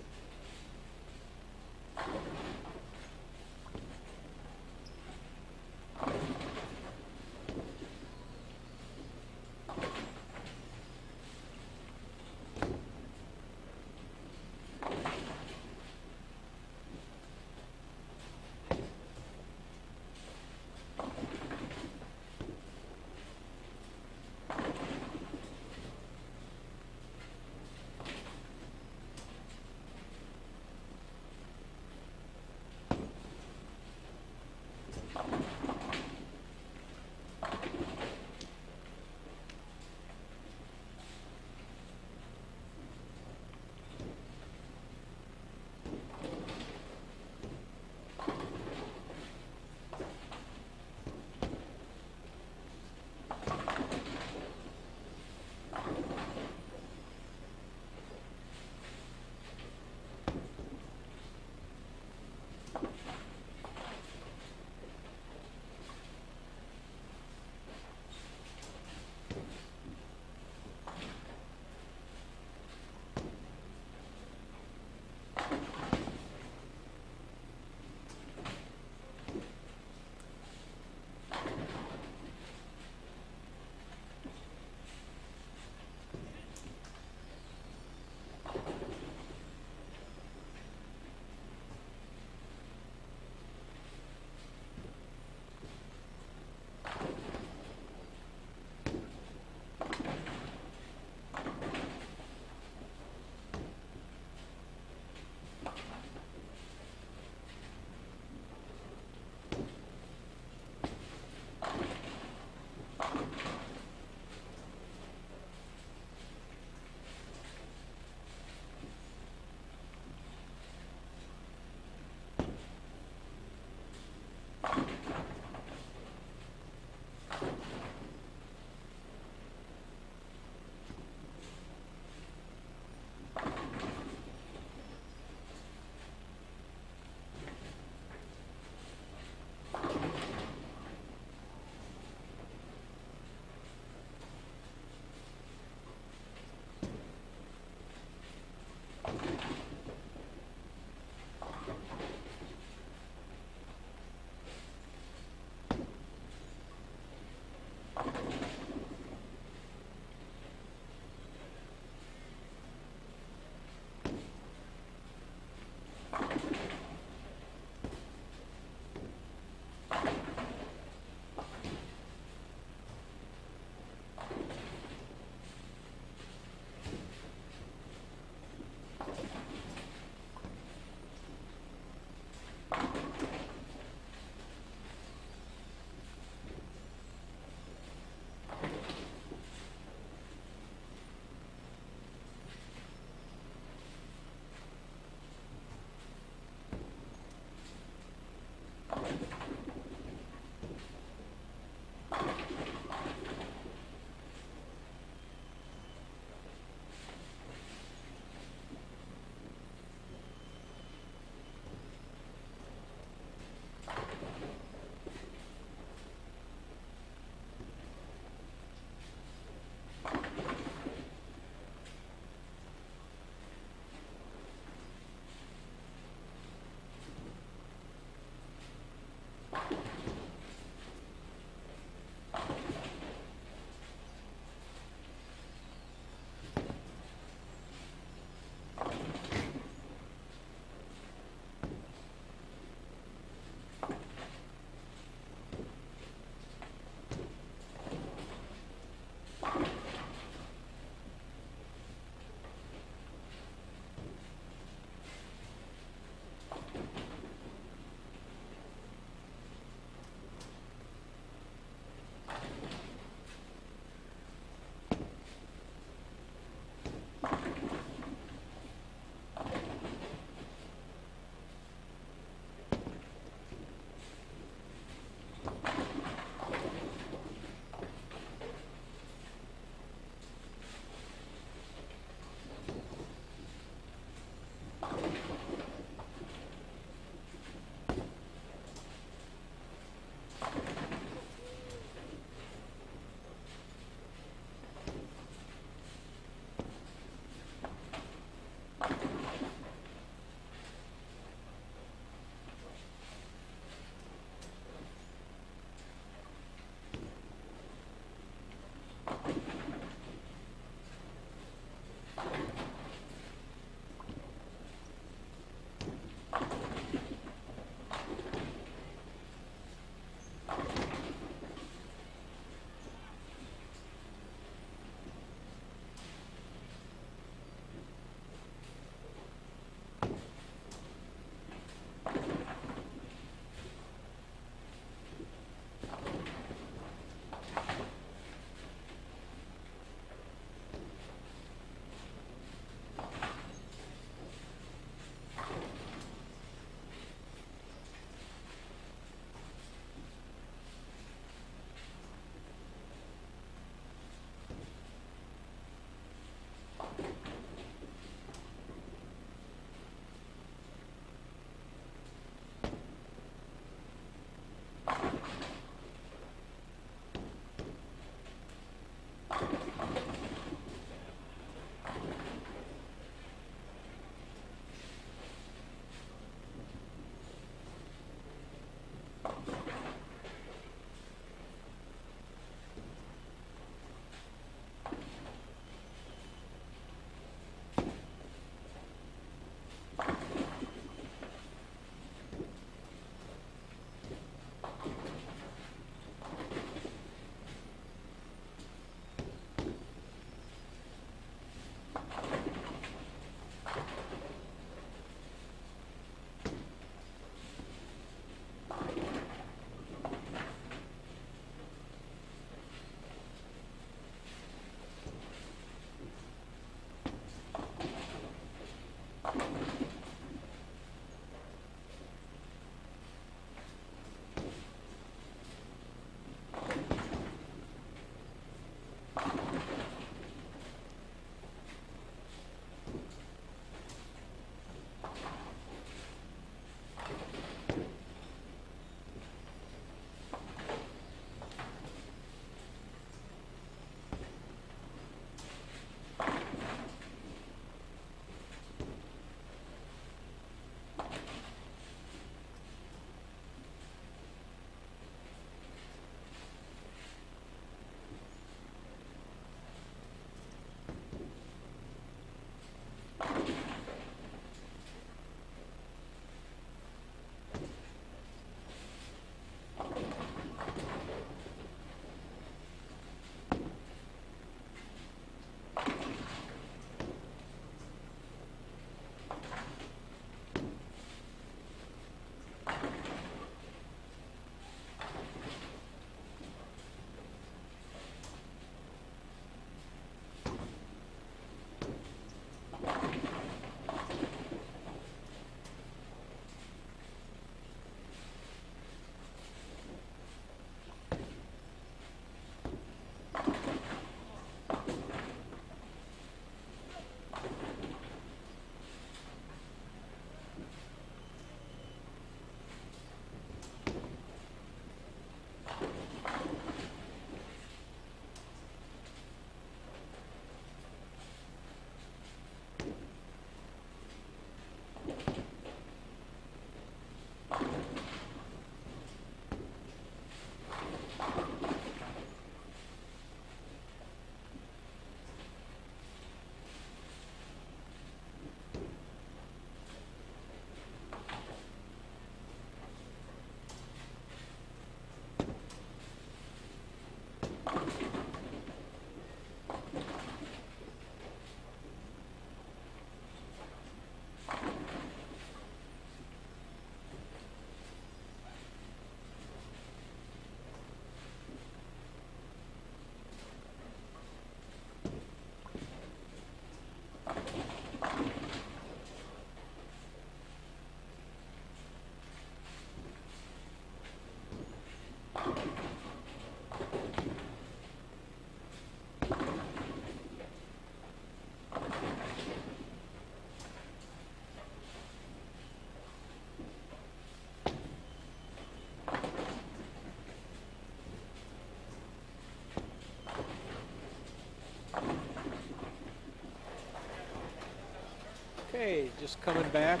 Okay, just coming back.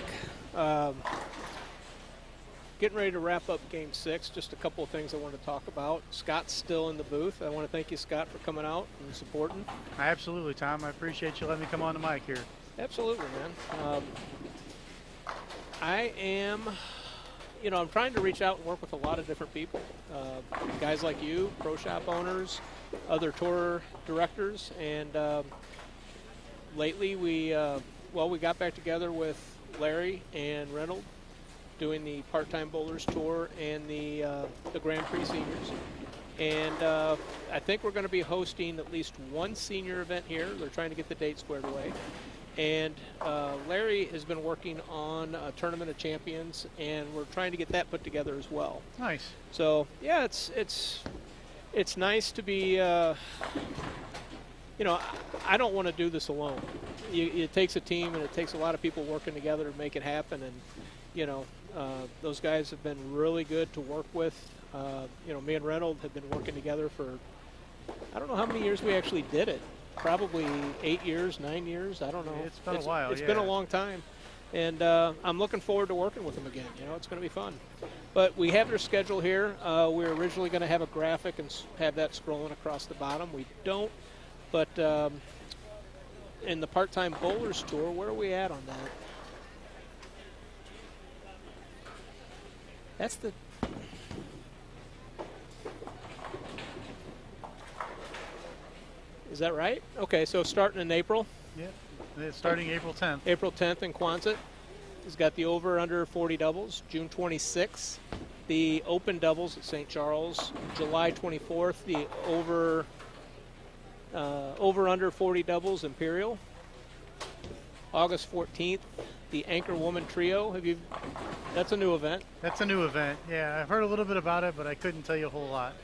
Getting ready to wrap up Game 6. Just a couple of things I want to talk about. Scott's still in the booth. I want to thank you, Scott, for coming out and supporting. Absolutely, Tom. I appreciate you letting me come on the mic here. Absolutely, man. I am, I'm trying to reach out and work with a lot of different people. Guys like you, pro shop owners, other tour directors, and lately we got back together with Larry and Reynolds doing the part-time bowlers tour and the Grand Prix seniors. And I think we're going to be hosting at least one senior event here. They're trying to get the date squared away. And Larry has been working on a Tournament of Champions, and we're trying to get that put together as well. Nice. So yeah, it's nice to be. I don't want to do this alone. It takes a team, and it takes a lot of people working together to make it happen. And those guys have been really good to work with. Me and Reynolds have been working together for, I don't know how many years we actually did it. Probably 8 years, 9 years. I don't know. It's been a while. It's been a long time. And I'm looking forward to working with them again. It's going to be fun. But we have their schedule here. We were originally going to have a graphic and have that scrolling across the bottom. We don't. But in the part-time bowlers tour, where are we at on that? That's the... Is that right? Okay, so starting in April. Yeah, it's starting April 10th. April 10th in Quonset. He's got the over-under 40 doubles. June 26th, the open doubles at St. Charles. July 24th, the over-under 40 doubles Imperial. August 14th, the Anchor Woman Trio. That's a new event. That's a new event. Yeah, I've heard a little bit about it, but I couldn't tell you a whole lot.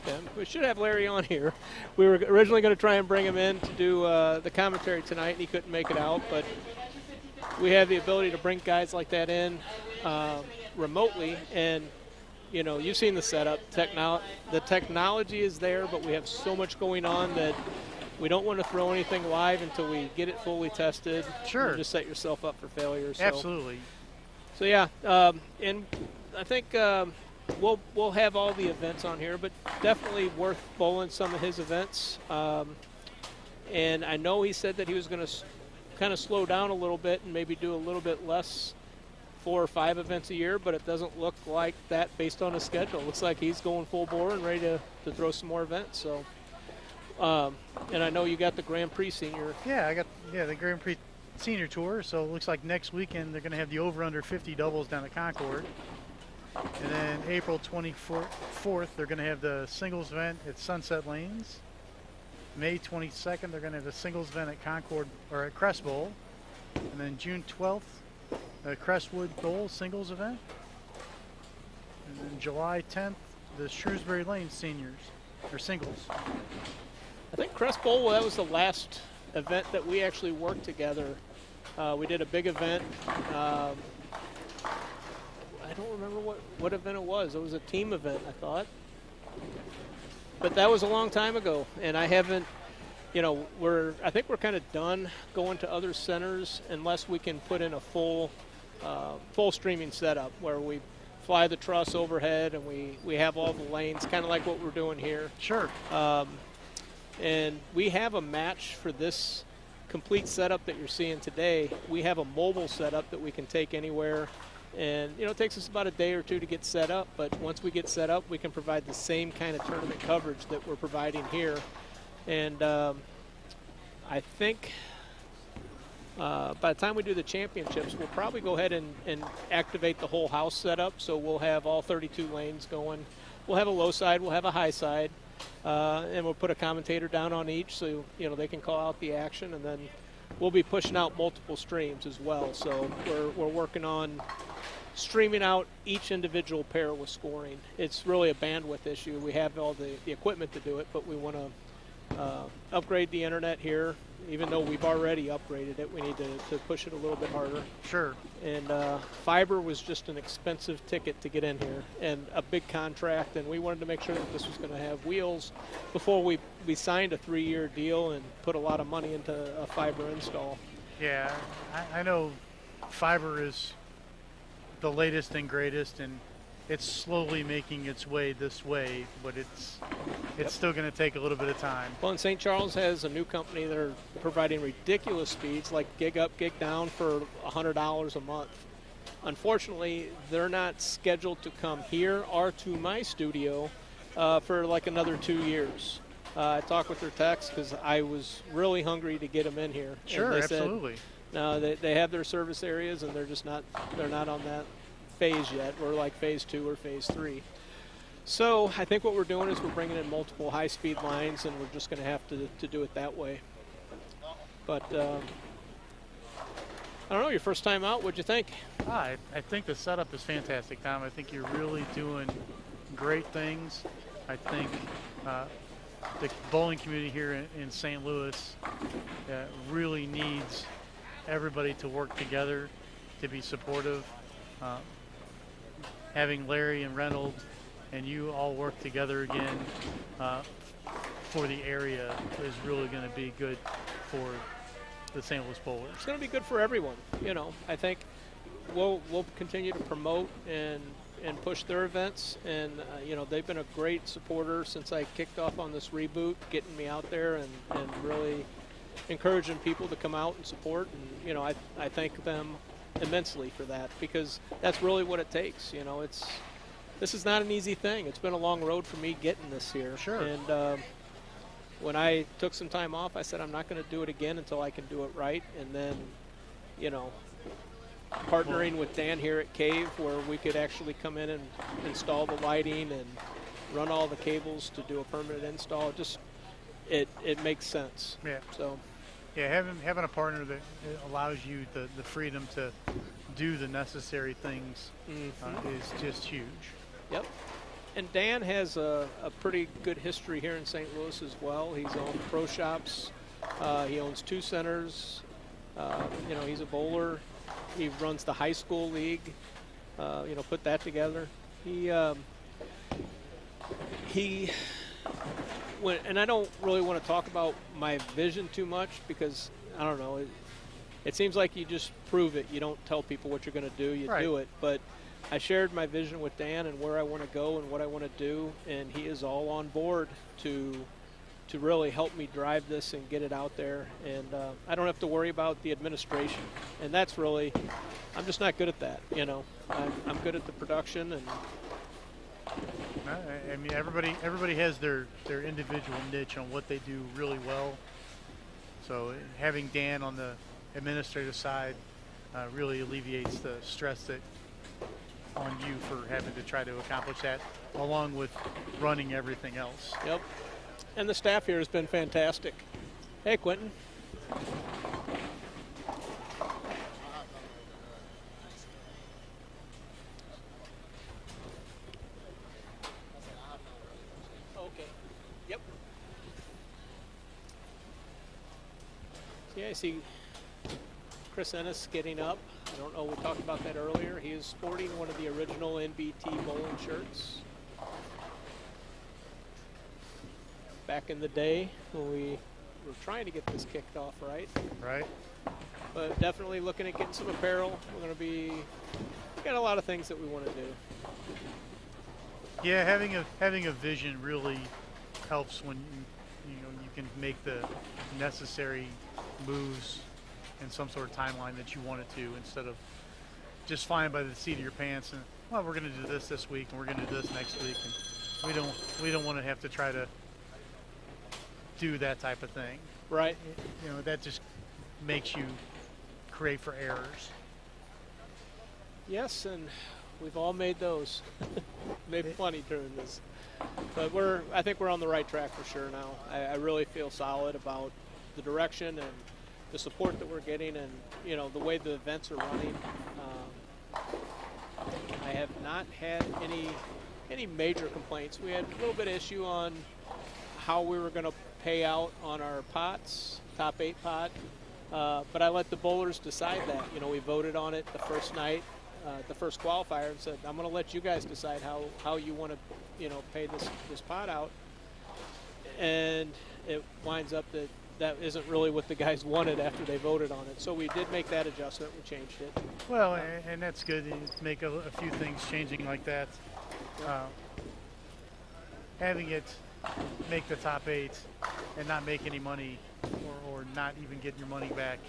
Yeah, we should have Larry on here. We were originally going to try and bring him in to do the commentary tonight, and he couldn't make it out. But we have the ability to bring guys like that in remotely. And, you've seen the setup. The technology is there, but we have so much going on that we don't want to throw anything live until we get it fully tested. Sure. You just set yourself up for failure. So. Absolutely. So, yeah, and I think we'll have all the events on here, but definitely worth bowling some of his events. And I know he said that he was going to kind of slow down a little bit and maybe do a little bit less, 4 or 5 events a year, but it doesn't look like that based on his schedule. It looks like he's going full bore and ready to throw some more events. So, and I know you got the Grand Prix senior. Yeah, I got the Grand Prix senior tour. So it looks like next weekend they're going to have the over/under 50 doubles down at Concord. And then April 24th, they're going to have the singles event at Sunset Lanes. May 22nd, they're going to have a singles event at Concord or at Crest Bowl. And then June 12th, the Crestwood Bowl singles event. And then July 10th, the Shrewsbury Lane seniors or singles. I think Crest Bowl, that was the last event that we actually worked together. We did a big event. I don't remember what event it was. It was a team event, I thought. But that was a long time ago, and I haven't, I think we're kind of done going to other centers unless we can put in a full streaming setup where we fly the truss overhead and we have all the lanes, kind of like what we're doing here. Sure. And we have a match for this complete setup that you're seeing today. We have a mobile setup that we can take anywhere. And, it takes us about a day or two to get set up, but once we get set up, we can provide the same kind of tournament coverage that we're providing here. And I think by the time we do the championships, we'll probably go ahead and activate the whole house setup, so we'll have all 32 lanes going. We'll have a low side, we'll have a high side, and we'll put a commentator down on each so, they can call out the action, and then we'll be pushing out multiple streams as well. So we're working on streaming out each individual pair with scoring. It's really a bandwidth issue. We have all the equipment to do it, but we want to upgrade the internet here. Even though we've already upgraded it, we need to push it a little bit harder. Sure. And fiber was just an expensive ticket to get in here and a big contract, and we wanted to make sure that this was going to have wheels before we signed a 3-year deal and put a lot of money into a fiber install. Yeah, I know fiber is the latest and greatest, and it's slowly making its way this way, but it's still going to take a little bit of time. Well, and St. Charles has a new company that are providing ridiculous speeds, like gig up, gig down for $100 a month. Unfortunately, they're not scheduled to come here or to my studio for like another 2 years. I talked with their techs because I was really hungry to get them in here. Sure, and they absolutely. Said, no, they have their service areas, and they're not on that phase yet. We're like phase 2 or phase 3. So I think what we're doing is we're bringing in multiple high-speed lines, and we're just going to have to do it that way. But I don't know, your first time out, what'd you think? I think the setup is fantastic, Tom. I think you're really doing great things. I think the bowling community here in St. Louis really needs everybody to work together, to be supportive. Having Larry and Reynolds and you all work together again for the area is really going to be good for the St. Louis Bowlers. It's going to be good for everyone. You know, I think we'll continue to promote and push their events, and you know, they've been a great supporter since I kicked off on this reboot, getting me out there and really encouraging people to come out and support. And you know, I thank them immensely for that, because that's really what it takes. You know, this is not an easy thing. It's been a long road for me getting this here. Sure. And when I took some time off, I said I'm not going to do it again until I can do it right. And then, you know, partnering with Dan here at Cave, where we could actually come in and install the lighting and run all the cables to do a permanent install, just it makes sense. Yeah. So. Yeah, having a partner that allows you the freedom to do the necessary things is just huge. Yep. And Dan has a pretty good history here in St. Louis as well. He's owned pro shops. He owns 2 centers. You know, he's a bowler. He runs the high school league. You know, put that together. And I don't really want to talk about my vision too much, because I don't know. It seems like you just prove it. You don't tell people what you're going to do. You Right. do it. But I shared my vision with Dan and where I want to go and what I want to do, and he is all on board to really help me drive this and get it out there. And I don't have to worry about the administration. And that's really, I'm just not good at that. You know, I'm good at the production. And I mean, everybody has their individual niche on what they do really well. So having Dan on the administrative side really alleviates the stress that on you for having to try to accomplish that, along with running everything else. Yep. And the staff here has been fantastic. Hey, Quentin. Okay. Yep. Yeah, I see Chris Ennis getting up. I don't know, we talked about that earlier. He is sporting one of the original NBT bowling shirts. Back in the day when we were trying to get this kicked off right. Right. But definitely looking at getting some apparel. We got a lot of things that we want to do. Yeah, having a vision really helps when you can make the necessary moves in some sort of timeline that you want it to, instead of just flying by the seat of your pants and, well, we're going to do this week and we're going to do this next week, and we don't want to have to try to do that type of thing. Right. You know, that just makes you create for errors. Yes, and we've all made those. Made plenty during this. But I think we're on the right track for sure now. I really feel solid about the direction and the support that we're getting, and you know, the way the events are running. I have not had any major complaints. We had a little bit of issue on how we were going to pay out on our pots, top 8 pot, but I let the bowlers decide that. You know, we voted on it the first night, the first qualifier, and said, I'm going to let you guys decide how you want to, you know, pay this pot out. And it winds up that that isn't really what the guys wanted after they voted on it. So we did make that adjustment. We changed it. Well, and that's good. You make a few things changing like that. Having it make the top 8 and not make any money, or not even get your money back,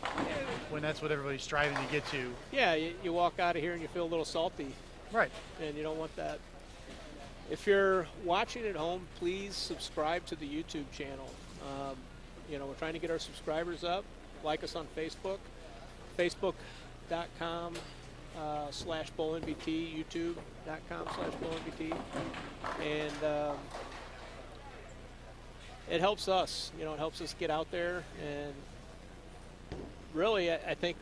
when that's what everybody's striving to get to. Yeah, you walk out of here and you feel a little salty, Right. and you don't want that. If you're watching at home, please subscribe to the YouTube channel. You know, we're trying to get our subscribers up. Like us on Facebook, facebook.com/BowlinBT, youtube.com/BowlinBT, and it helps us. You know, it helps us get out there. And really, I think,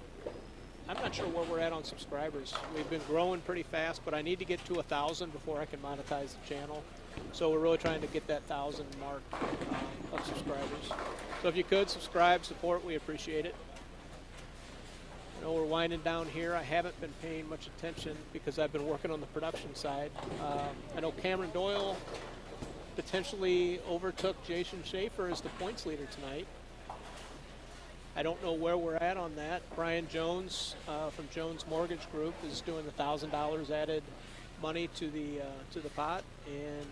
I'm not sure where we're at on subscribers. We've been growing pretty fast, but I need to get to 1,000 before I can monetize the channel. So we're really trying to get that 1,000 mark of subscribers. So if you could subscribe, support, we appreciate it. I know we're winding down here. I haven't been paying much attention because I've been working on the production side. I know Cameron Doyle potentially overtook Jason Schaefer as the points leader tonight. I don't know where we're at on that. Brian Jones from Jones Mortgage Group is doing the $1,000 added money to the pot, and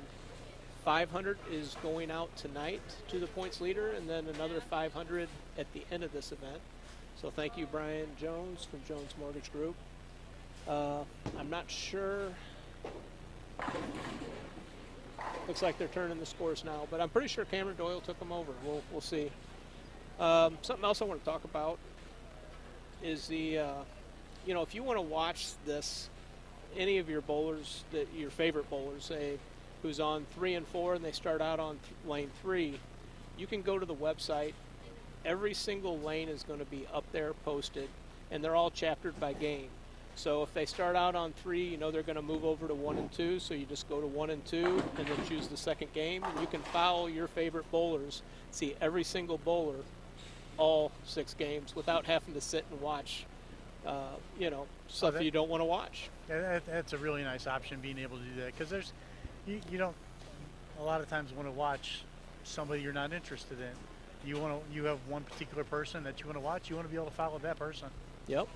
500 is going out tonight to the points leader, and then another 500 at the end of this event. So thank you, Brian Jones from Jones Mortgage Group. I'm not sure. Looks like they're turning the scores now, but I'm pretty sure Cameron Doyle took them over. We'll see. Something else I want to talk about is the, you know, if you want to watch this, any of your bowlers, your favorite bowlers, say, who's on 3 and 4 and they start out on lane 3, you can go to the website. Every single lane is going to be up there posted, and they're all chaptered by game. So if they start out on 3, you know they're going to move over to 1 and 2, so you just go to 1 and 2 and then choose the second game, and you can follow your favorite bowlers, see every single bowler, all 6 games, without having to sit and watch, you know, stuff you don't want to watch. Yeah, that's a really nice option, being able to do that, because there's, you don't a lot of times want to watch somebody you're not interested in. You have one particular person that you want to watch. You want to be able to follow that person. Yep.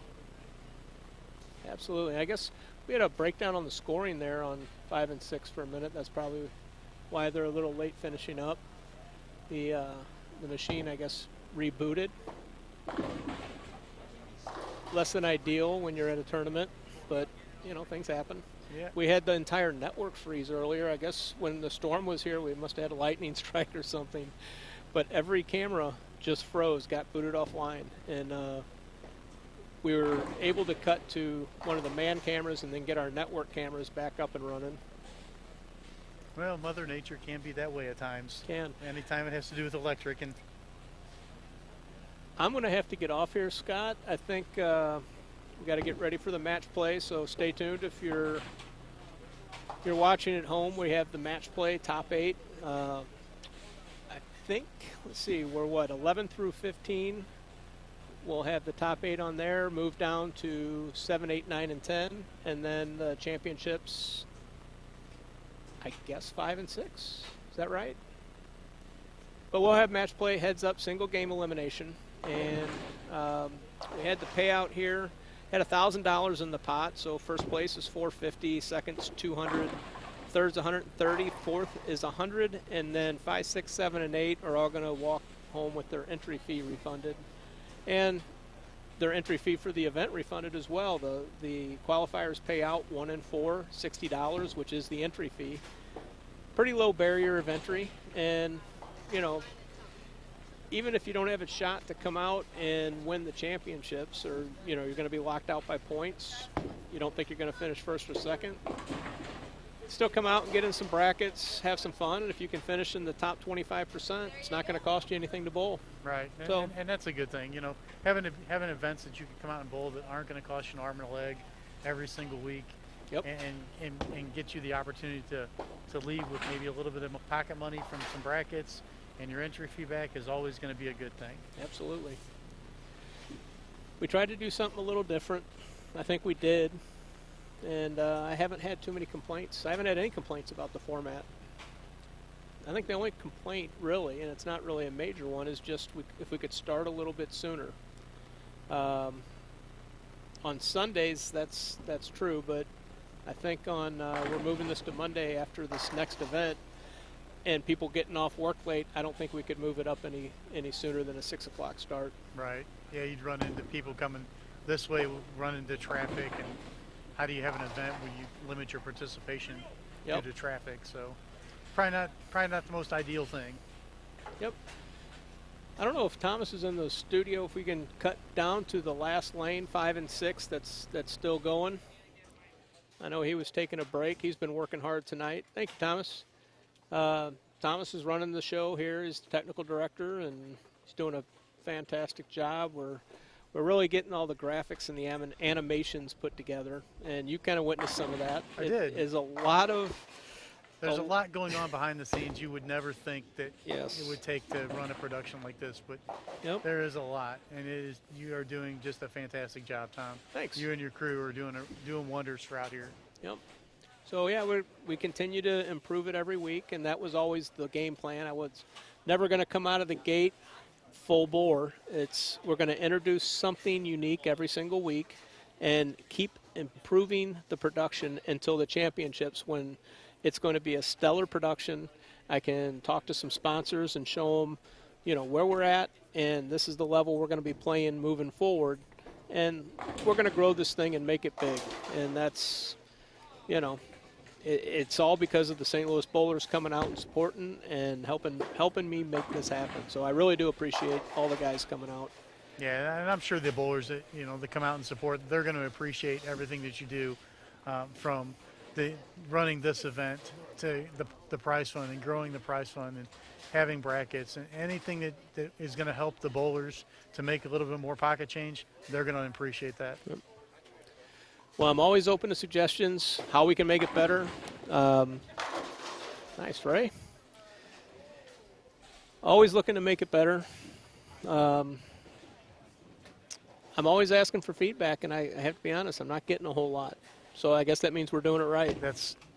Absolutely. I guess we had a breakdown on the scoring there on 5 and 6 for a minute. That's probably why they're a little late finishing up. The machine, I guess, rebooted. Less than ideal when you're at a tournament, but you know, things happen. Yeah. We had the entire network freeze earlier. I guess when the storm was here, we must have had a lightning strike or something. But every camera just froze, got booted offline, and we were able to cut to one of the man cameras and then get our network cameras back up and running. Well, Mother Nature can be that way at times. Can. Anytime it has to do with electric. And I'm going to have to get off here, Scott. I think we got to get ready for the match play, so stay tuned. If you're watching at home, we have the match play, top 8. I think, let's see, we're what, 11 through 15. We'll have the top 8 on there, move down to 7, 8, 9, and 10, and then the championships, I guess 5 and 6. Is that right? But we'll have match play, heads up, single game elimination, and we had the payout here. Had $1,000 in the pot, so first place is $450, second's $200, third's $130, fourth is $100, and then 5, 6, 7, and 8 are all going to walk home with their entry fee refunded, and their entry fee for the event refunded as well. The qualifiers pay out 1 and 4, $60, which is the entry fee. Pretty low barrier of entry, and you know, even if you don't have a shot to come out and win the championships, or you know you're going to be locked out by points, you don't think you're going to finish first or second, still come out and get in some brackets, have some fun, and if you can finish in the top 25%, it's not going to cost you anything to bowl. right, So, and that's a good thing. You know, having events that you can come out and bowl that aren't going to cost you an arm and a leg every single week. Yep. And get you the opportunity to leave with maybe a little bit of pocket money from some brackets, and your entry fee back is always going to be a good thing. Absolutely. We tried to do something a little different. I think we did. And I haven't had too many complaints. I haven't had any complaints about the format. I think the only complaint, really, and it's not really a major one, is just if we could start a little bit sooner. On Sundays, that's true, but I think we're moving this to Monday after this next event, and people getting off work late. I don't think we could move it up any sooner than a 6 o'clock start. Right. Yeah, you'd run into people coming this way, run into traffic, and how do you have an event where you limit your participation due to traffic? So probably not the most ideal thing. Yep. I don't know if Thomas is in the studio, if we can cut down to the last lane, 5 and 6, that's still going. I know he was taking a break. He's been working hard tonight. Thank you, Thomas. Thomas is running the show here. He's the technical director, and he's doing a fantastic job. We're really getting all the graphics and the animations put together, and you kind of witnessed some of that. I did. There's a lot going on behind the scenes you would never think that it would take to run a production like this, but there is a lot, and you are doing just a fantastic job, Tom. Thanks. You and your crew are doing wonders for out here. Yep. So yeah, we continue to improve it every week, and that was always the game plan. I was never going to come out of the gate full bore. We're going to introduce something unique every single week, and keep improving the production until the championships, when it's going to be a stellar production. I can talk to some sponsors and show them, where we're at, and this is the level we're going to be playing moving forward. And we're going to grow this thing and make it big. And that's, it's all because of the St. Louis Bowlers coming out and supporting and helping me make this happen. So I really do appreciate all the guys coming out. Yeah, and I'm sure the bowlers that come out and support, they're going to appreciate everything that you do, from running this event to the prize fund and growing the prize fund and having brackets and anything that is going to help the bowlers to make a little bit more pocket change. They're going to appreciate that. Yep. Well, I'm always open to suggestions, how we can make it better. Nice, Ray. Always looking to make it better. I'm always asking for feedback, and I have to be honest, I'm not getting a whole lot. So I guess that means we're doing it right.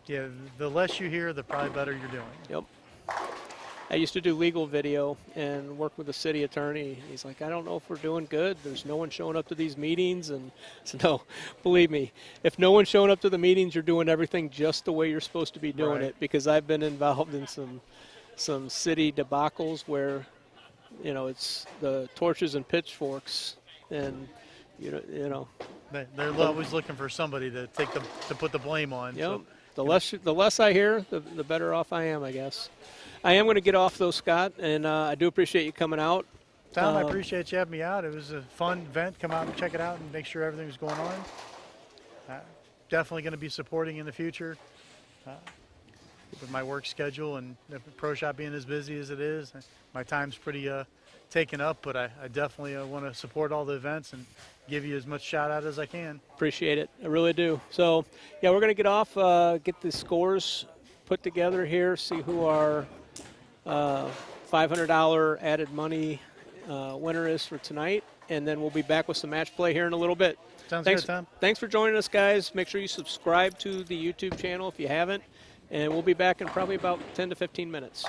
The less you hear, the probably better you're doing. Yep. I used to do legal video and work with the city attorney. He's like, I don't know if we're doing good. There's no one showing up to these meetings. And so, no, believe me, if no one's showing up to the meetings, you're doing everything just the way you're supposed to be doing it. Because I've been involved in some city debacles where, it's the torches and pitchforks, and they're always looking for somebody to put the blame on. Yep. So, the less I hear, the better off I am, I guess. I am going to get off, though, Scott, and I do appreciate you coming out. Tom, I appreciate you having me out. It was a fun event. Come out and check it out and make sure everything's going on. Definitely going to be supporting in the future. With my work schedule and the pro shop being as busy as it is, my time's pretty taken up, but I definitely want to support all the events and give you as much shout out as I can. Appreciate it. I really do. So, yeah, we're going to get off, get the scores put together here, see who our $500 added money winner is for tonight, and then we'll be back with some match play here in a little bit. Sounds good, Tom. Thanks for joining us, guys. Make sure you subscribe to the YouTube channel if you haven't, and we'll be back in probably about 10 to 15 minutes.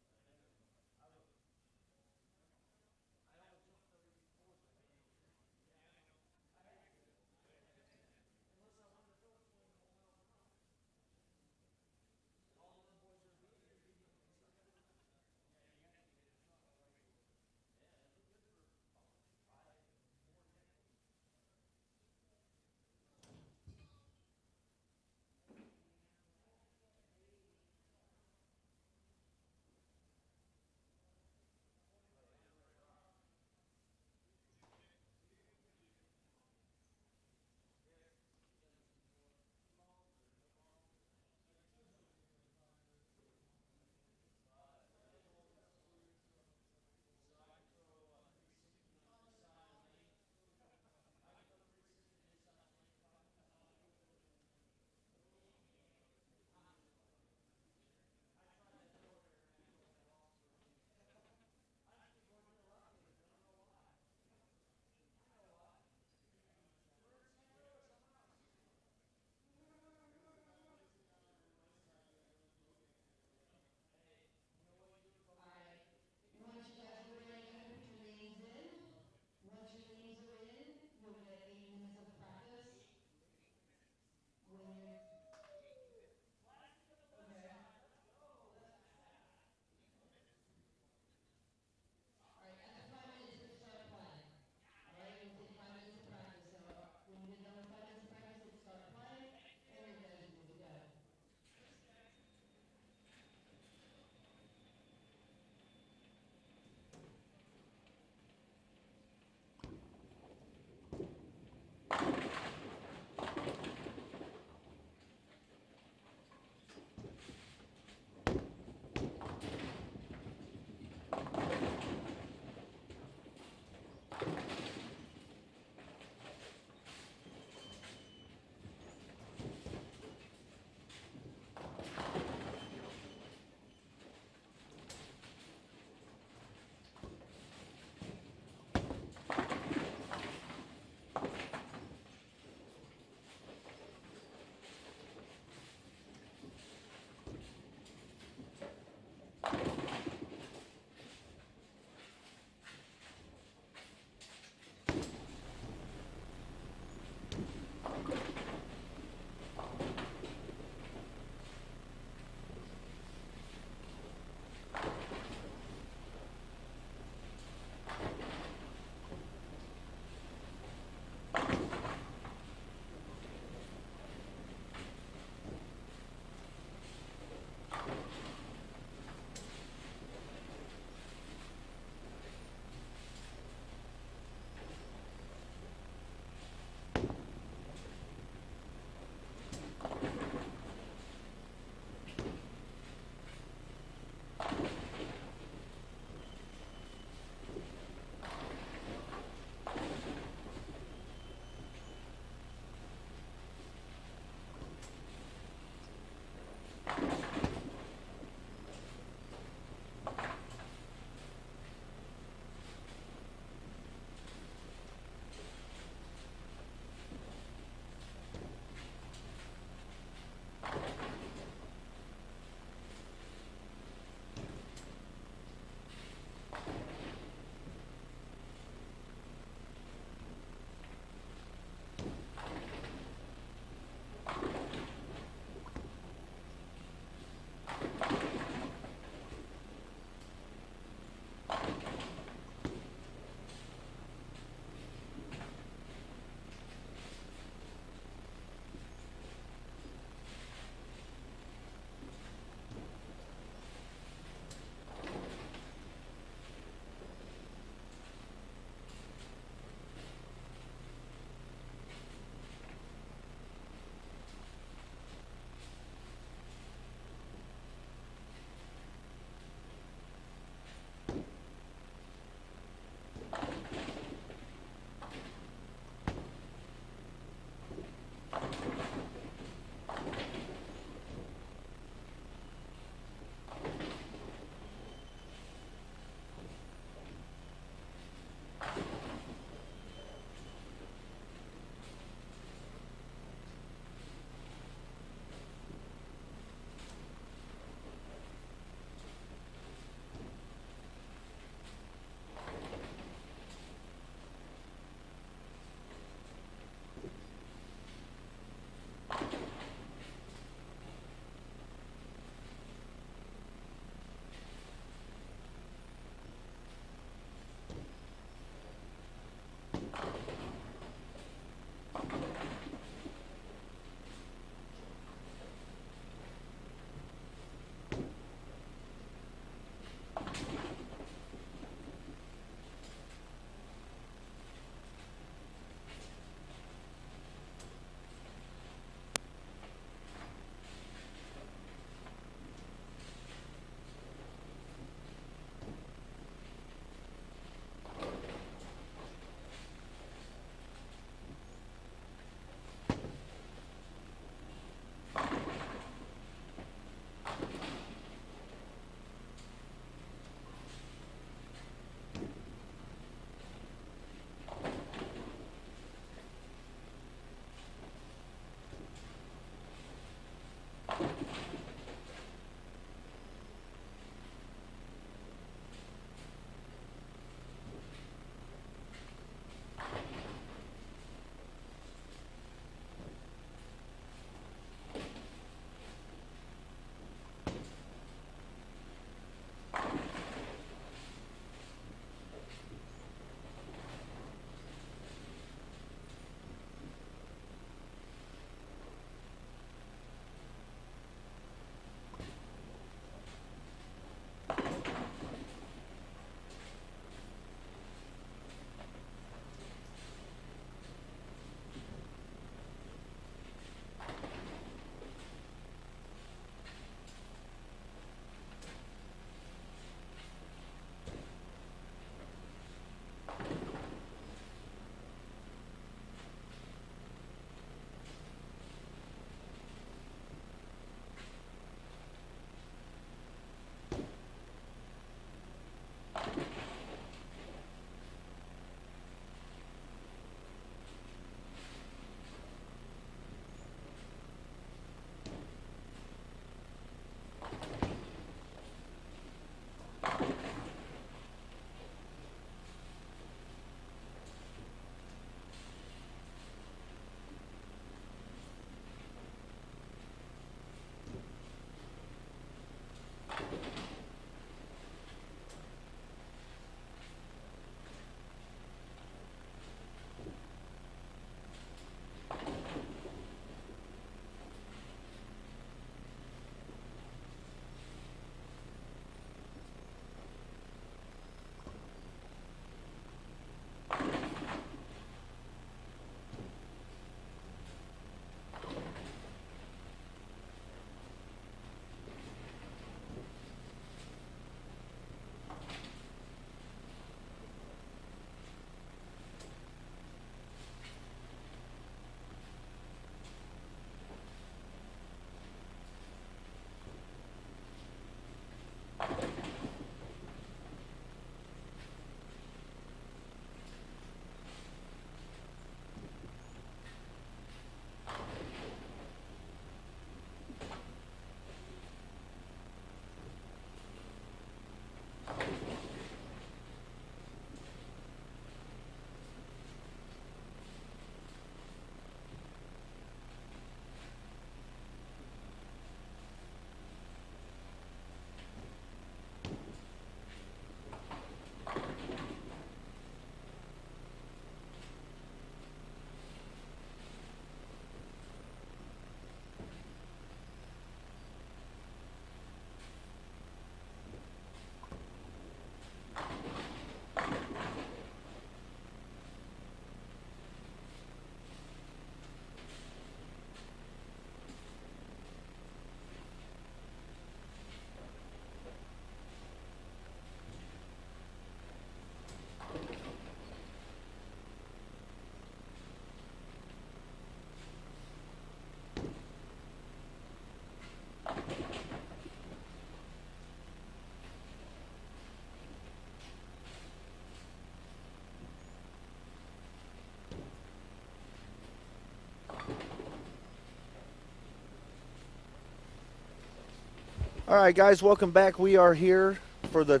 All right, guys, welcome back. We are here for the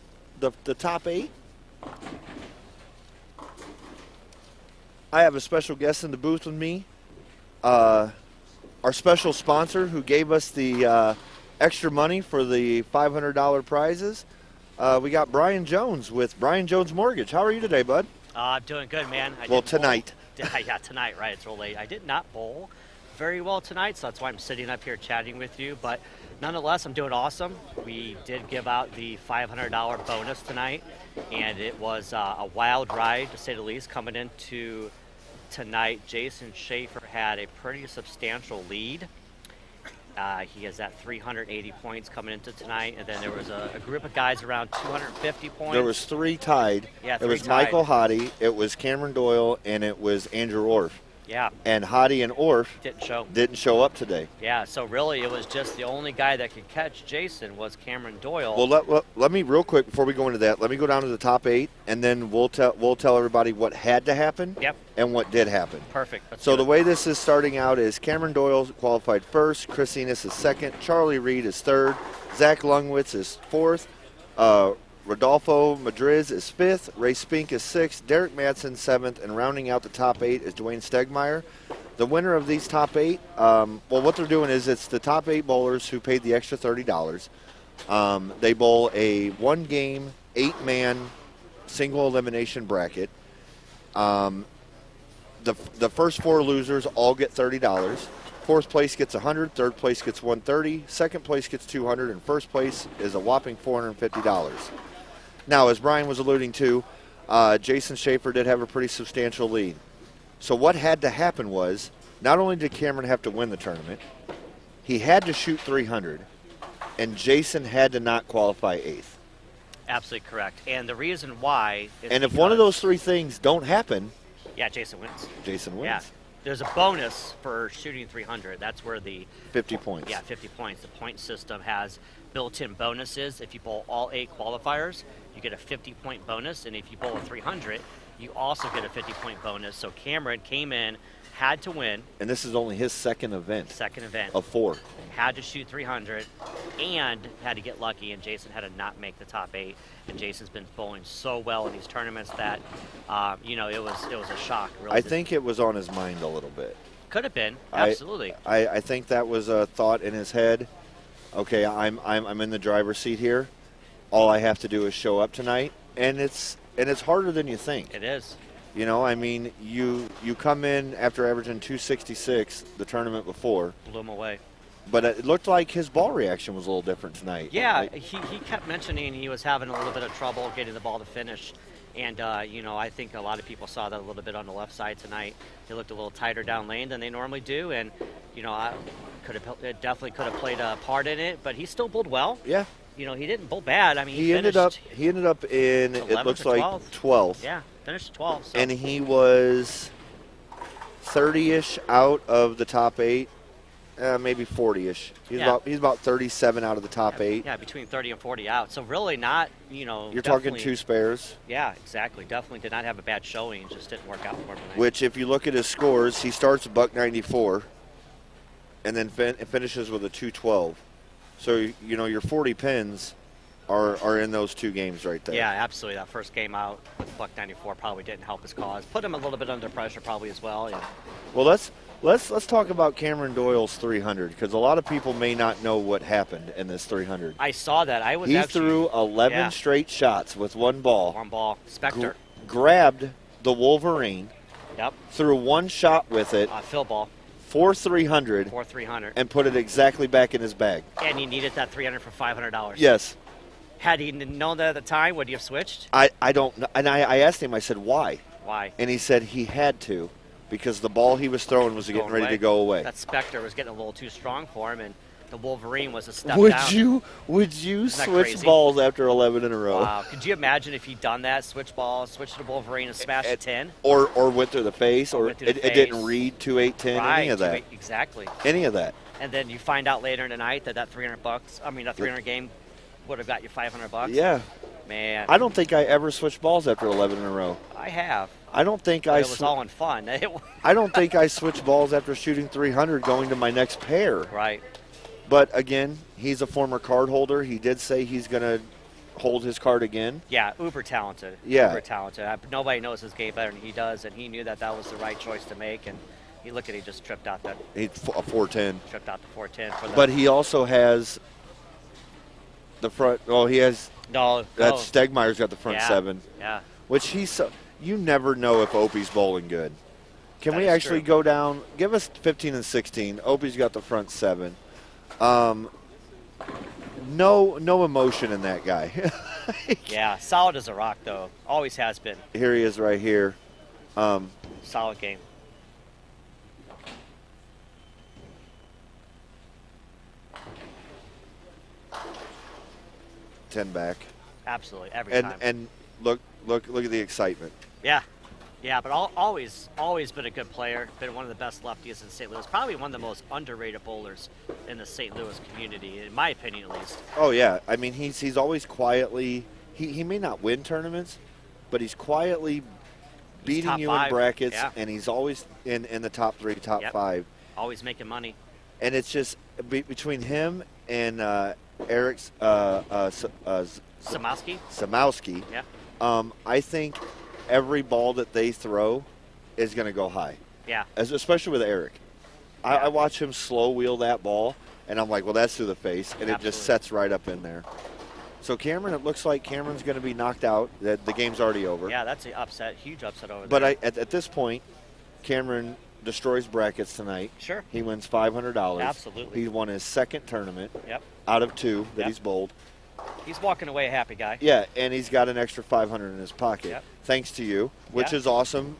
top 8. I have a special guest in the booth with me. Our special sponsor who gave us the extra money for the $500 prizes. We got Brian Jones with Brian Jones Mortgage. How are you today, bud? I'm doing good, man. Well, tonight. Yeah, tonight, right? It's real late. I did not bowl very well tonight, so that's why I'm sitting up here chatting with you. But nonetheless, I'm doing awesome. We did give out the $500 bonus tonight, and it was a wild ride, to say the least, coming into tonight. Jason Schaefer had a pretty substantial lead. He is at 380 points coming into tonight, and then there was a group of guys around 250 points. There was 3 tied. Yeah, it was Michael Hottie, it was Cameron Doyle, and it was Andrew Orff. Yeah. And Hottie and Orff didn't show up today. Yeah, so really it was just the only guy that could catch Jason was Cameron Doyle. Well, let me real quick before we go into that. Let me go down to the top 8, and then we'll tell everybody what had to happen. Yep. And what did happen. Perfect. So the way this is starting out is Cameron Doyle qualified first, Chris Enos is second, Charlie Reed is third, Zach Lungwitz is fourth, Rodolfo Madriz is 5th, Ray Spink is 6th, Derek Madsen 7th, and rounding out the top 8 is Dwayne Stegmeyer. The winner of these top 8, what they're doing is it's the top 8 bowlers who paid the extra $30. They bowl a 1-game, 8-man single elimination bracket. The first 4 losers all get $30. Fourth place gets $100, third place gets $130, second place gets $200, and first place is a whopping $450. Now, as Brian was alluding to, Jason Schaefer did have a pretty substantial lead. So what had to happen was, not only did Cameron have to win the tournament, he had to shoot 300, and Jason had to not qualify 8th. Absolutely correct. And the reason why is and if one of those 3 things don't happen, yeah, Jason wins. Jason wins. Yeah. There's a bonus for shooting 300. That's where the 50 points. Yeah, 50 points. The point system has built-in bonuses. If you bowl all 8 qualifiers, you get a 50-point bonus, and if you bowl a 300, you also get a 50-point bonus. So Cameron came in, had to win. And this is only his second event. Second event. Of 4. Had to shoot 300 and had to get lucky, and Jason had to not make the top 8. And Jason's been bowling so well in these tournaments that, it was a shock. Really. I think it was on his mind a little bit. Could have been, absolutely. I think that was a thought in his head. Okay, I'm in the driver's seat here. All I have to do is show up tonight, and it's harder than you think. It is. You know, I mean, you come in after averaging 266 the tournament before. Blew him away. But it looked like his ball reaction was a little different tonight. Yeah, he kept mentioning he was having a little bit of trouble getting the ball to finish. And, I think a lot of people saw that a little bit on the left side tonight. They looked a little tighter down lane than they normally do. And, it definitely could have played a part in it. But he still bowled well. Yeah. He didn't bowl bad. I mean, he ended up in, it looks like 12th. Yeah, finished 12th. So. And he was 30-ish out of the top 8. Maybe 40-ish. He's about 37 out of the top 8. Yeah, between 30 and 40 out. So really not, You're talking 2 spares. Yeah, exactly. Definitely did not have a bad showing. Just didn't work out for him tonight. Which, if you look at his scores, he starts a $194 and then finishes with a 212. So, your 40 pins are in those 2 games right there. Yeah, absolutely. That first game out with $194 probably didn't help his cause. Put him a little bit under pressure probably as well. Yeah. Well, let's talk about Cameron Doyle's 300, because a lot of people may not know what happened in this 300. I saw that. He threw 11 straight shots with 1 ball. 1 ball. Spectre. Grabbed the Wolverine. Yep. Threw 1 shot with it. Fill ball. 4-300. 4-300. And put it exactly back in his bag. And he needed that 300 for $500. Yes. Had he known that at the time, would he have switched? I don't know. And I asked him, I said, why? Why? And he said he had to, because the ball he was throwing was getting ready to go away. That Spectre was getting a little too strong for him, and the Wolverine was a step down. Would you switch balls after 11 in a row? Wow. Could you imagine if he'd done that, switch balls, switch to Wolverine and smash a 10? Or went through the face, or it didn't read 2-8-10, right, any of that. Exactly. Any of that. And then you find out later in the night that that $300 game would have got you $500. Yeah. Man. I don't think I ever switched balls after 11 in a row. I have. I don't think it was all in fun. I don't think I switched balls after shooting 300 going to my next pair. Right. But again, he's a former card holder. He did say he's going to hold his card again. Yeah, uber talented. Yeah. Uber talented. Nobody knows his game better than he does, and he knew that was the right choice to make. And he just tripped out that. He's a 410. Tripped out the 410. For the, But he also has the front. Oh, he has. no, That's Stegmeyer's got the front Yeah. 7. Yeah. Which he's so. You never know if Opie's bowling good. Can That we is actually true. go down? Give us 15 and 16. Opie's got the front 7. No emotion in that guy. Yeah, solid as a rock, though. Always has been. Here he is right here. Solid game. Ten back. Absolutely, every And time. and look at the excitement. Yeah. Yeah, but always been a good player. Been one of the best lefties in St. Louis. Probably one of the most underrated bowlers in the St. Louis community, in my opinion, at least. Oh yeah, I mean he's always quietly. He may not win tournaments, but he's quietly beating top you five, in brackets, yeah. and he's always in the top 3, top Yep. 5. Always making money. And it's just between him and Eric Samowski? Samowski. Yeah. I think every ball that they throw is going to go high. Yeah. Especially with Eric. Yeah. I watch him slow wheel that ball, and I'm like, well, that's through the face, and it Absolutely. just sets right up in there. So Cameron, it looks like Cameron's going to be knocked out. The game's already over. Yeah, that's an upset, huge upset over But there. at this point, Cameron destroys brackets tonight. Sure. He wins $500. Absolutely. He won his second tournament Yep. out of 2 that Yep. he's bowled. He's walking away a happy guy. Yeah, and he's got an extra $500 in his pocket, Yep. thanks to you, which Yeah. is awesome.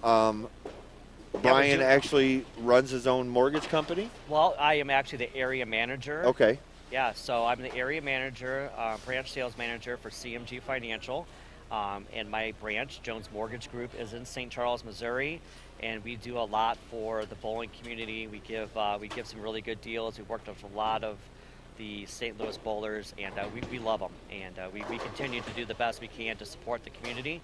Brian do- actually runs his own mortgage company. Well, I am actually the area manager. Okay. Yeah, so I'm the area manager, branch sales manager for CMG Financial. And my branch, Jones Mortgage Group, is in St. Charles, Missouri. And we do a lot for the bowling community. We give some really good deals. We worked with a lot of the St. Louis bowlers, and we love them. And we continue to do the best we can to support the community,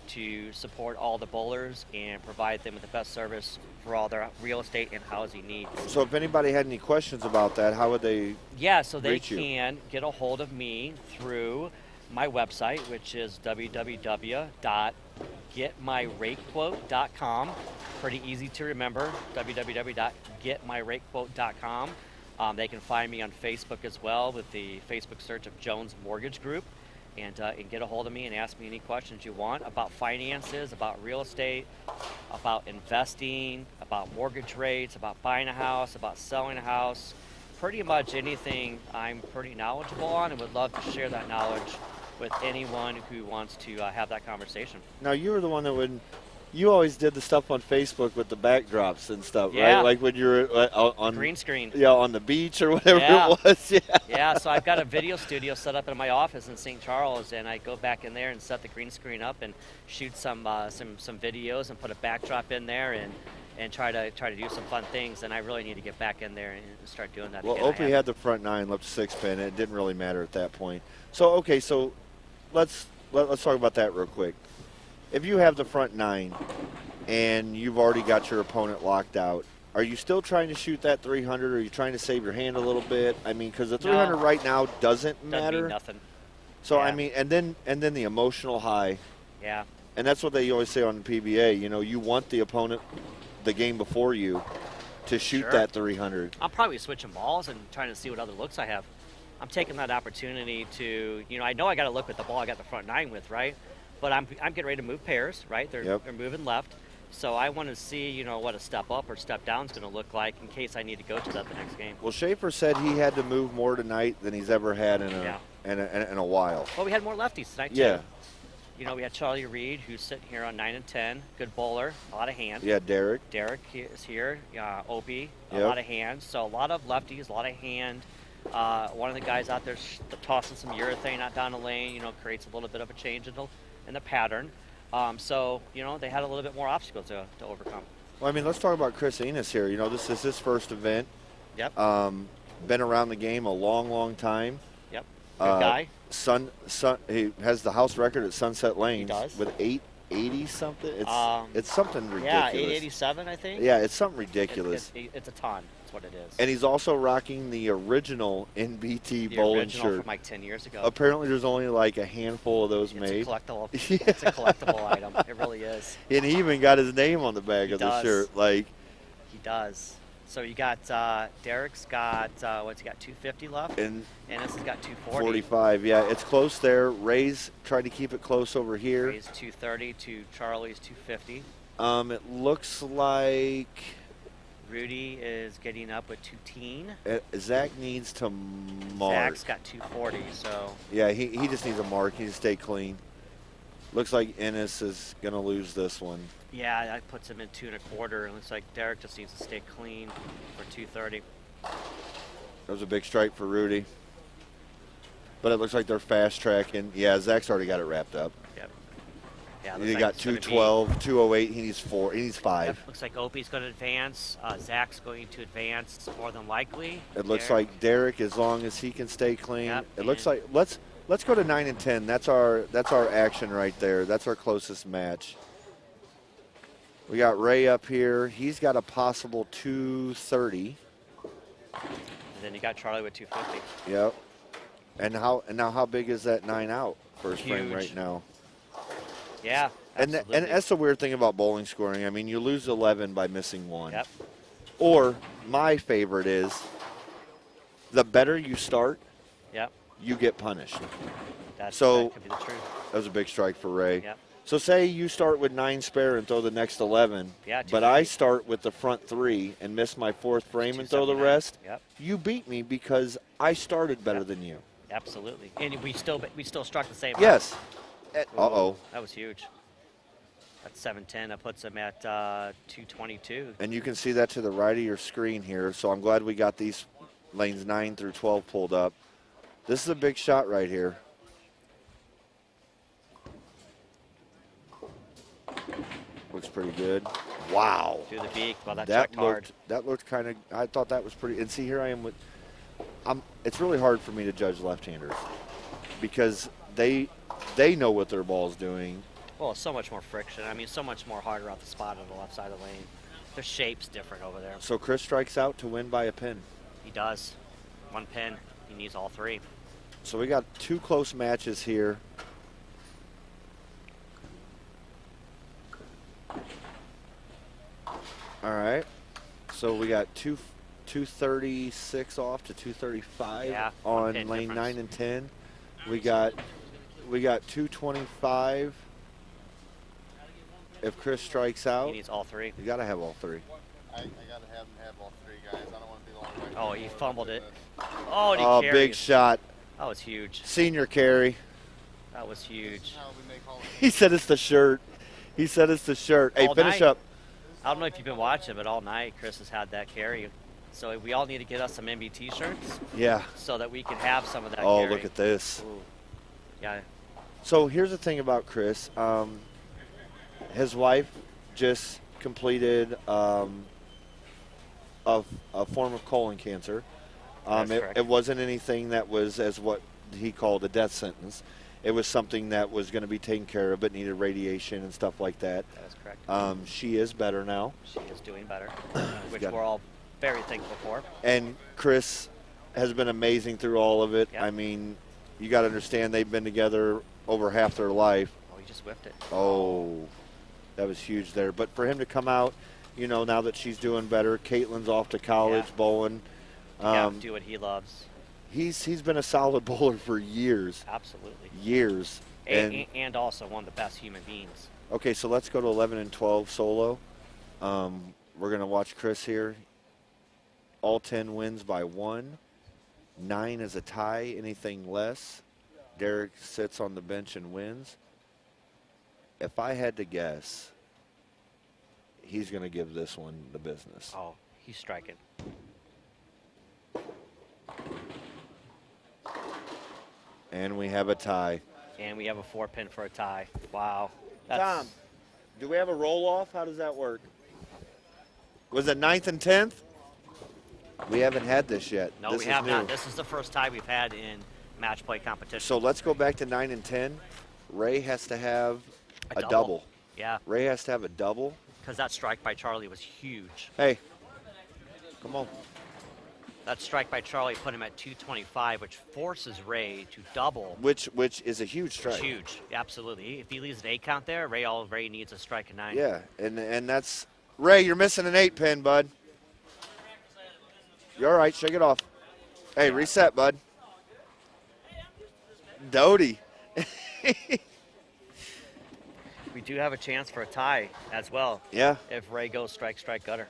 to support all the bowlers, and provide them with the best service for all their real estate and housing needs. So if anybody had any questions about that, how would they? Yeah, so they reach you? can get a hold of me through my website, which is www.getmyratequote.com. Pretty easy to remember, www.getmyratequote.com. They can find me on Facebook as well with the Facebook search of Jones Mortgage Group, and get a hold of me and ask me any questions you want about finances, about real estate, about investing, about mortgage rates, about buying a house, about selling a house. Pretty much anything I'm pretty knowledgeable on, and would love to share that knowledge with anyone who wants to have that conversation. Now you were the one that you always did the stuff on Facebook with the backdrops and stuff, Yeah. right? Like when you were on Green screen. Yeah, on the beach or whatever Yeah. it was. Yeah. Yeah, so I've got a video studio set up in my office in St. Charles, and I go back in there and set the green screen up and shoot some videos and put a backdrop in there and try to do some fun things. And I really need to get back in there and start doing that Well, again. Opie had the front 9, left 6 pin, and it didn't really matter at that point. So okay, so let's talk about that real quick. If you have the front 9 and you've already got your opponent locked out, are you still trying to shoot that 300? Or are you trying to save your hand a little bit? I mean, because the 300 right now doesn't Doesn't matter. mean nothing. So I Yeah. mean, and then the emotional high, Yeah. and that's what they always say on the PBA. You know, you want the opponent, the game before you, to shoot Sure. that 300. I'm probably switching balls and trying to see what other looks I have. I'm taking that opportunity to, I know I got to look at the ball I got the front 9 with, right? But I'm getting ready to move pairs, right? They're moving left. So I want to see, what a step up or step down is going to look like in case I need to go to that the next game. Well, Schaefer said he had to move more tonight than he's ever had in a while. Well, we had more lefties tonight, Yeah. too. We had Charlie Reed, who's sitting here on 9 and 10. Good bowler, a lot of hand. Yeah, Derek. Derek is here. Opie, a Yep. lot of hand. So a lot of lefties, a lot of hand. One of the guys out there tossing some urethane out down the lane, creates a little bit of a change in the pattern. So, they had a little bit more obstacles to overcome. Well, I mean, let's talk about Chris Enos here. This is his first event. Yep. Been around the game a long, long time. Yep. Good guy. He has the house record at Sunset Lanes does. with 880 something. It's something ridiculous. Yeah, 887, I think. Yeah, it's something ridiculous. It's a ton. It's what it is. And he's also rocking the original NBT The bowling original shirt. from like 10 years ago. Apparently, there's only like a handful of those It's made. a collectible. It's a collectible item. It really is. And he even got his name on the back He of the does. shirt. Like, He does. So you got Derek's got what's he got? 250 left. and Ennis has got 240. 45. Yeah, it's close there. Ray's tried to keep it close over here. Ray's 230 to Charlie's 250. It looks like Rudy is getting up with 210. Zach needs to mark. Zach's got 240. So Yeah, he just needs a mark. He needs to stay clean. Looks like Ennis is going to lose this one. yeah, that puts him in 2 1/4. It looks like Derek just needs to stay clean for 230. That was a big strike for Rudy. But it looks like they're fast tracking. Yeah, Zach's already got it wrapped up. Yep. Yeah. He looks like got it's gonna be- 212, 208. He needs 4. He needs 5. Yep, looks like Opie's going to advance. Zach's going to advance more than likely. It looks Derek- like Derek, as long as he can stay clean. Yep, It looks and- like let's go to 9 and 10. That's our action right there. That's our closest match. We got Ray up here. He's got a possible 230. And then you got Charlie with 250. Yep. And how big is that 9 out first frame Huge. right now? Yeah. And absolutely. that's the weird thing about bowling scoring. I mean, you lose 11 by missing 1. Yep. Or my favorite is the better you start, Yep. you get punished. That So- could be the truth. That was a big strike for Ray. Yep. So say you start with 9 spare and throw the next 11, Yeah, but I 250. start with the front 3 and miss my 4th frame and throw the 279. rest, Yep. you beat me because I started better Yep. than you. Absolutely. And we still struck the same. Yes. Ooh, Uh-oh. That was huge. That's 710. That puts him at 222. And you can see that to the right of your screen here. So I'm glad we got these lanes 9 through 12 pulled up. This is a big shot right here. Looks pretty good. Wow. To the beak. Well, that That checked hard. looked kind of. I thought that was pretty. And see, here I am with. It's really hard for me to judge left-handers because they know what their ball's doing. Well, it's so much more friction. I mean, so much more harder off the spot on the left side of the lane. Their shape's different over there. So Chris strikes out to win by a pin. He does. 1 pin. He needs all 3. So we got 2 close matches here. All right. So we got 236 off to 235 Yeah, 1 on pin lane difference. 9 and 10. We got 225. If Chris strikes He out, needs all 3. you got to have all 3. I got to have him have all 3 guys. I don't want to be the only one. Oh, he fumbled it. Oh, and he Oh, carried. big shot. That was huge. Senior carry. That was huge. How we make Hall of He said it's the shirt. He said it's the shirt. Hey, All finish night. up. I don't know if you've been watching, but all night Chris has had that carry. So we all need to get us some MBT shirts Yeah. so that we can have some of that Oh, carry. look at this. Ooh. Yeah. So here's the thing about Chris. His wife just completed a form of colon cancer. That's correct. It wasn't anything that was as what he called a death sentence. It was something that was going to be taken care of but needed radiation and stuff like that. That is correct. She is better now. She is doing better, which got it. we're all very thankful for. And Chris has been amazing through all of it. Yep. I mean, you got to understand they've been together over half their life. Oh, he just whipped it. Oh, that was huge there. But for him to come out, you know, now that she's doing better, Caitlin's off to college Yeah. bowling. Yeah, do what he loves. He's been a solid bowler for years. Absolutely. Years. And also one of the best human beings. Okay, so let's go to 11 and 12 solo. We're going to watch Chris here. All 10 wins by 1. 9 is a tie. Anything less, Derek sits on the bench and wins. If I had to guess, he's going to give this one the business. Oh, he's striking. And we have a tie. And we have a 4 pin for a tie. Wow. Tom, do we have a roll-off? How does that work? Was it 9th and 10th? We haven't had this yet. No, this we is have new. not. This is the first tie we've had in match play competition. So let's go back to 9 and 10. Ray has to have a double. Yeah, Ray has to have a double. because that strike by Charlie was huge. Hey, come on. That strike by Charlie put him at 225, which forces Ray to double. Which is a huge strike. It's huge, absolutely. If he leaves an 8 count there, Ray needs a strike of 9. Yeah, and that's Ray. You're missing an 8 pin, bud. You're all right. Shake it off. Hey, reset, bud. Doty. We do have a chance for a tie as well. Yeah. If Ray goes strike, gutter.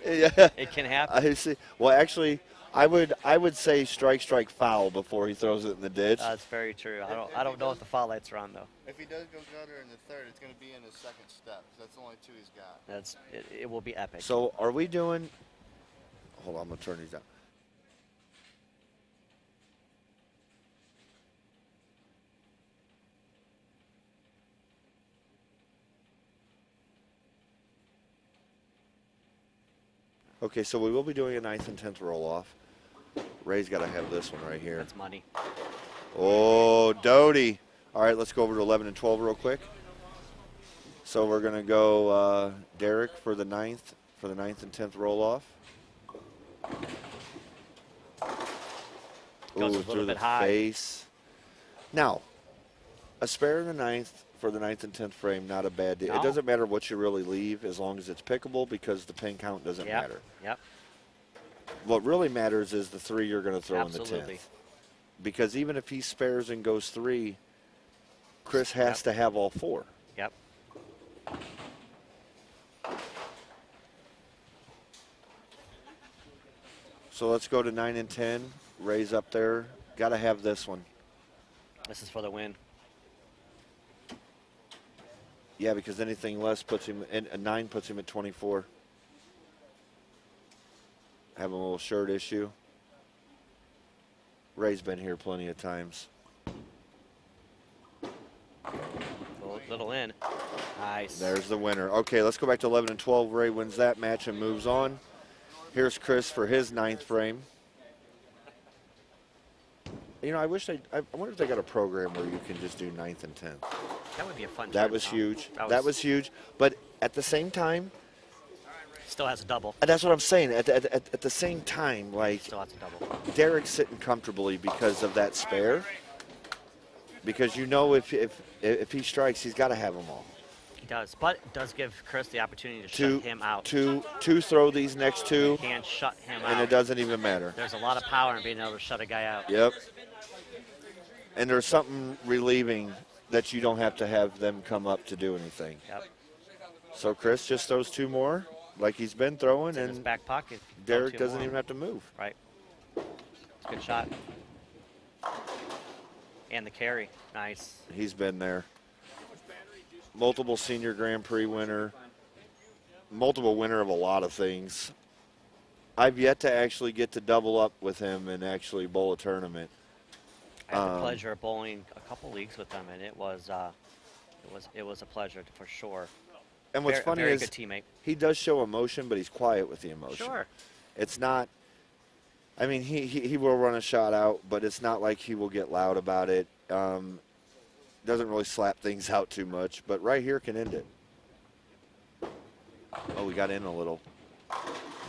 Yeah. It can happen. I see. Well, actually, I would say strike, foul before he throws it in the ditch. That's very true. I don't know if the foul lights are on though. If he does go gutter in the third, it's going to be in his second step. That's the only 2 he's got. It will be epic. So are we doing? Hold on, I'm gonna turn these down. Okay, so we will be doing a 9th and 10th roll-off. Ray's got to have this one right here. That's money. Oh, Doty. All right, let's go over to 11 and 12 real quick. So we're going to go Derek for the 9th and 10th roll-off. Goes a Ooh, little through bit the high. face. Now, a spare in the 9th for the 9th and 10th frame, not a bad deal. No. It doesn't matter what you really leave as long as it's pickable because the pin count doesn't matter. Yep. What really matters is the 3 you're going to throw Absolutely. in the 10th. Because even if he spares and goes 3, Chris has to have all 4. Yep. So let's go to 9 and 10. Ray's up there. Got to have this one. This is for the win. Yeah, because anything less puts him in, a 9 puts him at 24. Have a little shirt issue. Ray's been here plenty of times. Little in. Nice. There's the winner. Okay, let's go back to 11 and 12. Ray wins that match and moves on. Here's Chris for his 9th frame. You know, I wonder if they got a program where you can just do 9th and 10th. That would be a fun That trip, was huh? huge. That was huge. But at the same time, Still has a double. that's what I'm saying. At the same time, like, Still has a double. Derek's sitting comfortably because of that spare. Because you know if he strikes, he's got to have them all. He does, but it does give Chris the opportunity to shut him out. To throw these next 2, He can shut him and out. it doesn't even matter. There's a lot of power in being able to shut a guy out. Yep. And there's something relieving that you don't have to have them come up to do anything. Yep. So Chris just throws 2 more, like he's been throwing, It's in his and back pocket. Derek Two doesn't more. even have to move. Right. It's a good shot. And the carry. Nice. He's been there. Multiple senior Grand Prix winner. Multiple winner of a lot of things. I've yet to actually get to double up with him and actually bowl a tournament. I had the pleasure of bowling a couple leagues with him, and it was a pleasure for sure. And what's funny very is good teammate. he does show emotion, but he's quiet with the emotion. Sure. It's not, I mean, he will run a shot out, but it's not like he will get loud about it. Doesn't really slap things out too much, but right here can end it. Oh, we got in a little.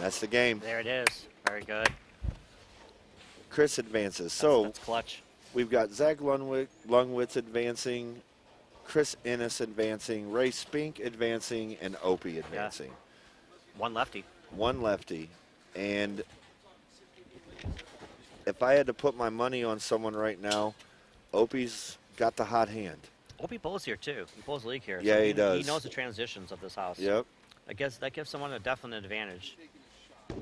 That's the game. There it is. Very good. Chris advances. So That's clutch. we've got Zach Lungwitz advancing, Chris Ennis advancing, Ray Spink advancing, and Opie advancing. One lefty. One lefty. And if I had to put my money on someone right now, Opie's got the hot hand. Opie bowls here too. He bowls league here. Yeah, so he does. He knows the transitions of this house. Yep. I guess that gives someone a definite advantage.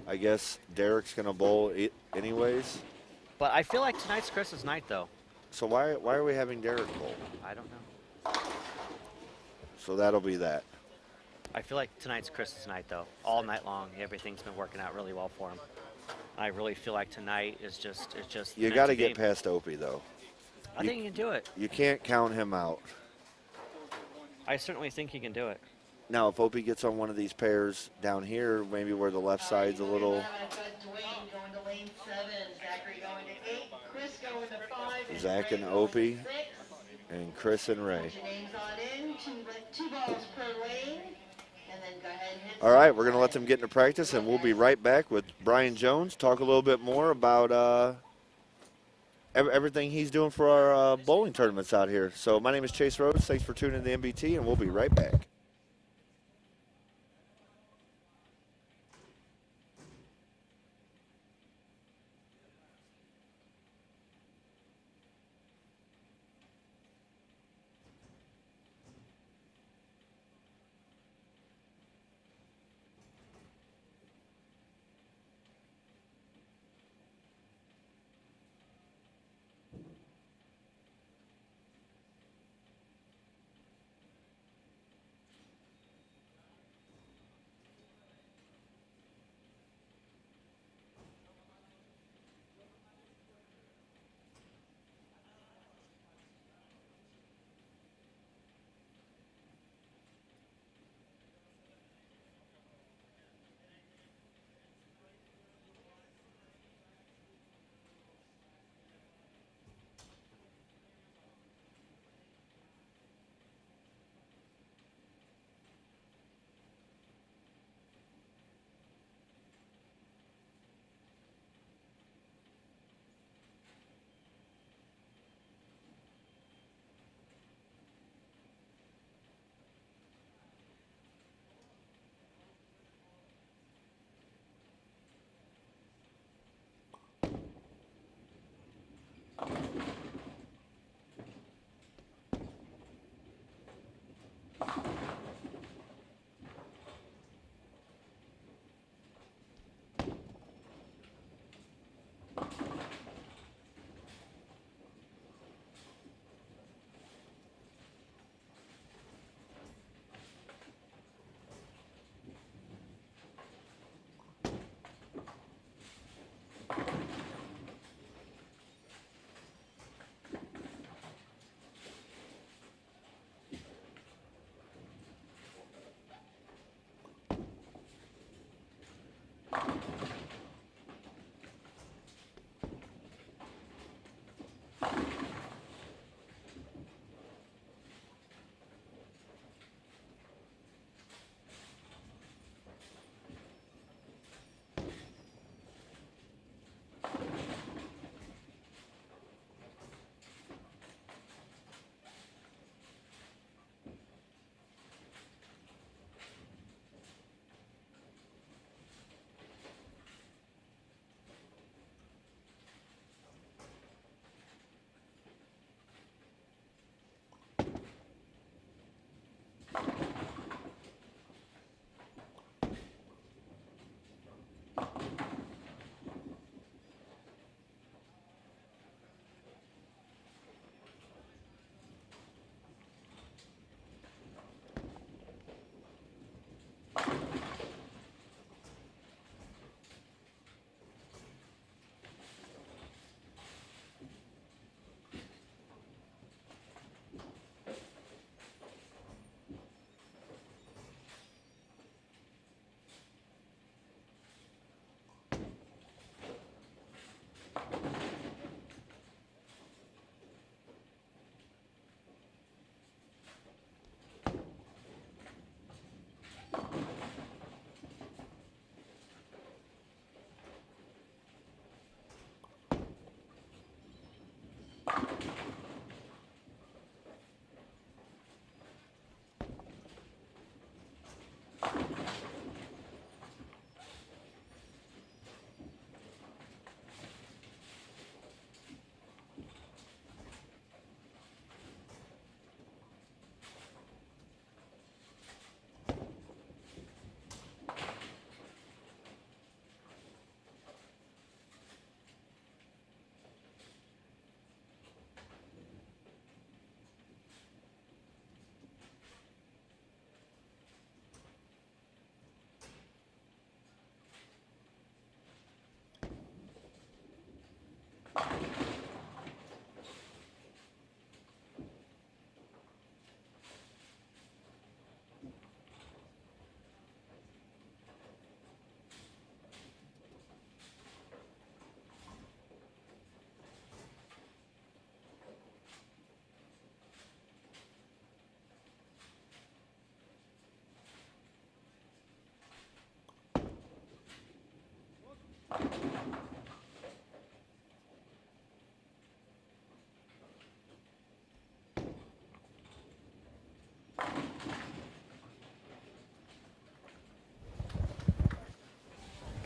I guess Derek's going to bowl it anyways. But I feel like tonight's Chris's night, though. So why are we having Derek bowl? I don't know. So that'll be that. I feel like tonight's Chris's night, though. All night long, everything's been working out really well for him. I really feel like tonight is just You got to get past Opie, though. I think he can do it. You can't count him out. I certainly think he can do it. Now, if Opie gets on one of these pairs down here, maybe where the left side's a little. Zach and Opie, and Chris and Ray. Put your names on in, two balls per lane, and then go ahead and hit All right, we're going to let them get into practice, and we'll be right back with Brian Jones, talk a little bit more about everything he's doing for our bowling tournaments out here. So my name is Chase Rhodes. Thanks for tuning in to MBT, and we'll be right back.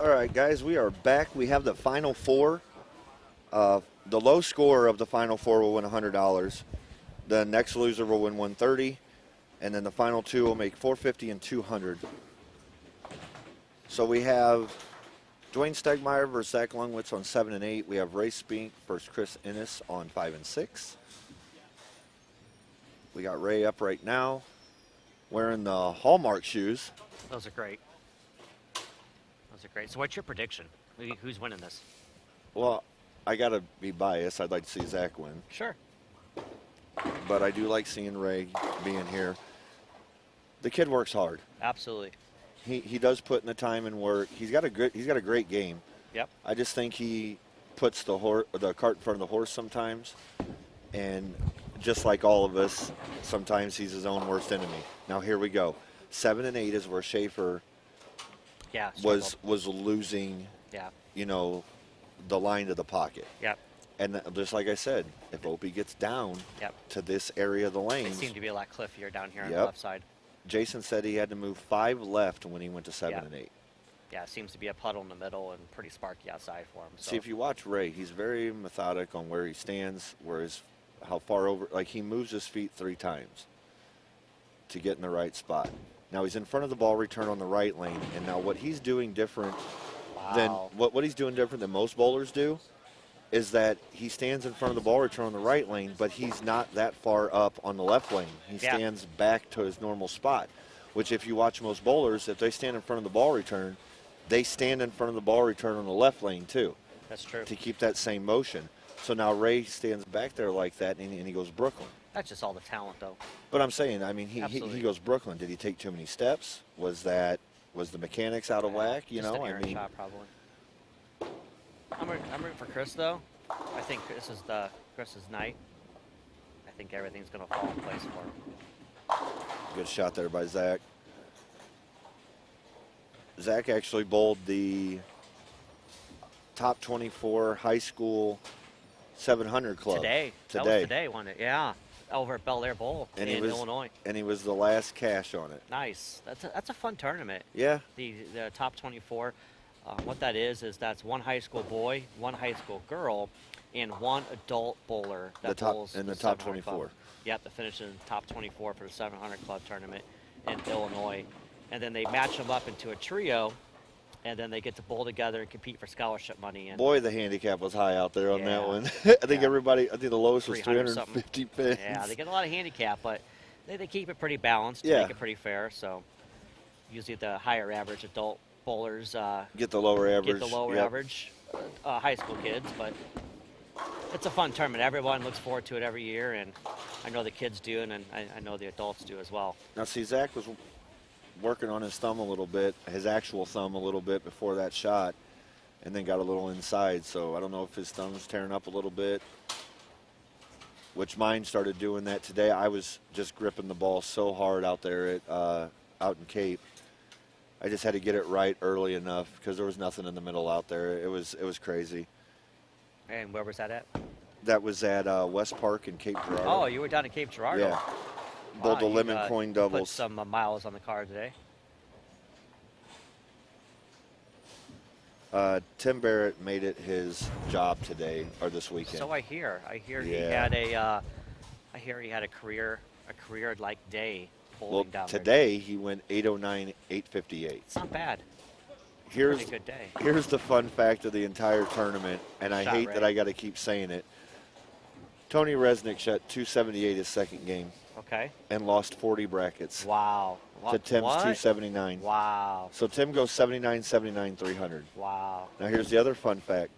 All right, guys, we are back. We have the final four. The low scorer of the final four will win $100. The next loser will win $130, and then the final two will make $450 and $200. So we have Dwayne Stegmeyer versus Zach Lungwitz on 7 and 8. We have Ray Spink versus Chris Innes on 5 and 6. We got Ray up right now, wearing the Hallmark shoes. Those are great. Those are great. So what's your prediction? Who's winning this? Well, I got to be biased. I'd like to see Zach win. Sure. But I do like seeing Ray being here. The kid works hard. Absolutely. He does put in the time and work. He's got a great game. Yep. I just think he puts the cart in front of the horse sometimes, and just like all of us, sometimes he's his own worst enemy. Now here we go. 7 and 8 is where Schaefer was losing. Yeah. You know, the line to the pocket. Yep. And just like I said, if Opie gets down to this area of the lanes, They seem to be a lot cliffier down here on Yep. the left side. Jason said he had to move 5 left when he went to 7 and 8. Yeah, it seems to be a puddle in the middle and pretty sparky outside for him. So. See, if you watch Ray, he's very methodic on where he stands, how far over. Like, he moves his feet 3 times to get in the right spot. Now he's in front of the ball return on the right lane, and now what he's doing different than what he's doing different than most bowlers do is that he stands in front of the ball return on the right lane, but he's not that far up on the left lane. He stands back to his normal spot, which if you watch most bowlers, if they stand in front of the ball return, they stand in front of the ball return on the left lane too. That's true. To keep that same motion. So now Ray stands back there like that, and he goes Brooklyn. That's just all the talent, though. But I'm saying, I mean, he goes Brooklyn. Did he take too many steps? Was the mechanics out of whack? You Just know, an errant shot, probably. I'm rooting for Chris, though. I think Chris's night. I think everything's going to fall in place for him. Good shot there by Zach. Zach actually bowled the top 24 high school 700 club today. That was today, wasn't it? Yeah, over at Bel Air Bowl in Illinois. And he was the last cash on it. Nice. That's a fun tournament. Yeah. The top 24. What that is that's one high school boy, one high school girl, and one adult bowler that bowls in the top 24. Club. Yep, that finished in the top 24 for the 700 club tournament in Illinois. And then they match them up into a trio, and then they get to bowl together and compete for scholarship money. And boy, the handicap was high out there on that one. I think the lowest was 350 pins. Yeah, they get a lot of handicap, but they keep it pretty balanced, yeah. Make it pretty fair. So usually the higher average adult bowlers get the lower average high school kids, but it's a fun tournament. Everyone looks forward to it every year, and I know the kids do, and I know the adults do as well. Now, see, Zach was working on his thumb a little bit, his actual thumb a little bit before that shot, and then got a little inside. So I don't know if his thumb's tearing up a little bit, which mine started doing that today. I was just gripping the ball so hard out there out in Cape. I just had to get it right early enough because there was nothing in the middle out there. It was crazy. And where was that at? That was at West Park in Cape Girardeau. Oh, you were down in Cape Girardeau. Yeah. Bowled the lemon coin doubles. Put some miles on the car today. Tim Barrett made it his job today or this weekend. So I hear. Yeah. He had a career like day bowling down there. Today he went 809, 858. It's not bad. Here's a good day. Here's the fun fact of the entire tournament, and I hate Ray. that I got to keep saying it. Tony Resnick shot 278 his second game. Okay. And lost 40 brackets. Wow. To Tim's 279. Wow. So Tim goes 79, 79, 300. Wow. Now here's the other fun fact.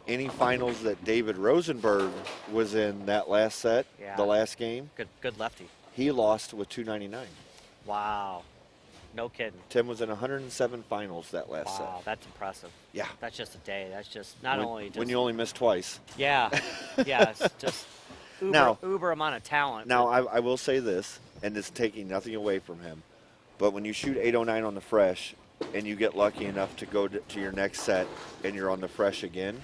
Any finals that David Rosenberg was in that last set, the last game, good lefty. He lost with 299. Wow. No kidding. Tim was in 107 finals that last set. Wow, that's impressive. Yeah. That's just a day. That's just only when you only miss twice. Yeah. Yeah, it's just uber amount of talent. Now, I will say this, and it's taking nothing away from him, but when you shoot 809 on the fresh and you get lucky enough to go to your next set and you're on the fresh again,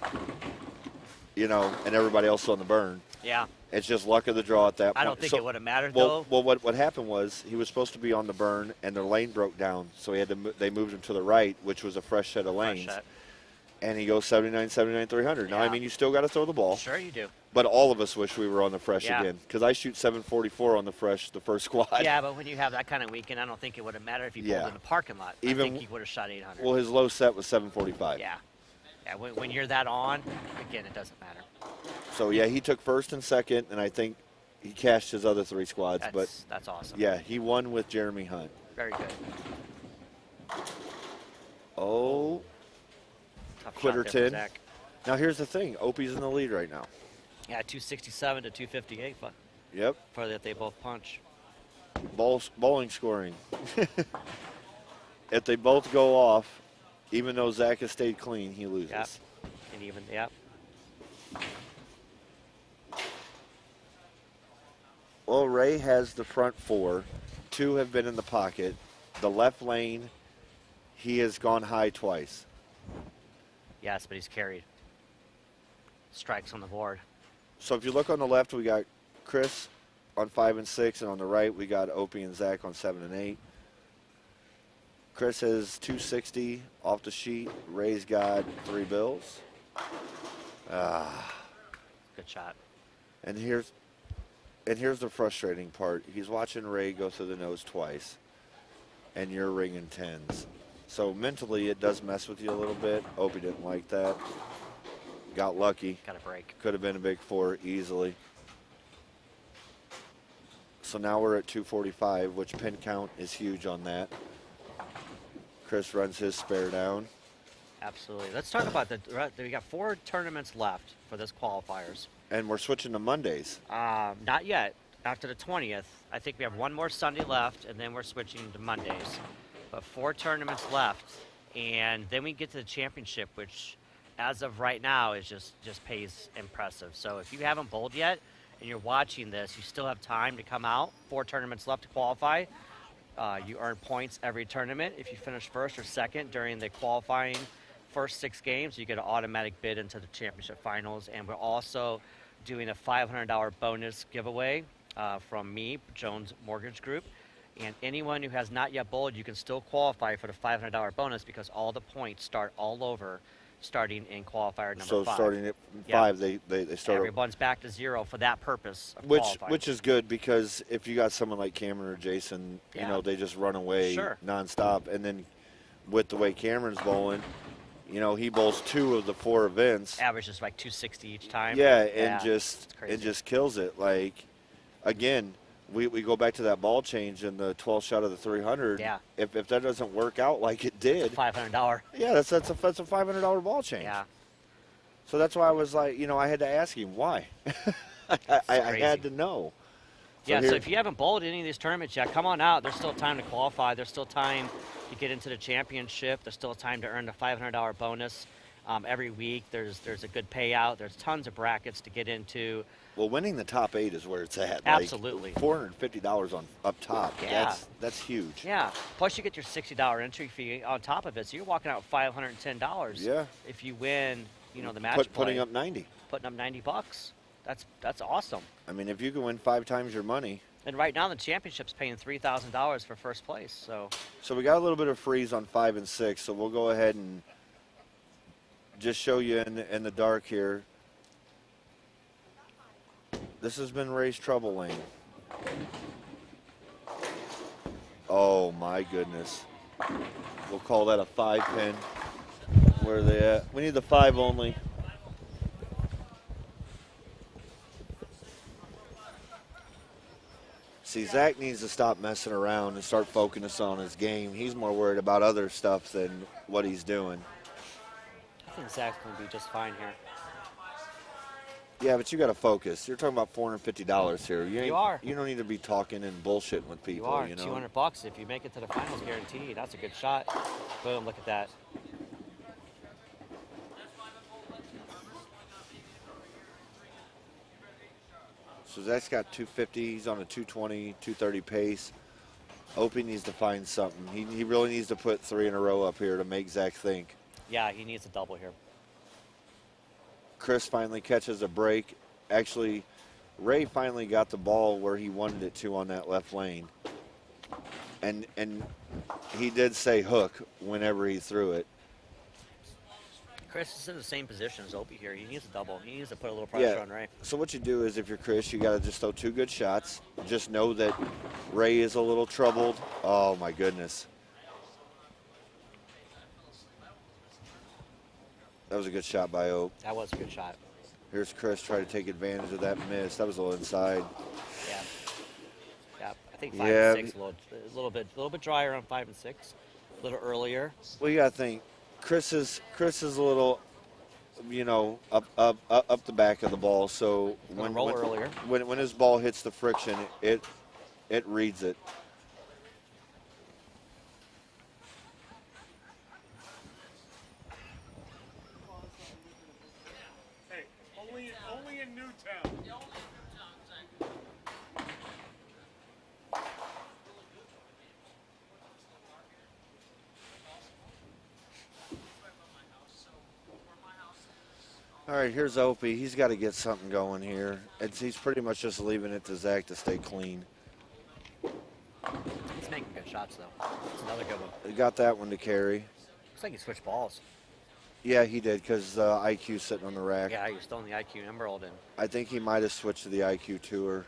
you know, and everybody else on the burn, Yeah. It's just luck of the draw at that point. I don't think it would have mattered, well, though. Well, what happened was he was supposed to be on the burn, and their lane broke down, so they moved him to the right, which was a fresh set of lanes. Fresh set. And he goes 79, 79, 300. Now, I Yeah. mean, you still got to throw the ball. Sure you do. But all of us wish we were on the fresh Yeah. again, because I shoot 744 on the fresh the first squad. Yeah, but when you have that kind of weekend, I don't think it would have mattered if you Yeah. bowled in the parking lot. I Even think he would have shot 800. Well, his low set was 745. Yeah. Yeah, when you're that on, again, it doesn't matter. So, yeah, he took first and second, and I think he cashed his other 3 squads. That's awesome. Yeah, he won with Jeremy Hunt. Very good. Oh, Tough shot there for Quitterton. Zach. Now, here's the thing. Opie's in the lead right now. Yeah, 267 to 258, but Yep. for that they both punch. Bowling scoring. If they both go off, even though Zach has stayed clean, he loses. Yep. And even, yep. Well, Ray has the front 4. 2 have been in the pocket. The left lane, he has gone high twice. Yes, but he's carried. Strikes on the board. So if you look on the left, we got Chris on 5 and 6, and on the right, we got Opie and Zach on 7 and 8. Chris has 260 off the sheet. Ray's got 3 bills. Good shot. And here's the frustrating part. He's watching Ray go through the nose twice, and you're ringing 10s. So mentally, it does mess with you a little bit. Opie didn't like that. Got lucky. Got a break. Could have been a big 4 easily. So now we're at 245, which pin count is huge on that. Chris runs his spare down. Absolutely. Let's talk about we got 4 tournaments left for this qualifiers. And we're switching to Mondays. Not yet. After the 20th, I think we have 1 more Sunday left, and then we're switching to Mondays. But 4 tournaments left, and then we get to the championship, which, as of right now, is just pays impressive. So if you haven't bowled yet, and you're watching this, you still have time to come out. 4 tournaments left to qualify. You earn points every tournament. If you finish first or second during the qualifying first 6 games, you get an automatic bid into the championship finals. And we're also doing a $500 bonus giveaway from me, Jones Mortgage Group. And anyone who has not yet bowled, you can still qualify for the $500 bonus because all the points start all over starting in qualifier number 5. So starting at Yep. 5, they start. Everyone's back to 0 for that purpose of Which qualifying. which is good, because if you got someone like Cameron or Jason, you Yeah. know, they just run away Sure. nonstop. And then with the way Cameron's bowling, you know, he bowls 2 of the 4 events. Average is like 260 each time. Yeah, and it's crazy. just kills it. Like, again, we go back to that ball change in the 12th shot of the 300. Yeah. If that doesn't work out like it did, $500. yeah, that's a $500 ball change. Yeah. So that's why I was like, you know, I had to ask him why. I had crazy. to know. Yeah, here- so if you haven't bowled any of these tournaments yet, come on out. There's still time to qualify. There's still time to get into the championship. There's still time to earn the $500 bonus. Every week there's a good payout. There's tons of brackets to get into. Well, winning the top 8 is where it's at. Absolutely. Like $450 on up top. Yeah. That's huge. Yeah. Plus you get your $60 entry fee on top of it, so you're walking out $510. Yeah. If you win, you know, the match play. Putting up 90. Putting up $90. That's awesome. I mean, if you can win 5 times your money. And right now the championship's paying $3,000 for first place. So We got a little bit of freeze on 5 and 6, so we'll go ahead and just show you in the dark here. This has been Ray's trouble lane. Oh my goodness. We'll call that a 5 pin. Where are they at? We need the 5 only. See, Zach needs to stop messing around and start focusing on his game. He's more worried about other stuff than what he's doing. I think Zach's going to be just fine here. Yeah, but you got to focus. You're talking about $450 here. You are. You don't need to be talking and bullshitting with people. You are. You know? $200 if you make it to the finals, guaranteed. That's a good shot. Boom! Look at that. So Zach's got 250. He's on a 220, 230 pace. Opie needs to find something. He really needs to put 3 in a row up here to make Zach think. Yeah, he needs a double here. Chris finally catches a break. Actually, Ray finally got the ball where he wanted it to on that left lane. And he did say hook whenever he threw it. Chris is in the same position as Opie here. He needs a double. He needs to put a little pressure on Ray. So what you do is if you're Chris, you got to just throw 2 good shots. Just know that Ray is a little troubled. Oh, my goodness. That was a good shot by Ope. That was a good shot. Here's Chris trying to take advantage of that miss. That was a little inside. Yeah. Yeah. I think 5 and 6 a little bit drier on 5 and 6. A little earlier. Well, you got to think Chris is a little, you know, up the back of the ball. So when his ball hits the friction, it reads it. Only in Newtown. All right, here's Opie. He's got to get something going here. He's pretty much just leaving it to Zach to stay clean. He's making good shots, though. It's another good one. He got that one to carry. Looks like he switched balls. Yeah, he did because the IQ's sitting on the rack. Yeah, he was throwing the IQ Emerald in. I think he might have switched to the IQ Tour.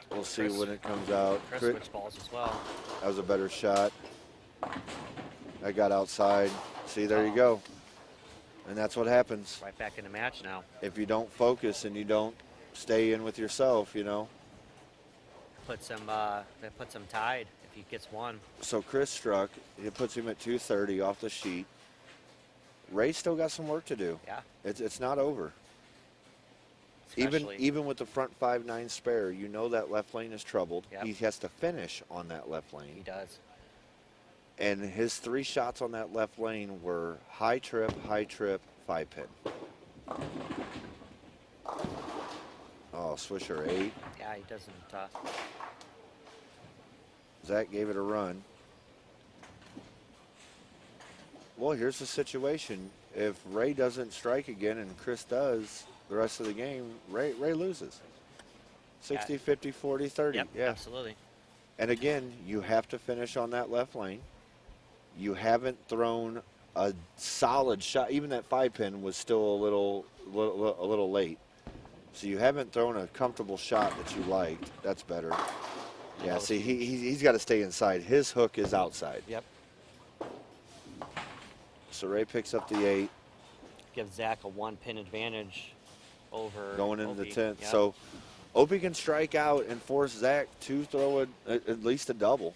We'll see when it comes out. Chris switched balls as well. That was a better shot. I got outside. See, there you go. And that's what happens. Right back in the match now. If you don't focus and you don't stay in with yourself, you know. That puts him tied if he gets one. So Chris struck. It puts him at 230 off the sheet. Ray still got some work to do. Yeah. It's not over. Especially, Even with the front 5-9 spare, you know that left lane is troubled. Yep. He has to finish on that left lane. He does. And his 3 shots on that left lane were high trip, 5-pin. Oh, Swisher 8. Yeah, he doesn't. Zach gave it a run. Well, here's the situation. If Ray doesn't strike again and Chris does the rest of the game, Ray loses. 60, 50, 40, 30. Yep, yeah, absolutely. And again, you have to finish on that left lane. You haven't thrown a solid shot. Even that 5-pin was still a little late. So you haven't thrown a comfortable shot that you liked. That's better. Yeah, see, he's got to stay inside. His hook is outside. Yep. So Ray picks up the 8. Gives Zach a 1-pin advantage over going into the Opie. 10th. Yep. So Opie can strike out and force Zach to throw at least a double.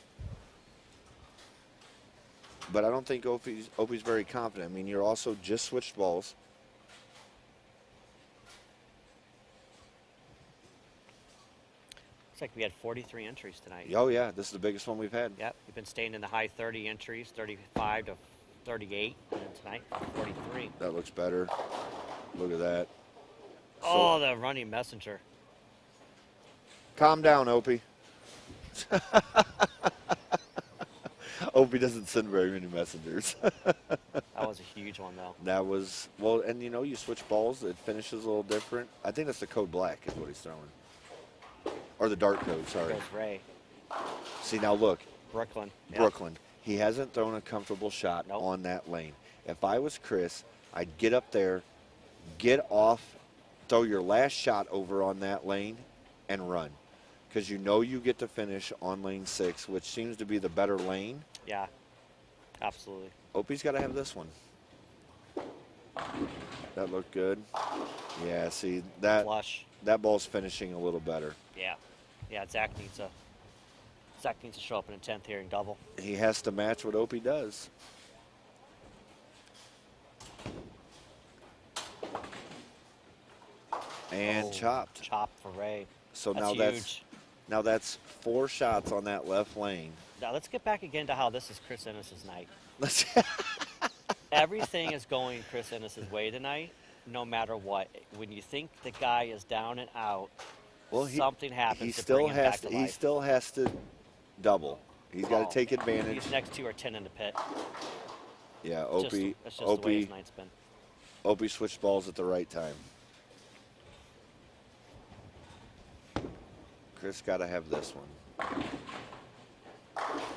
But I don't think Opie's very confident. I mean, you're also just switched balls. Looks like we had 43 entries tonight. Oh, yeah. This is the biggest one we've had. Yep. We've been staying in the high 30 entries, 35 to 38, and then tonight 43. That looks better. Look at that. Oh, the running messenger. Calm down, Opie. Opie doesn't send very many messengers. That was a huge one, though. That was, well, and you know, you switch balls, it finishes a little different. I think that's the code black is what he's throwing. Or the dark code, sorry. Goes Ray. See, now look. Brooklyn. Yep. Brooklyn. He hasn't thrown a comfortable shot on that lane. If I was Chris, I'd get up there, get off, throw your last shot over on that lane, and run. Because you know you get to finish on lane 6, which seems to be the better lane. Yeah, absolutely. Opie's got to have this one. That looked good. Yeah, see, that ball's finishing a little better. Yeah. Yeah, Zach needs to show up in a 10th here and double. He has to match what Opie does. And chopped. Chopped for Ray. So that's now that's 4 shots on that left lane. Now let's get back again to how this is Chris Ennis's night. Everything is going Chris Ennis's way tonight, no matter what. When you think the guy is down and out, something happens to bring him back to life. He still has to double. He's got to take advantage. These next 2 are 10 in the pit. Yeah, Opie. That's just the way his night's been. Opie switched balls at the right time. Chris got to have this one.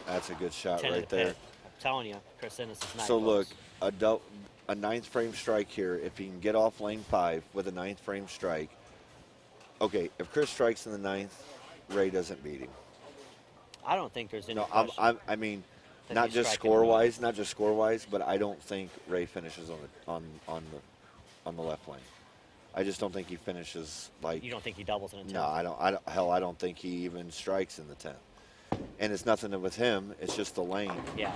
That's a good shot 10 in right the there. pit. I'm telling you, Chris Ennis is nice. So look, a ninth frame strike here. If he can get off lane 5 with a ninth frame strike. Okay, if Chris strikes in the ninth, Ray doesn't beat him. I don't think there's any No, question. I mean, that not he's just striking score wise, but I don't think Ray finishes on the left lane. I just don't think he finishes like. You don't think he doubles in a 10? No, I don't. Hell, I don't think he even strikes in the 10th. And it's nothing with him. It's just the lane. Yeah.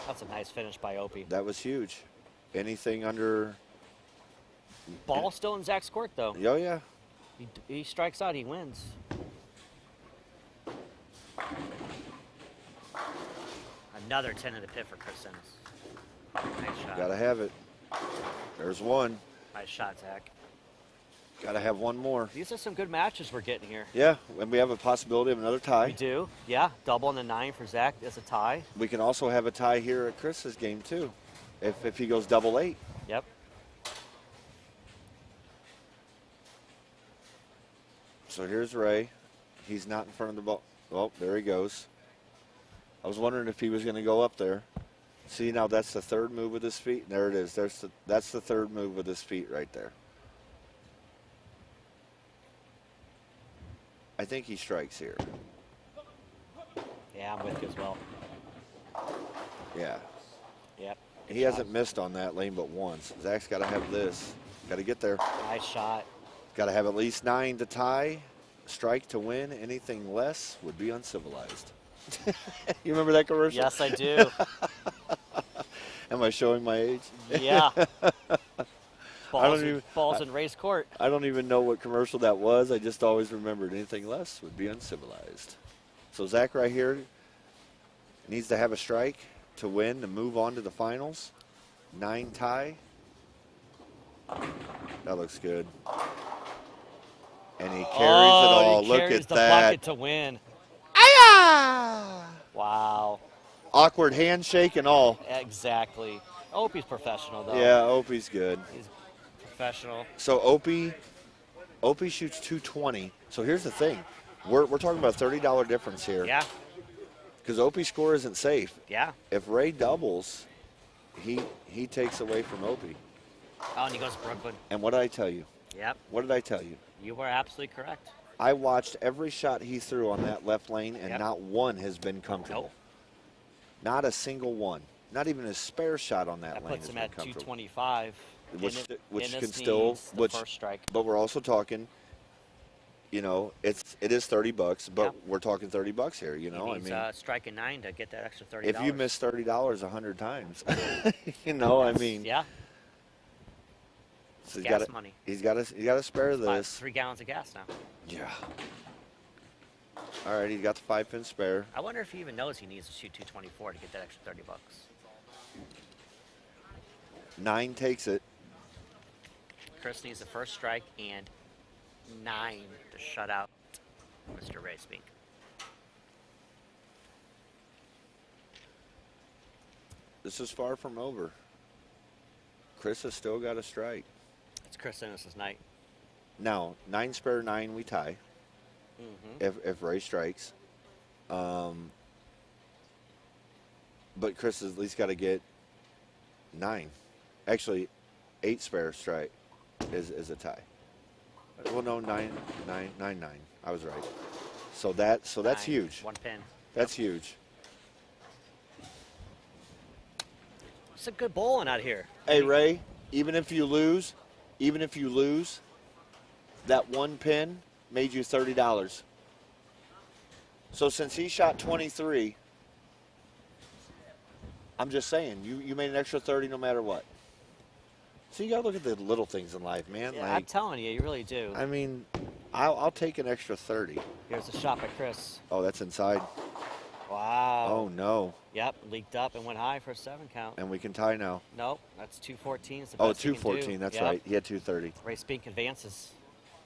That's a nice finish by Opie. That was huge. Anything under. Ball still in Zach's court, though. Oh yeah. He strikes out, he wins. Another 10 in the pit for Chris Ennis. Nice shot. Gotta have it. There's one. Nice shot, Zach. Gotta have one more. These are some good matches we're getting here. Yeah, and we have a possibility of another tie. We do, yeah. Double on the 9 for Zach. That's a tie. We can also have a tie here at Chris's game too, if he goes double 8. Yep. So here's Ray. He's not in front of the ball. Oh, there he goes. I was wondering if he was going to go up there. See, now that's the third move with his feet. There it is. That's the third move with his feet right there. I think he strikes here. Yeah, I'm with you as well. Yeah. Yep. He hasn't missed on that lane but once. Zach's got to have this. Got to get there. Nice shot. Got to have at least 9 to tie, strike to win. Anything less would be uncivilized. You remember that commercial? Yes, I do. Am I showing my age? Yeah. Balls, even- balls in race court. I don't even know what commercial that was. I just always remembered anything less would be uncivilized. So Zach right here needs to have a strike to win to move on to the finals. 9 tie. That looks good. And he carries it all. He Look carries at the that. bucket to win. Wow. Awkward handshake and all. Exactly. Opie's professional, though. Yeah, Opie's good. He's professional. So Opie shoots 220. So here's the thing. We're talking about a $30 difference here. Yeah. Because Opie's score isn't safe. Yeah. If Ray doubles, he takes away from Opie. Oh, and he goes to Brooklyn. And what did I tell you? Yep. What did I tell you? You were absolutely correct. I watched every shot he threw on that left lane, and Yep. not one has been comfortable. Nope. Not a single one. Not even a spare shot on that That lane puts has him been at comfortable. 225. Which Ennis can still, needs the first strike. but we're also talking, you know, it is $30, but Yep. we're talking $30 here. You know, He needs, I mean, striking 9 to get that extra $30. if you miss $30 100 times, you know, I mean, Yeah. so Gas money. he's got to spare About this. 3 gallons of gas now. Yeah. All right, he's got the 5-pin spare. I wonder if he even knows he needs to shoot 224 to get that extra $30. 9 takes it. Chris needs the first strike and 9 to shut out Mr. Ray Spink. This is far from over. Chris has still got a strike. It's Chris Ennis' night. Now, 9 spare 9, we tie. Mm-hmm. If Ray strikes. But Chris has at least got to get 9. Actually, 8 spare strike is a tie. Well, no, 9. I was right. So that's 9, huge. 1 pin. That's huge. It's a good bowling out here. Hey, Ray, even if you lose, that 1 pin made you $30. So since he shot 23, I'm just saying, you made an extra 30 no matter what. So you got to look at the little things in life, man. Yeah, I'm Like, telling you, you really do. I mean, I'll take an extra 30. Here's a shot by Chris. Oh, that's inside. Wow. Oh, no. Yep, leaked up and went high for a 7 count. And we can tie now. Nope, that's 214. It's the Oh, best he can do. 214. That's Yep. right. He had 230. Ray Spink advances.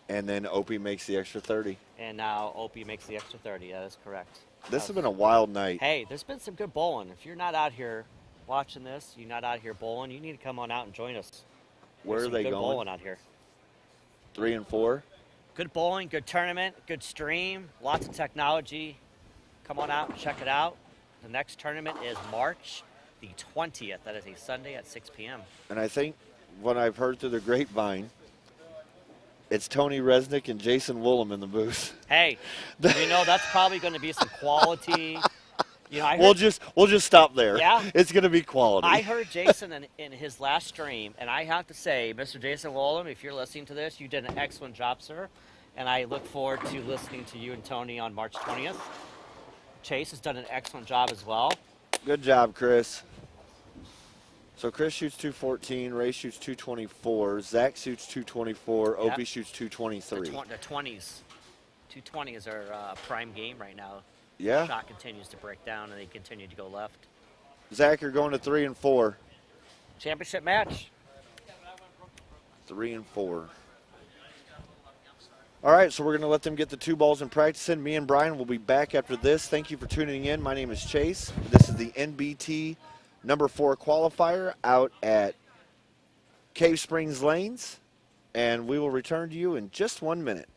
And then Opie makes the extra 30. And now Opie makes the extra 30. That is correct. This has been a wild night. Hey, there's been some good bowling. If you're not out here watching this, you're not out here bowling, you need to come on out and join us. Where There's are some they good going? bowling out here. 3 and 4. Good bowling, good tournament, good stream, lots of technology. Come on out and check it out. The next tournament is March the 20th. That is a Sunday at 6 p.m. And I think what I've heard through the grapevine, it's Tony Resnick and Jason Woolham in the booth. Hey, you know that's probably going to be some quality. You know, I heard, We'll just stop there. Yeah. It's going to be quality. I heard Jason in his last stream, and I have to say, Mr. Jason Woolham, if you're listening to this, you did an excellent job, sir. And I look forward to listening to you and Tony on March 20th. Chase has done an excellent job as well. Good job, Chris. So Chris shoots 214, Ray shoots 224, Zach shoots 224, Yep. Opie shoots 223. The 20s. 220 is our prime game right now. Yeah. Shot continues to break down, and they continue to go left. Zach, you're going to 3 and 4. Championship match. 3 and 4. All right, so we're going to let them get the 2 balls in practice in. Me and Brian will be back after this. Thank you for tuning in. My name is Chase. This is the NBT number 4 qualifier out at Cave Springs Lanes, and we will return to you in just 1 minute.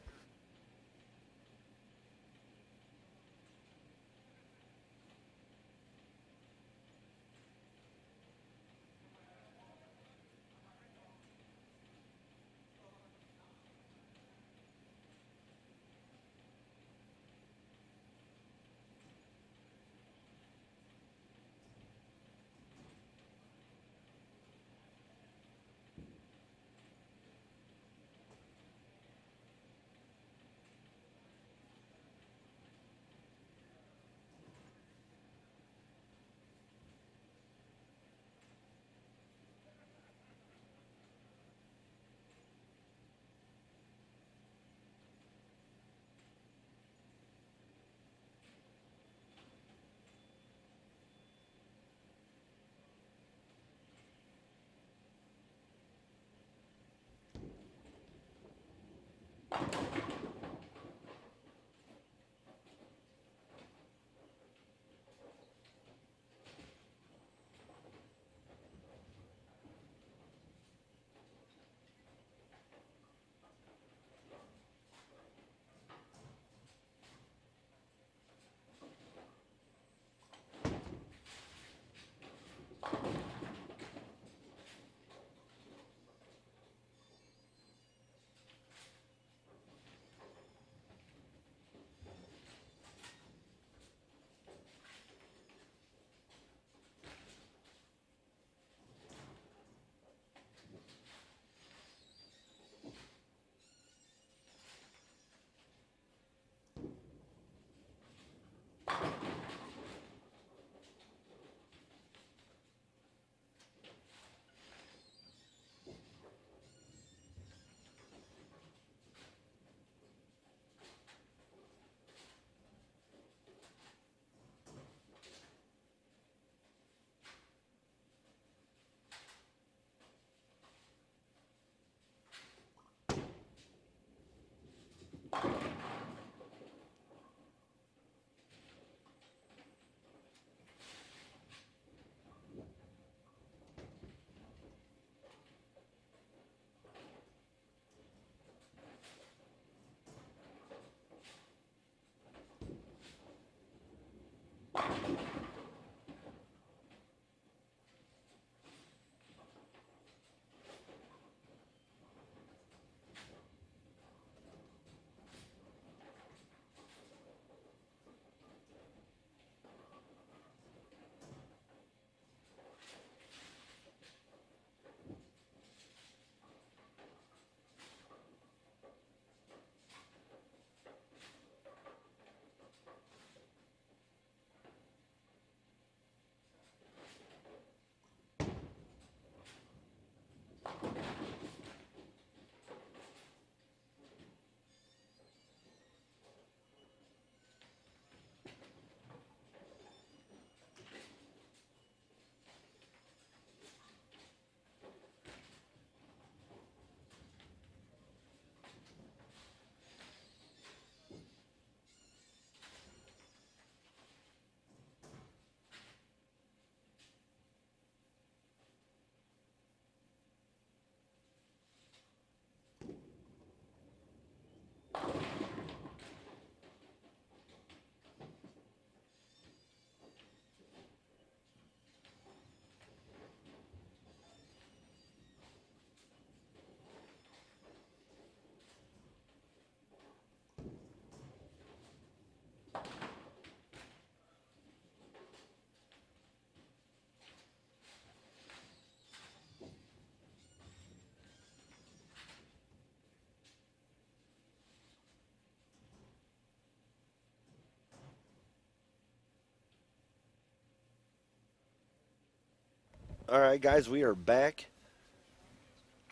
All right, guys, we are back.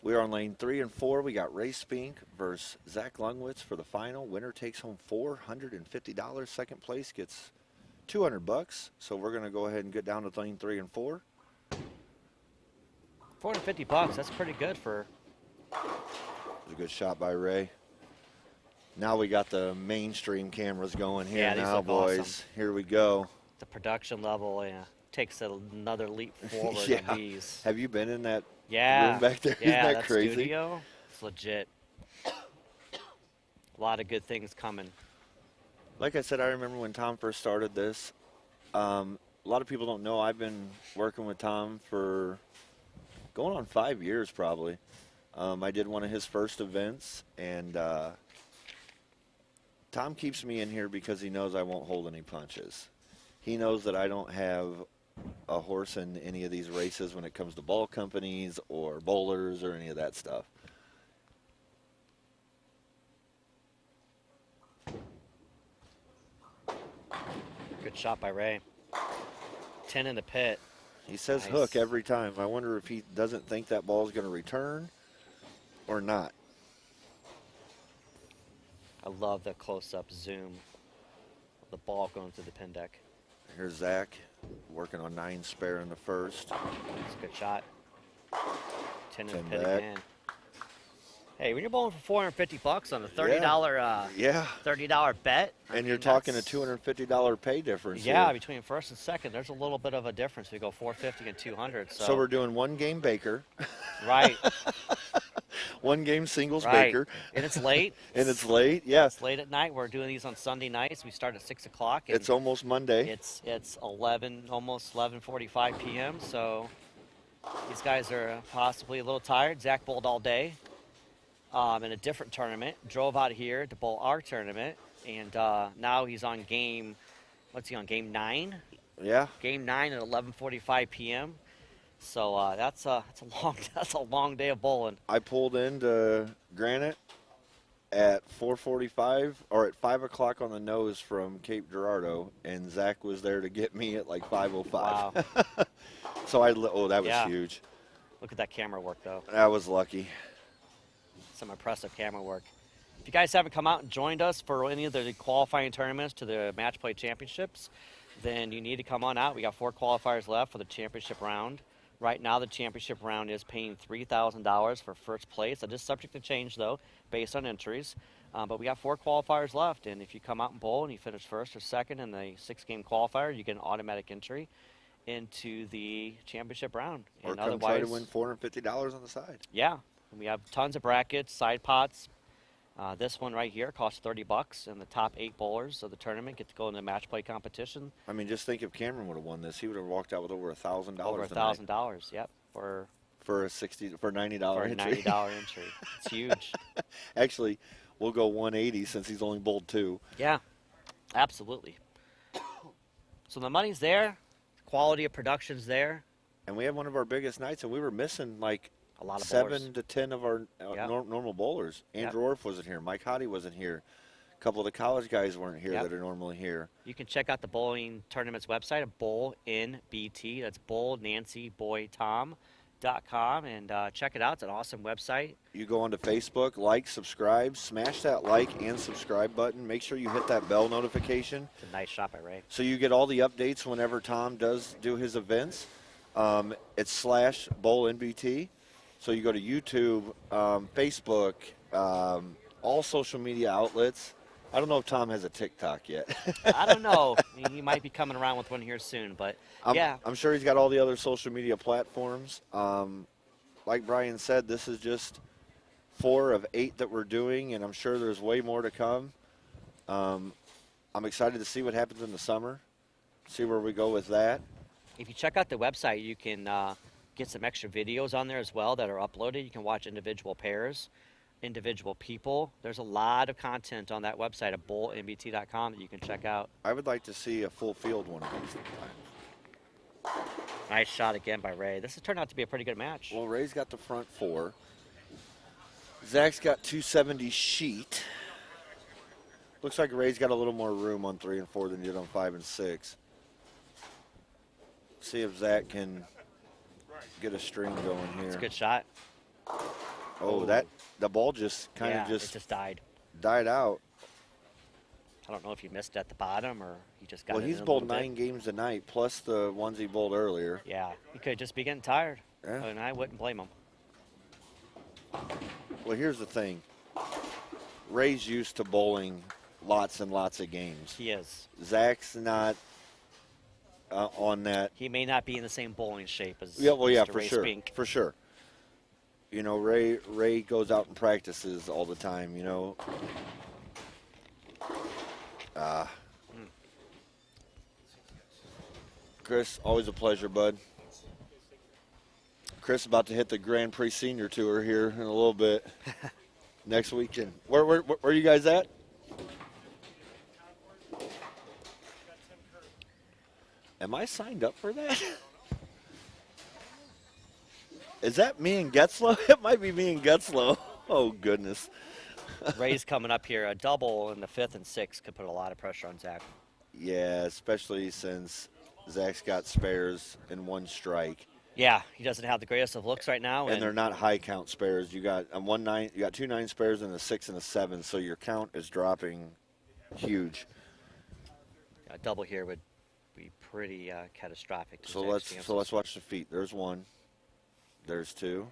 We are on lane 3 and 4. We got Ray Spink versus Zach Lungwitz for the final. Winner takes home $450. Second place gets $200. So we're going to go ahead and get down to lane 3 and 4. $450. That's pretty good for. It was a good shot by Ray. Now we got the mainstream cameras going here Yeah, these now, look boys. awesome. Here we go. The production level takes another leap forward Yeah. on these. Have you been in that Yeah. room back there? Yeah, Isn't that that crazy? studio, it's legit. A lot of good things coming. Like I said, I remember when Tom first started this. A lot of people don't know I've been working with Tom for going on 5 years probably. I did one of his first events, and Tom keeps me in here because he knows I won't hold any punches. He knows that I don't have a horse in any of these races when it comes to ball companies or bowlers or any of that stuff. Good shot by Ray. 10 in the pit. He says Nice. hook every time. I wonder if he doesn't think that ball's going to return or not. I love the close-up zoom of the ball going through the pin deck. Here's Zach working on 9 spare in the first. It's a good shot. 10 in the 10 pit back. again. Hey, when you're bowling for $450 on a $30 Yeah. $30 bet, I And you're mean, talking a that's- $250 pay difference. Yeah, here. between first and second, there's a little bit of a difference. We go 450 and 200. So we're doing 1 game Baker, right, 1 game singles right, Baker, and it's late. and it's late. Yeah, It's late at night. We're doing these on Sunday nights. We start at 6 o'clock. it's almost Monday. It's 11, almost 11:45 p.m. So these guys are possibly a little tired. Zach bowled all day in a different tournament. Drove out here to bowl our tournament, and now he's on game. What's he on? Game 9. Yeah, Game 9 at 11:45 p.m. So that's a long day of bowling. I pulled into Granite at 4:45 or at 5 o'clock on the nose from Cape Girardeau, and Zach was there to get me at like 5:05. Wow. So that was Yeah. huge. Look at that camera work, though. That was lucky. Some impressive camera work. If you guys haven't come out and joined us for any of the qualifying tournaments to the Match Play Championships, then you need to come on out. We got 4 qualifiers left for the championship round. Right now, the championship round is paying $3,000 for first place. That is subject to change, though, based on entries. But we got 4 qualifiers left, and if you come out and bowl and you finish first or second in the 6-game qualifier, you get an automatic entry into the championship round. Or And come try to win $450 on the side. yeah, and we have tons of brackets, side pots. This one right here costs $30, and the top 8 bowlers of the tournament get to go in the match play competition. I mean, just think if Cameron would have won this, he would have walked out with over $1,000. Over $1,000, yep, for for a $90 a entry. $90 entry. It's huge. Actually, we'll go 180 since he's only bowled 2. Yeah, absolutely. So the money's there, quality of production's there. And we had one of our biggest nights, and we were missing like A lot of 7 bowlers. to 10 of our Yep. normal bowlers. Yep. Andrew Orff wasn't here. Mike Hottie wasn't here. A couple of the college guys weren't here Yep. that are normally here. You can check out the bowling tournament's website at BowlNBT. That's Bowl Nancy Boy Tom.com, and check it out. It's an awesome website. You go onto Facebook, like, subscribe, smash that like and subscribe button. Make sure you hit that bell notification It's a nice shot by Ray. so you get all the updates whenever Tom does do his events. It's /BowlNBT. So you go to YouTube, Facebook, all social media outlets. I don't know if Tom has a TikTok yet. I don't know. He might be coming around with one here soon, but yeah. I'm sure he's got all the other social media platforms. Like Brian said, this is just 4 of 8 that we're doing, and I'm sure there's way more to come. I'm excited to see what happens in the summer, see where we go with that. If you check out the website, you can get some extra videos on there as well that are uploaded. You can watch individual pairs, individual people. There's a lot of content on that website at bowlnbt.com that you can check out. I would like to see a full field one of these times. Nice shot again by Ray. This has turned out to be a pretty good match. Well, Ray's got the front 4. Zach's got 270 sheet. Looks like Ray's got a little more room on 3 and 4 than he did on 5 and 6. See if Zach can get a string going here. It's a good shot. Oh, the ball just kind of it just died. died out. I don't know if he missed at the bottom or he just got Well, it he's in a bowled little bit. 9 games tonight, plus the ones he bowled earlier. Yeah, he could just be getting tired, Yeah. and I wouldn't blame him. Well, here's the thing. Ray's used to bowling lots and lots of games. He is. Zach's not on that. He may not be in the same bowling shape as Yeah, Mr. for Ray sure. Spink. For sure. You know, Ray goes out and practices all the time, you know. Chris, always a pleasure, bud. Chris about to hit the Grand Prix Senior Tour here in a little bit. Next weekend. Where are you guys at? Am I signed up for that? Is that me and Getzlow? It might be me and Getzlow. Oh, goodness. Ray's coming up here. A double in the 5th and 6th could put a lot of pressure on Zach. Yeah, especially since Zach's got spares in 1 strike. Yeah, he doesn't have the greatest of looks right now. And they're not high count spares. You got a 1-9, you got 2 9 spares and a 6 and a 7, so your count is dropping huge. A double here would be pretty catastrophic. To So Zach's chances. let's watch the feet. There's 1. There's 2.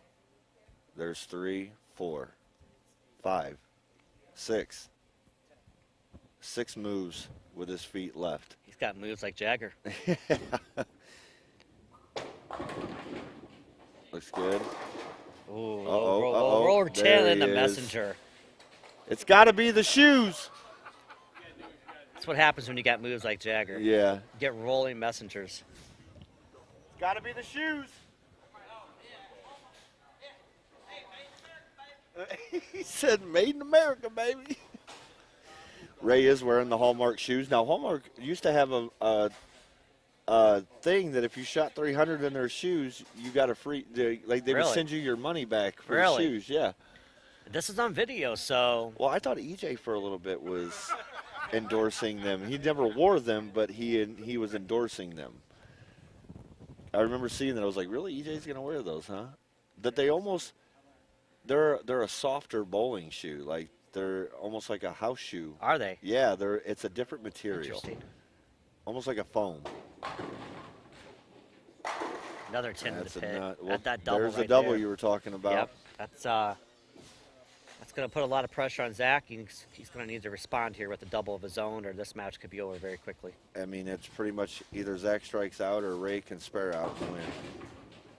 There's 3, 4, 5, 6. 6 moves with his feet left. He's got moves like Jagger. Looks good. Ooh, Uh-oh. roll tail There in the he is. messenger. It's got to be the shoes. That's what happens when you got moves like Jagger. Yeah. Get rolling messengers. It's got to be the shoes. He said, "Made in America, baby." Ray is wearing the Hallmark shoes. Now, Hallmark used to have a thing that if you shot 300 in their shoes, you got a free. They would Really? send you your money back for Really? the shoes. Yeah. This is on video, so Well, I thought EJ for a little bit was endorsing them. He never wore them, but he was endorsing them. I remember seeing that. I was like, really? EJ's gonna wear those, huh? That they're a softer bowling shoe. Like they're almost like a house shoe. are they? Yeah, it's a different material. Interesting. Almost like a foam. Another 10 to That's the pit. well, that double there's right the double there. you were talking about. Yep, that's going to put a lot of pressure on Zach. He's going to need to respond here with a double of his own, or this match could be over very quickly. I mean, it's pretty much either Zach strikes out or Ray can spare out and win.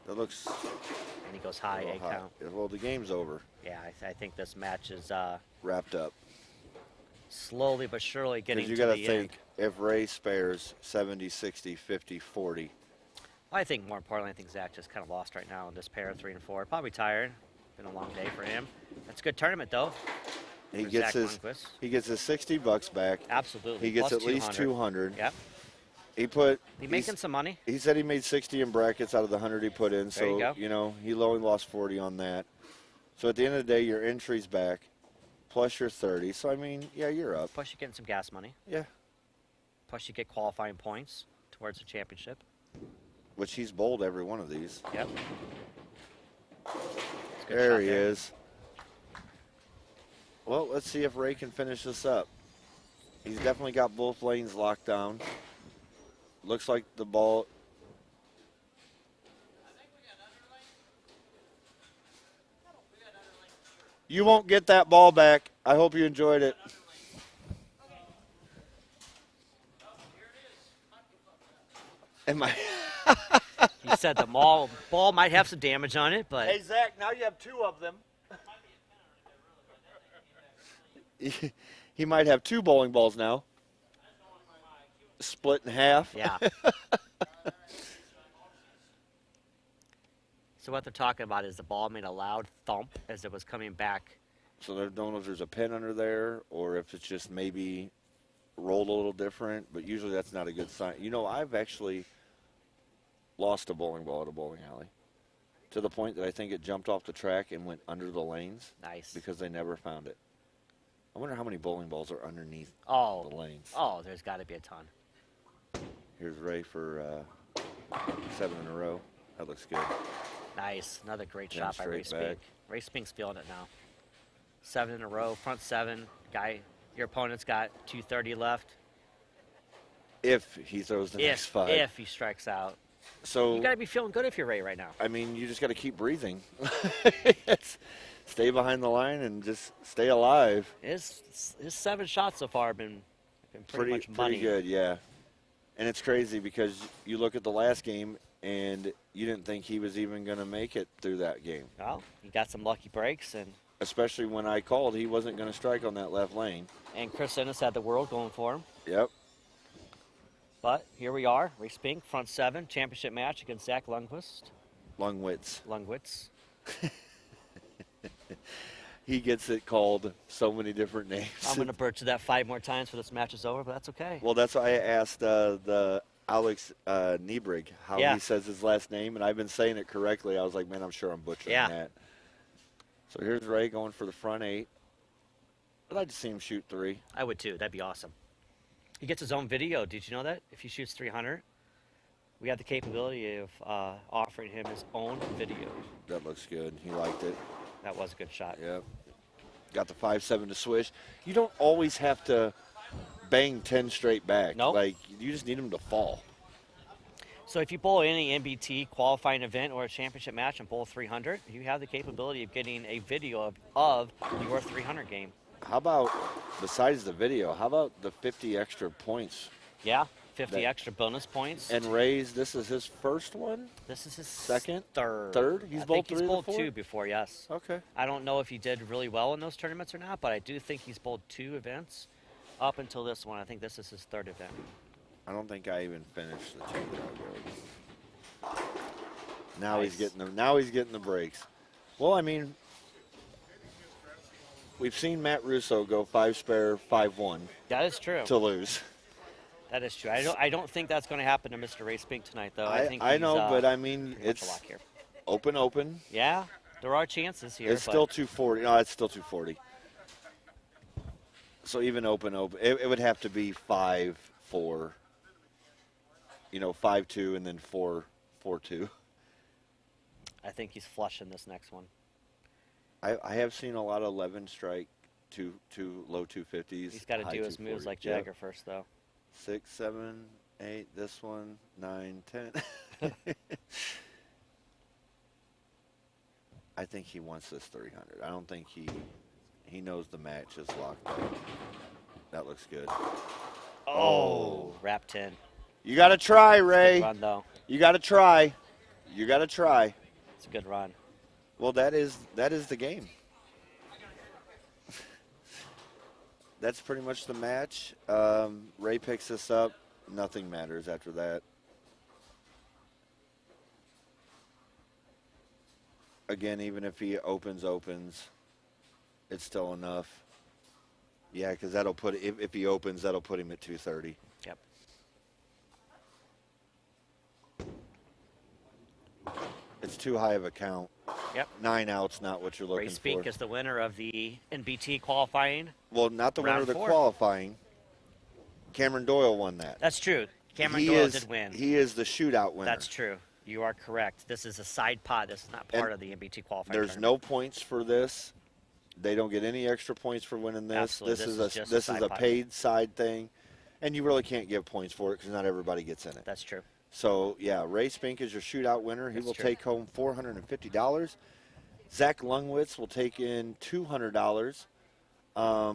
That looks And he goes a high, little 8 hot. count. Well, the game's over. Yeah, I think this match is Wrapped up. slowly but surely getting Because to you got to the think, end. if Ray spares 70, 60, 50, 40. I think more importantly, I think Zach just kind of lost right now in this pair of 3 and 4. Probably tired. Been a long day for him. That's a good tournament though. He for gets Zach his Lundquist. $60 back. Absolutely. He gets Plus at least 200. Yep. He's making some money. He said he made 60 in brackets out of the 100 he put in. There you So, go. he only lost 40 on that. So at the end of the day, your entry's back, plus your 30. So, I mean, yeah, you're up. Plus you're getting some gas money. Yeah. Plus you get qualifying points towards the championship. Which he's bowled every one of these. Yep. It's a good There shot he is. Well, let's see if Ray can finish this up. He's definitely got both lanes locked down. Looks like the ball. You won't get that ball back. I hope you enjoyed it. Am I? He said the ball might have some damage on it, but Zach, now you have 2 of them. He might have 2 bowling balls now. Split in half. yeah. So what they're talking about is the ball made a loud thump as it was coming back. So they don't know if there's a pin under there or if it's just maybe rolled a little different, but usually that's not a good sign. I've actually lost a bowling ball at a bowling alley to the point that I think it jumped off the track and went under the lanes Nice. because they never found it. I wonder how many bowling balls are underneath Oh, the lanes. there's got to be a ton. Here's Ray for 7 in a row. That looks good. Nice. Another great Then shot by Ray straight back. Spink. Ray Spink's feeling it now. 7 in a row, front 7. Your opponent's got 230 left. If he throws the next 5. If he strikes out. So You got to be feeling good if you're Ray right now. I mean, you just got to keep breathing. Stay behind the line and just stay alive. His 7 shots so far have been pretty much money. Pretty good, yeah. And it's crazy because you look at the last game and you didn't think he was even going to make it through that game. Well, he got some lucky breaks, and Especially when I called, he wasn't going to strike on that left lane. Chris Ennis had the world going for him. Yep. But here we are, Ray Spink, front 7, championship match against Zach Lundquist. Lungwitz. He gets it called so many different names. I'm going to butcher that 5 more times before this match is over, but that's okay. Well, that's why I asked the Alex Niebrig how Yeah. he says his last name, and I've been saying it correctly. I was like, man, I'm sure I'm butchering Yeah. that. So here's Ray going for the front 8. I'd like to see him shoot 3. I would too. That'd be awesome. He gets his own video. Did you know that? If he shoots 300, we have the capability of offering him his own video. That looks good. He liked it. That was a good shot. Yep. Got the 5-7 to swish. You don't always have to bang 10 straight back. Nope. Like, you just need them to fall. So if you bowl any MBT qualifying event or a championship match and bowl 300, you have the capability of getting a video of your 300 game. How about, besides the video, how about the 50 extra points? Yeah, 50 That- extra bonus points. And Ray's, this is his first one? This is his Second? third. Third? He's I bowled think he's 3 bowled before? 2 before, yes. Okay. I don't know if he did really well in those tournaments or not, but I do think he's bowled 2 events up until this one. I think this is his 3rd event. I don't think I even finished the 2 that I rode. Now Nice. he's getting the breaks. Well, I mean, we've seen Matt Russo go 5 spare 5-1 That is true. to lose. That is true. I don't think that's going to happen to Mr. Ray Spink tonight, though. I think I he's, know, but I mean, pretty much a it's lock here. open. Yeah, there are chances here. It's but still 240. No, it's still 240. So even open, it would have to be 5-4. 5-2 and then 4-4-2. I think he's flushing this next one. I have seen a lot of 11 strike to low 250s. He's got to high do his moves 240s. like Yep. Jagger first, though. 6, 7, 8, this one, 9, 10. I think he wants this 300. I don't think he knows the match is locked up. That looks good. Oh, wrap 10. You got to try, Good Ray. run, though. You got to try. You got to try. It's a good run. Well, that is the game. That's pretty much the match. Ray picks this up. Nothing matters after that. Again, even if he opens, it's still enough. Yeah, because that'll put if he opens, that'll put him at 230. Yep. It's too high of a count. Yep. 9 outs, not what you're looking Ray Spink for. is the winner of the NBT qualifying. Well, not the winner Round of the 4. qualifying. Cameron Doyle won that. That's true. Cameron He Doyle is- did win. He is the shootout winner. That's true. You are correct. This is a side pot. This is not And part of the NBT qualifying. There's no points for this. They don't get any extra points for winning this. Absolutely. This This is just a is side a pot. paid side thing, and you really can't give points for it because not everybody gets in it. That's true. So yeah, Ray Spink is your shootout winner. He That's will true. take home $450. Zach Lungwitz will take in $200. As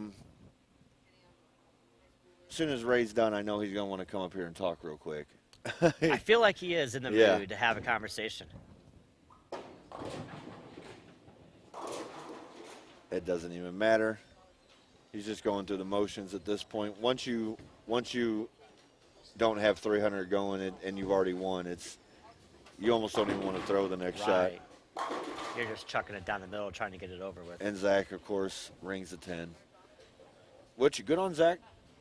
soon as Ray's done, I know he's going to want to come up here and talk real quick. I feel like he is in the Yeah. mood to have a conversation. It doesn't even matter. He's just going through the motions at this point. Once you don't have 300 going and you've already won, you almost don't even want to throw the next shot. Right. You're just chucking it down the middle, trying to get it over with. And Zach, of course, rings the 10. Which good on Zach.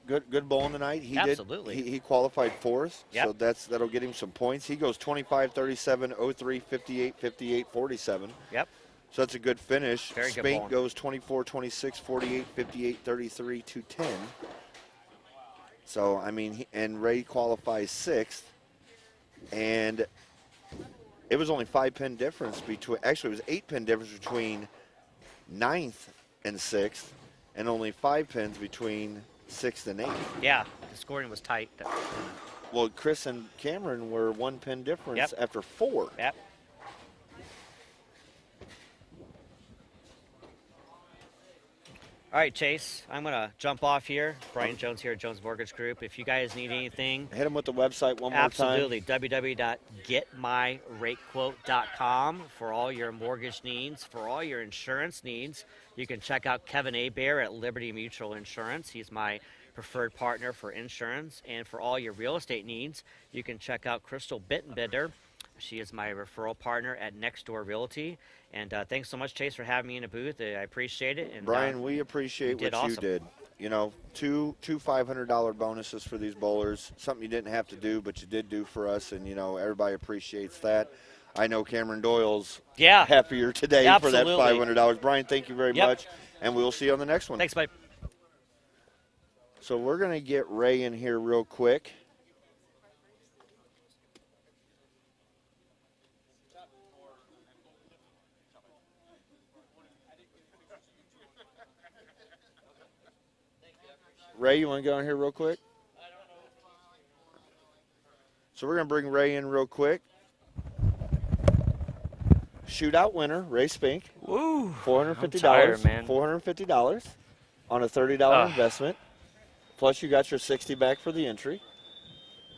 Good bowling tonight. He Absolutely. He qualified 4th, Yep. so that'll get him some points. He goes 25, 37, 03, 58, 58, 47. Yep. So that's a good finish. Very good Spink bowling. goes 24, 26, 48, 58, 33, 210. So, I mean, and Ray qualifies 6th. And it was only 5-pin difference between, actually it was 8-pin difference between 9th and 6th, and only 5 pins between 6th and 8th. Yeah, the scoring was tight. Well, Chris and Cameron were 1-pin difference after 4. Yep. All right, Chase, I'm going to jump off here. Brian Jones here at Jones Mortgage Group. If you guys need anything, hit them with the website one more absolutely, time. www.getmyratequote.com for all your mortgage needs, for all your insurance needs. You can check out Kevin Abair at Liberty Mutual Insurance. He's my preferred partner for insurance. And for all your real estate needs, you can check out Crystal Bittenbitter. She is my referral partner at Next Door Realty. And thanks so much, Chase, for having me in a booth. I appreciate it. And Brian, we appreciate what you did. You know, two $500 bonuses for these bowlers, something you didn't have to do, but you did do for us, and, you know, everybody appreciates that. I know Cameron Doyle's happier today for that $500. Brian, thank you very much, and we will see you on the next one. Thanks, bye. So we're going to get Ray in here real quick. Ray, you want to get on here real quick? So we're going to bring Ray in real quick. Shootout winner, Ray Spink. Woo! $450. I'm tired, man. $450 on a $30 investment. Plus you got your $60 back for the entry.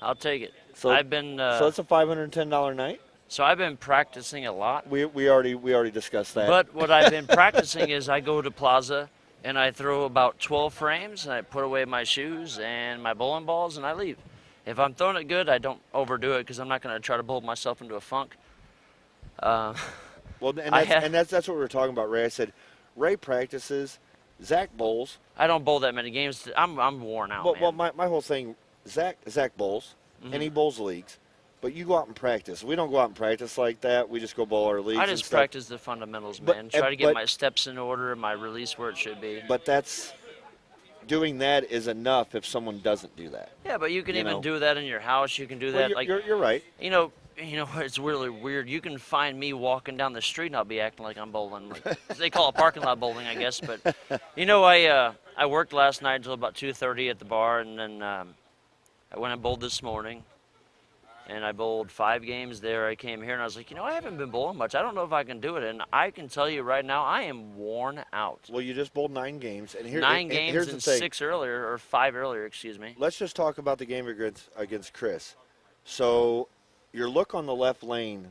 I'll take it. So I've been. So it's a $510 night. So I've been practicing a lot. We already discussed that. But what I've been practicing is I go to Plaza and I throw about 12 frames and I put away my shoes and my bowling balls and I leave. If I'm throwing it good, I don't overdo it because I'm not going to try to bowl myself into a funk. Well, and that's what we were talking about, Ray. I said, Ray practices, Zach bowls. I don't bowl that many games. I'm worn out, man. Well, my whole thing, Zach bowls, and he bowls leagues. But you go out and practice. We don't go out and practice like that. We just go bowl our leagues. I just practice the fundamentals, man. Try to get my steps in order and my release where it should be. But doing that is enough if someone doesn't do that. Yeah, but you can even do that in your house. You can do that. You're right. You know, it's really weird. You can find me walking down the street and I'll be acting like I'm bowling. They call it parking lot bowling, I guess. But, I worked last night until about 2:30 at the bar, and then I went and bowled this morning. And I bowled 5 games there. I came here and I was like, I haven't been bowling much. I don't know if I can do it. And I can tell you right now, I am worn out. Well, you just bowled 9 games. And here's 9 games the and thing. 6 earlier, or 5 earlier, excuse me. Let's just talk about the game against Chris. So your look on the left lane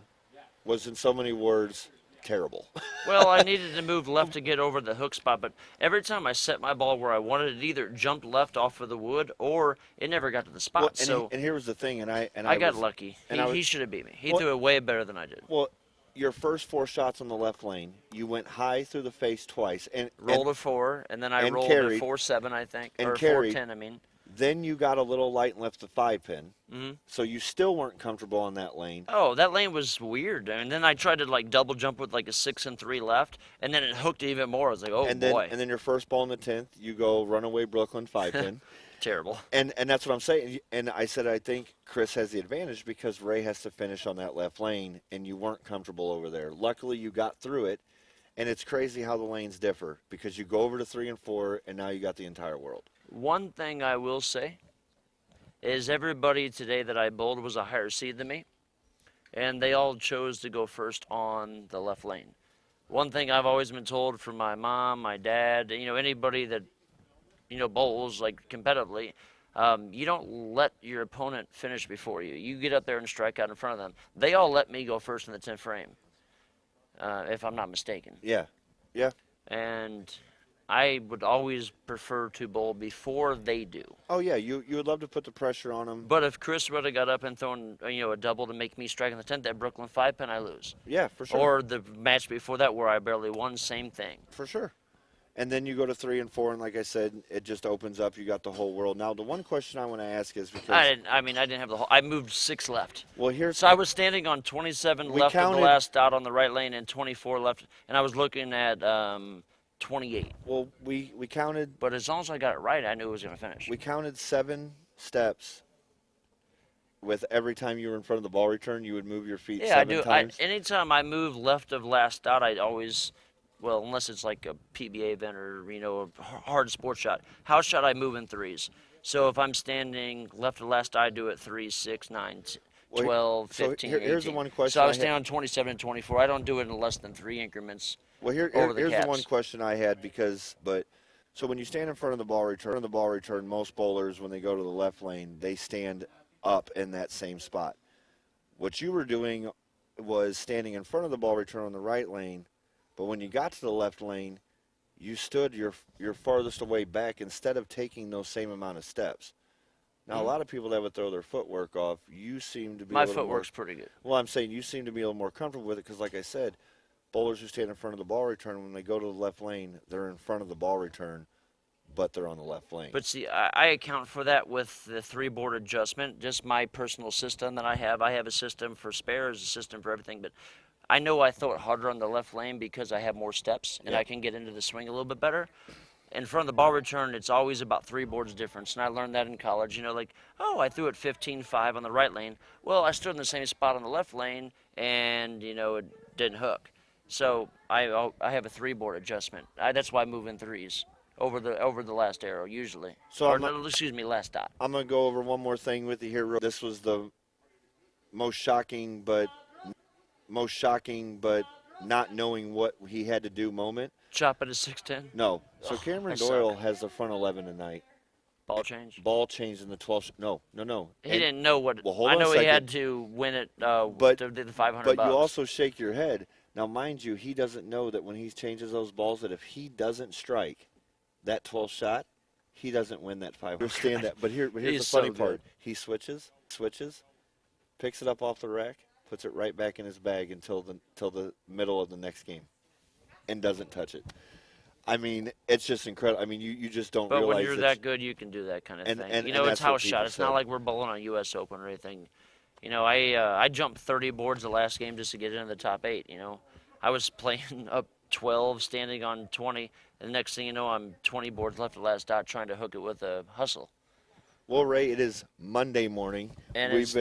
was, in so many words, terrible. Well, I needed to move left to get over the hook spot, but every time I set my ball where I wanted, it either jumped left off of the wood or it never got to the spot. And here was the thing, I got lucky. He should have beat me. He threw it way better than I did. Well, your first 4 shots on the left lane, you went high through the face twice, and rolled a 4, and then I rolled a 4-7, I think, or 4-10. I mean. Then you got a little light and left the 5-pin. So you still weren't comfortable on that lane. Oh, that lane was weird. And then I tried to double jump with a 6 and 3 left, and then it hooked even more. I was like, oh boy. And then your first ball in the 10th, you go runaway Brooklyn 5-pin. Terrible. And that's what I'm saying. And I said I think Chris has the advantage because Ray has to finish on that left lane, and you weren't comfortable over there. Luckily, you got through it. And it's crazy how the lanes differ because you go over to 3 and 4, and now you got the entire world. One thing I will say is everybody today that I bowled was a higher seed than me, and they all chose to go first on the left lane. One thing I've always been told from my mom, my dad, anybody that, bowls competitively, you don't let your opponent finish before you. You get up there and strike out in front of them. They all let me go first in the 10th frame, if I'm not mistaken. Yeah. And I would always prefer to bowl before they do. Oh, yeah, you would love to put the pressure on them. But if Chris would have got up and thrown, a double to make me strike in the 10th, that Brooklyn 5-pin, I lose. Yeah, for sure. Or the match before that where I barely won, same thing. For sure. And then you go to 3 and 4, and like I said, it just opens up. You got the whole world. Now, the one question I want to ask is because I didn't have the whole. I moved 6 left. Well, I was standing on 27 left of the last dot on the right lane and 24 left, and I was looking at 28. Well, we counted. But as long as I got it right, I knew it was going to finish. We counted 7 steps with every time you were in front of the ball return, you would move your feet Yeah, I 7 do. times? Anytime I move left of last dot, I always, well, unless it's like a PBA event or, you know, a hard sports shot. House shot, I move in threes. So if I'm standing left of last dot, I do it 3, 6, 9, Well, 12, so 15, here's the 18. one question So I I was had. standing on 27 and 24. I don't do it in less than 3 increments. Well, over the here's the one caps. question I had so when you stand in front of the ball return, most bowlers, when they go to the left lane, they stand up in that same spot. What you were doing was standing in front of the ball return on the right lane, but when you got to the left lane, you stood your farthest away back instead of taking those same amount of steps. Now, a lot of people that would throw their footwork off, you seem to be My a little footwork's pretty good. Well, I'm saying you seem to be a little more comfortable with it because, like I said, bowlers who stand in front of the ball return, when they go to the left lane, they're in front of the ball return, but they're on the left lane. But see, I account for that with the 3-board adjustment, just my personal system that I have. I have a system for spares, a system for everything, but I know I throw it harder on the left lane because I have more steps and I can get into the swing a little bit better. In front of the ball return, it's always about 3 boards difference, and I learned that in college. You know, like, oh, I threw it 15-5 on the right lane. Well, I stood in the same spot on the left lane, and, you know, it didn't hook. So I have a 3-board adjustment. That's why I move in threes over the last arrow usually. So Excuse me, last dot. I'm going to go over one more thing with you here. This was the most shocking but not knowing what he had to do moment. Chop it at 6-10. No. So Cameron Doyle has the front 11 tonight. Ball change. Ball change in the 12th. No. He didn't know what. Well, hold I on a know he second. had to win it. But to do the 500. But bucks. you also shake your head. Now, mind you, he doesn't know that when he changes those balls, that if he doesn't strike that 12th shot, he doesn't win that 500. Understand that. But here's the funny part. He switches, picks it up off the rack, puts it right back in his bag until the middle of the next game, and doesn't touch it. I mean, it's just incredible. I mean, you just don't realize. But when you're that good, you can do that kind of thing. And it's that's what house shot. people It's said. not like we're bowling on U.S. Open or anything. You know, I jumped 30 boards the last game just to get into the top 8. You know, I was playing up 12, standing on 20, and the next thing you know, I'm 20 boards left of last dot trying to hook it with a hustle. Well, Ray, it is Monday morning. And It it's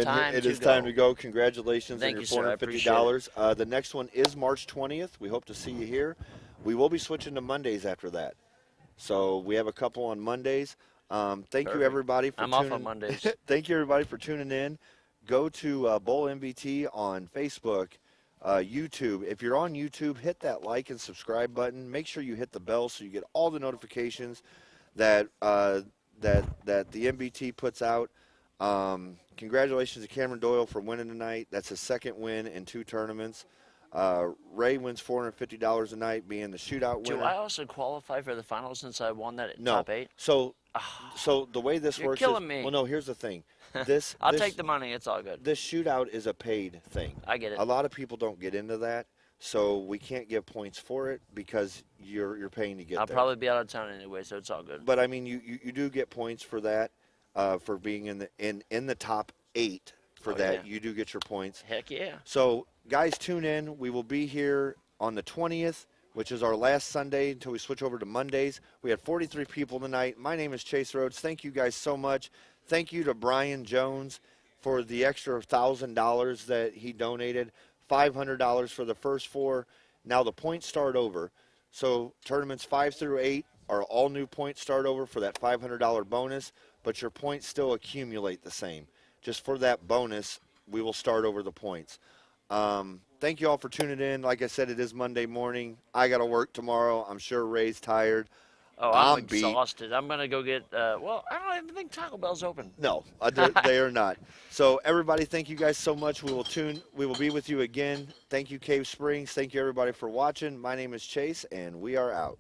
is time to go. Congratulations Thank on you, your sir. I $450. The next one is March 20th. We hope to see you here. We will be switching to Mondays after that. So we have a couple on Mondays. Thank you, everybody, for I'm tuning off on Mondays. Thank you, everybody, for tuning in. Go to Bowl MVT on Facebook, YouTube. If you're on YouTube, hit that like and subscribe button. Make sure you hit the bell so you get all the notifications that that the MVT puts out. Congratulations to Cameron Doyle for winning tonight. That's his second win in 2 tournaments. Ray wins $450 a night, being the shootout winner. Do I also qualify for the finals since I won that at No. top 8? So the way this You're works killing is, me. well, no, here's the thing. I'll take the money. It's all good. This shootout is a paid thing. I get it. A lot of people don't get into that, so we can't give points for it because you're paying to get I'll there. probably be out of town anyway, so it's all good. But I mean, you do get points for that, for being in the top 8 for that. Yeah. You do get your points. Heck yeah. So guys, tune in. We will be here on the 20th, which is our last Sunday until we switch over to Mondays. We had 43 people tonight. My name is Chase Rhodes. Thank you guys so much. Thank you to Brian Jones for the extra $1,000 that he donated, $500 for the first 4. Now the points start over. So tournaments 5 through 8 are all new points start over for that $500 bonus, but your points still accumulate the same. Just for that bonus, we will start over the points. Thank you all for tuning in. Like I said, it is Monday morning. I got to work tomorrow. I'm sure Ray's tired. Oh, I'm beat. exhausted. I'm going to go get, well, I don't even think Taco Bell's open. No, they are not. So everybody, thank you guys so much. We will be with you again. Thank you, Cave Springs. Thank you, everybody, for watching. My name is Chase, and we are out.